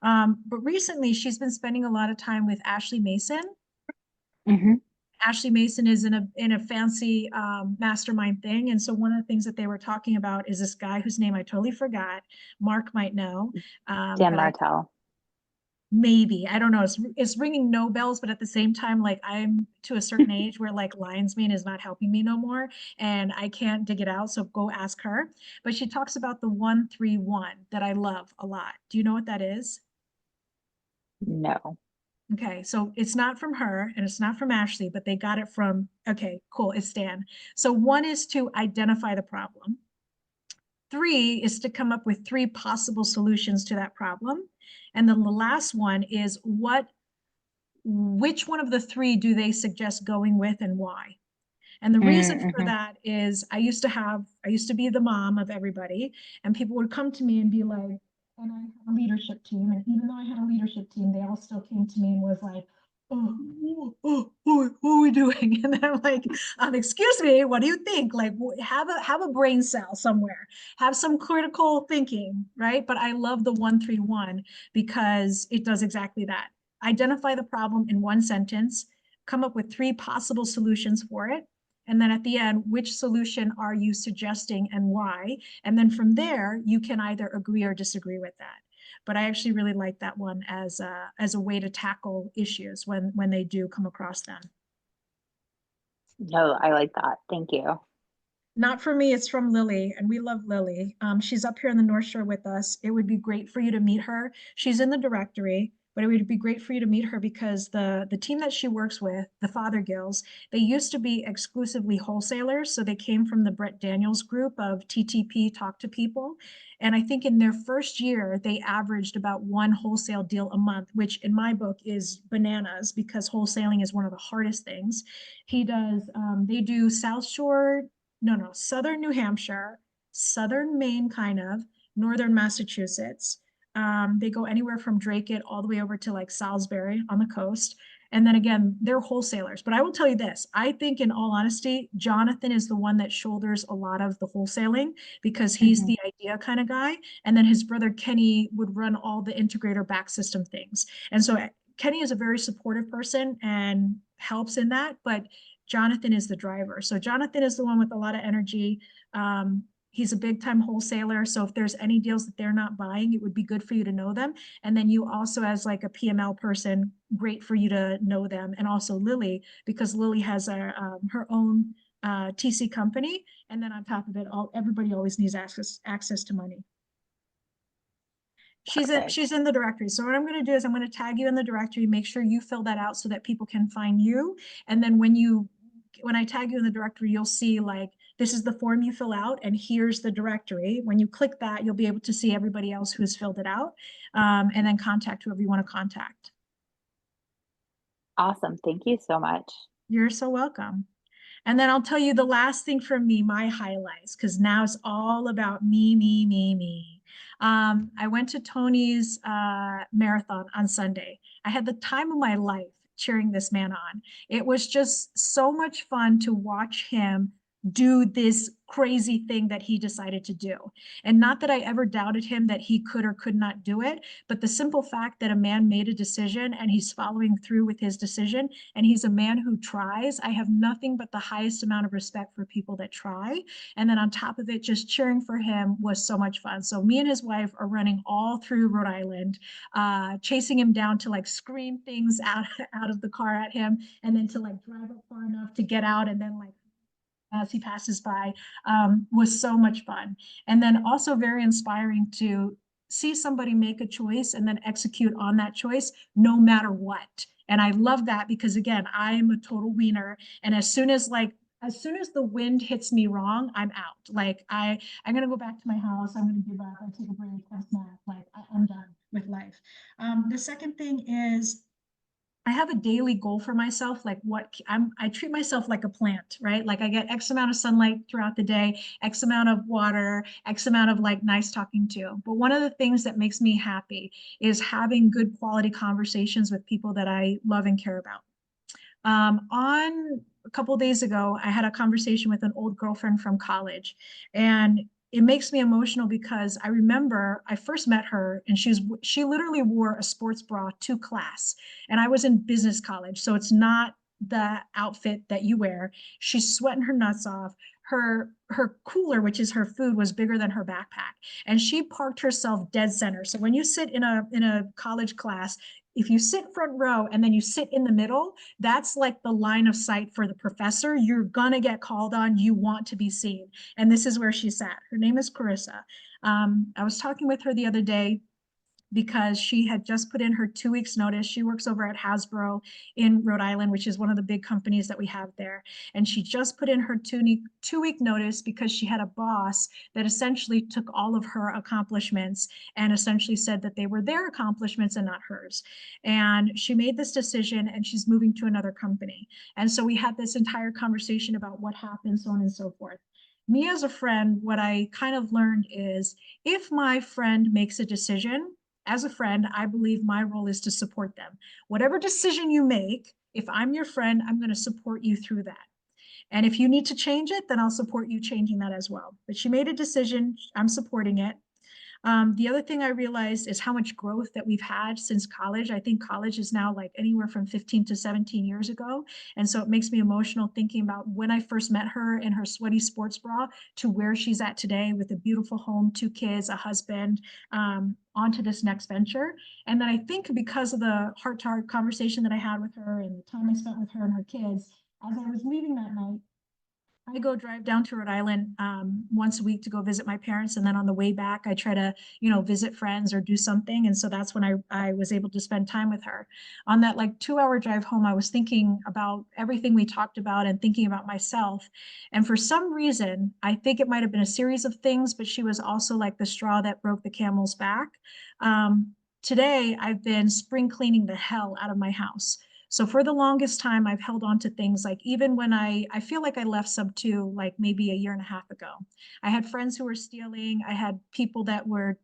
But recently, she's been spending a lot of time with Ashley Mason. Ashley Mason is in a fancy mastermind thing. And so one of the things that they were talking about is this guy whose name I totally forgot. Mark might know. Dan Martell. maybe, I don't know, it's ringing no bells, but at the same time, like I'm to a certain age where like lion's mane is not helping me no more and I can't dig it out, so go ask her. But she talks about the 131 that I love a lot. Do you know what that is? No. Okay, so it's not from her and it's not from Ashley, but they got it from, okay, cool, it's Stan. So 1 is to identify the problem. 3 is to come up with 3 possible solutions to that problem. And then the last one is which one of the 3 do they suggest going with and why? And the reason for Mm-hmm. that is I used to be the mom of everybody, and people would come to me and be like, and I had a leadership team, and even though I had a leadership team, they all still came to me and was like, what are we doing? And then I'm like, excuse me, what do you think? Like, have a brain cell somewhere, have some critical thinking, right? But I love the 131 because it does exactly that. Identify the problem in 1 sentence, come up with 3 possible solutions for it. And then at the end, which solution are you suggesting and why? And then from there, you can either agree or disagree with that. But I actually really like that one as a way to tackle issues when they do come across them. No, I like that. Thank you. Not for me, it's from Lily, and we love Lily. She's up here in the North Shore with us. It would be great for you to meet her. She's in the directory, but it would be great for you to meet her because the team that she works with, the Fothergills, they used to be exclusively wholesalers. So they came from the Brett Daniels group of TTP, Talk to People. And I think in their first year, they averaged about 1 wholesale deal a month, which in my book is bananas because wholesaling is one of the hardest things. They do South Shore, no, Southern New Hampshire, Southern Maine, kind of, Northern Massachusetts. They go anywhere from Dracut all the way over to like Salisbury on the coast. And then again, they're wholesalers. But I will tell you this, I think in all honesty, Jonathan is the one that shoulders a lot of the wholesaling because he's the idea kind of guy. And then his brother Kenny would run all the integrator back system things. And so Kenny is a very supportive person and helps in that, but Jonathan is the driver. So Jonathan is the one with a lot of energy. He's a big time wholesaler. So if there's any deals that they're not buying, it would be good for you to know them. And then you also, as like a PML person, great for you to know them. And also Lily, because Lily has her own TC company. And then on top of it, everybody always needs access to money. She's in the directory. So what I'm going to do is I'm going to tag you in the directory, make sure you fill that out so that people can find you. And then when I tag you in the directory, you'll see like, this is the form you fill out and here's the directory. When you click that, you'll be able to see everybody else who has filled it out and then contact whoever you want to contact. Awesome. Thank you so much. You're so welcome. And then I'll tell you the last thing from me, my highlights, because now it's all about me. I went to Tony's marathon on Sunday. I had the time of my life cheering this man on. It was just so much fun to watch him do this crazy thing that he decided to do. And not that I ever doubted him that he could or could not do it, but the simple fact that a man made a decision and he's following through with his decision and he's a man who tries, I have nothing but the highest amount of respect for people that try. And then on top of it, just cheering for him was so much fun. So me and his wife are running all through Rhode Island, chasing him down to like scream things out of the car at him and then to like drive up far enough to get out and then like as he passes by, was so much fun. And then also very inspiring to see somebody make a choice and then execute on that choice no matter what. And I love that because again, I'm a total wiener. And as soon as the wind hits me wrong, I'm out. Like I'm gonna go back to my house. I'm gonna give up. I take a break. I snack. Like I'm done with life. The second thing is I have a daily goal for myself, like I treat myself like a plant, right? Like I get X amount of sunlight throughout the day, X amount of water, X amount of like nice talking to. But one of the things that makes me happy is having good quality conversations with people that I love and care about. On a couple of days ago, I had a conversation with an old girlfriend from college, and it makes me emotional because I remember I first met her and she literally wore a sports bra to class, and I was in business college, so it's not the outfit that you wear. She's sweating her nuts off. Her cooler, which is her food, was bigger than her backpack, and she parked herself dead center. So when you sit in a college class, if you sit front row and then you sit in the middle, that's like the line of sight for the professor. You're gonna get called on, you want to be seen. And this is where she sat. Her name is Carissa. I was talking with her the other day because she had just put in her 2 weeks notice. She works over at Hasbro in Rhode Island, which is one of the big companies that we have there. And she just put in her 2 week notice because she had a boss that essentially took all of her accomplishments and essentially said that they were their accomplishments and not hers. And she made this decision and she's moving to another company. And so we had this entire conversation about what happened, so on and so forth. Me as a friend, what I kind of learned is if my friend makes a decision, as a friend, I believe my role is to support them. Whatever decision you make, if I'm your friend, I'm going to support you through that. And if you need to change it, then I'll support you changing that as well. But she made a decision, I'm supporting it. The other thing I realized is how much growth that we've had since college. I think college is now like anywhere from 15 to 17 years ago. And so it makes me emotional thinking about when I first met her in her sweaty sports bra to where she's at today with a beautiful home, 2 kids, a husband, onto this next venture. And then I think because of the heart-to-heart conversation that I had with her and the time I spent with her and her kids, as I was leaving that night, I go drive down to Rhode Island once a week to go visit my parents. And then on the way back, I try to, visit friends or do something. And so that's when I was able to spend time with her. On that like 2-hour drive home, I was thinking about everything we talked about and thinking about myself. And for some reason, I think it might have been a series of things, but she was also like the straw that broke the camel's back. Today, I've been spring cleaning the hell out of my house. So for the longest time, I've held on to things like even when I feel like I left sub 2, like maybe a year and a half ago. I had friends who were stealing. I had people that were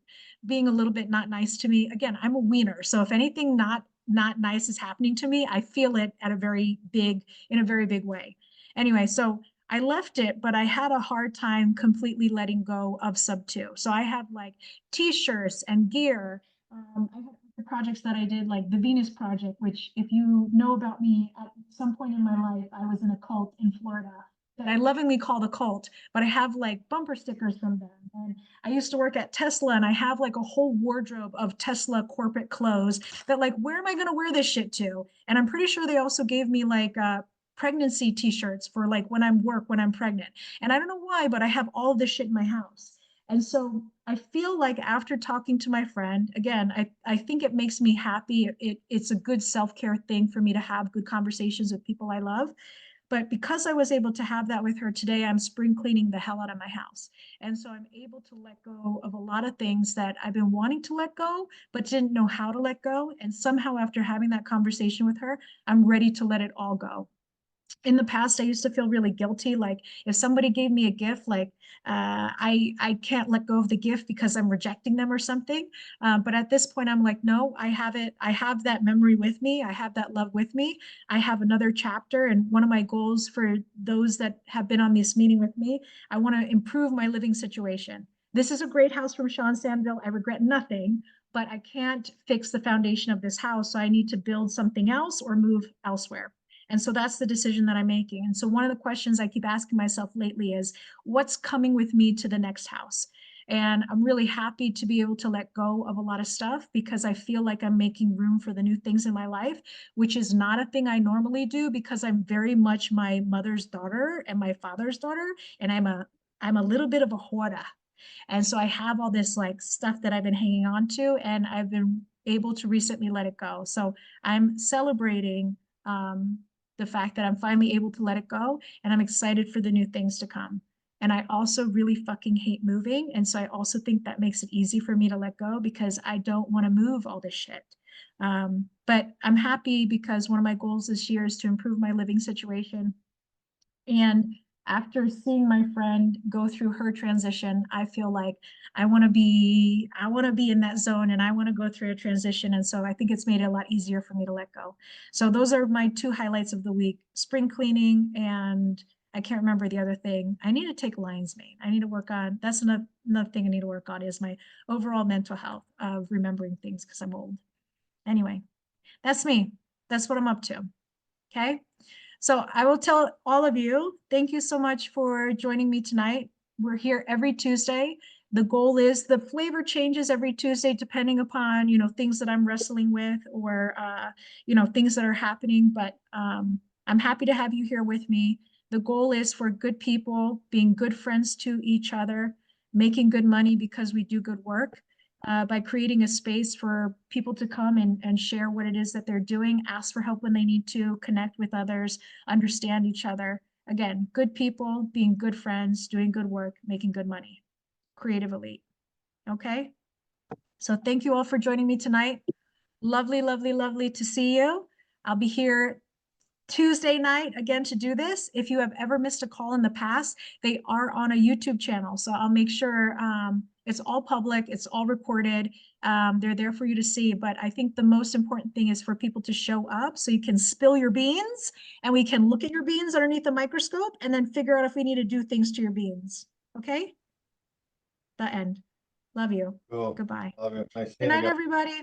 being a little bit not nice to me. Again, I'm a wiener. So if anything not nice is happening to me, I feel it in a very big way. Anyway, so I left it, but I had a hard time completely letting go of sub 2. So I have like t-shirts and gear. I have the projects that I did, like the Venus Project, which if you know about me, at some point in my life, I was in a cult in Florida that I lovingly call the cult, but I have like bumper stickers from them. And I used to work at Tesla and I have like a whole wardrobe of Tesla corporate clothes that like, where am I going to wear this shit to? And I'm pretty sure they also gave me like pregnancy t-shirts for like when I'm pregnant. And I don't know why, but I have all of this shit in my house. And so I feel like after talking to my friend, again, I think it makes me happy. It's a good self-care thing for me to have good conversations with people I love. But because I was able to have that with her today, I'm spring cleaning the hell out of my house. And so I'm able to let go of a lot of things that I've been wanting to let go, but didn't know how to let go. And somehow after having that conversation with her, I'm ready to let it all go. In the past, I used to feel really guilty. Like if somebody gave me a gift, like I can't let go of the gift because I'm rejecting them or something. But at this point, I'm like, no, I have it. I have that memory with me. I have that love with me. I have another chapter. And one of my goals for those that have been on this meeting with me, I want to improve my living situation. This is a great house from Sean Sandville. I regret nothing, but I can't fix the foundation of this house. So I need to build something else or move elsewhere. And so that's the decision that I'm making. And so one of the questions I keep asking myself lately is, what's coming with me to the next house? And I'm really happy to be able to let go of a lot of stuff because I feel like I'm making room for the new things in my life, which is not a thing I normally do because I'm very much my mother's daughter and my father's daughter. And I'm a little bit of a hoarder. And so I have all this like stuff that I've been hanging on to and I've been able to recently let it go. So I'm celebrating the fact that I'm finally able to let it go and I'm excited for the new things to come. And I also really fucking hate moving. And so I also think that makes it easy for me to let go because I don't want to move all this shit. But I'm happy because one of my goals this year is to improve my living situation. And after seeing my friend go through her transition, I feel like I want to be in that zone and I want to go through a transition. And so I think it's made it a lot easier for me to let go. So those are my 2 highlights of the week, spring cleaning, and I can't remember the other thing. I need to take lion's mane. I need to work on, that's another thing I need to work on is my overall mental health of remembering things because I'm old. Anyway, that's me. That's what I'm up to. Okay. So I will tell all of you, thank you so much for joining me tonight. We're here every Tuesday. The goal is the flavor changes every Tuesday depending upon, you know, things that I'm wrestling with or, you know, things that are happening. But I'm happy to have you here with me. The goal is for good people being good friends to each other, making good money because we do good work, by creating a space for people to come and share what it is that they're doing, ask for help when they need to, connect with others, understand each other. Again, good people being good friends, doing good work, making good money. Creative elite. Okay? So thank you all for joining me tonight. Lovely, lovely, lovely to see you. I'll be here Tuesday night again to do this. If you have ever missed a call in the past, they are on a YouTube channel. So I'll make sure it's all public, it's all recorded. They're there for you to see. But I think the most important thing is for people to show up so you can spill your beans and we can look at your beans underneath the microscope and then figure out if we need to do things to your beans. Okay? The end. Love you. Cool. Goodbye. Love it. Nice Good seeing you night, guys. everybody.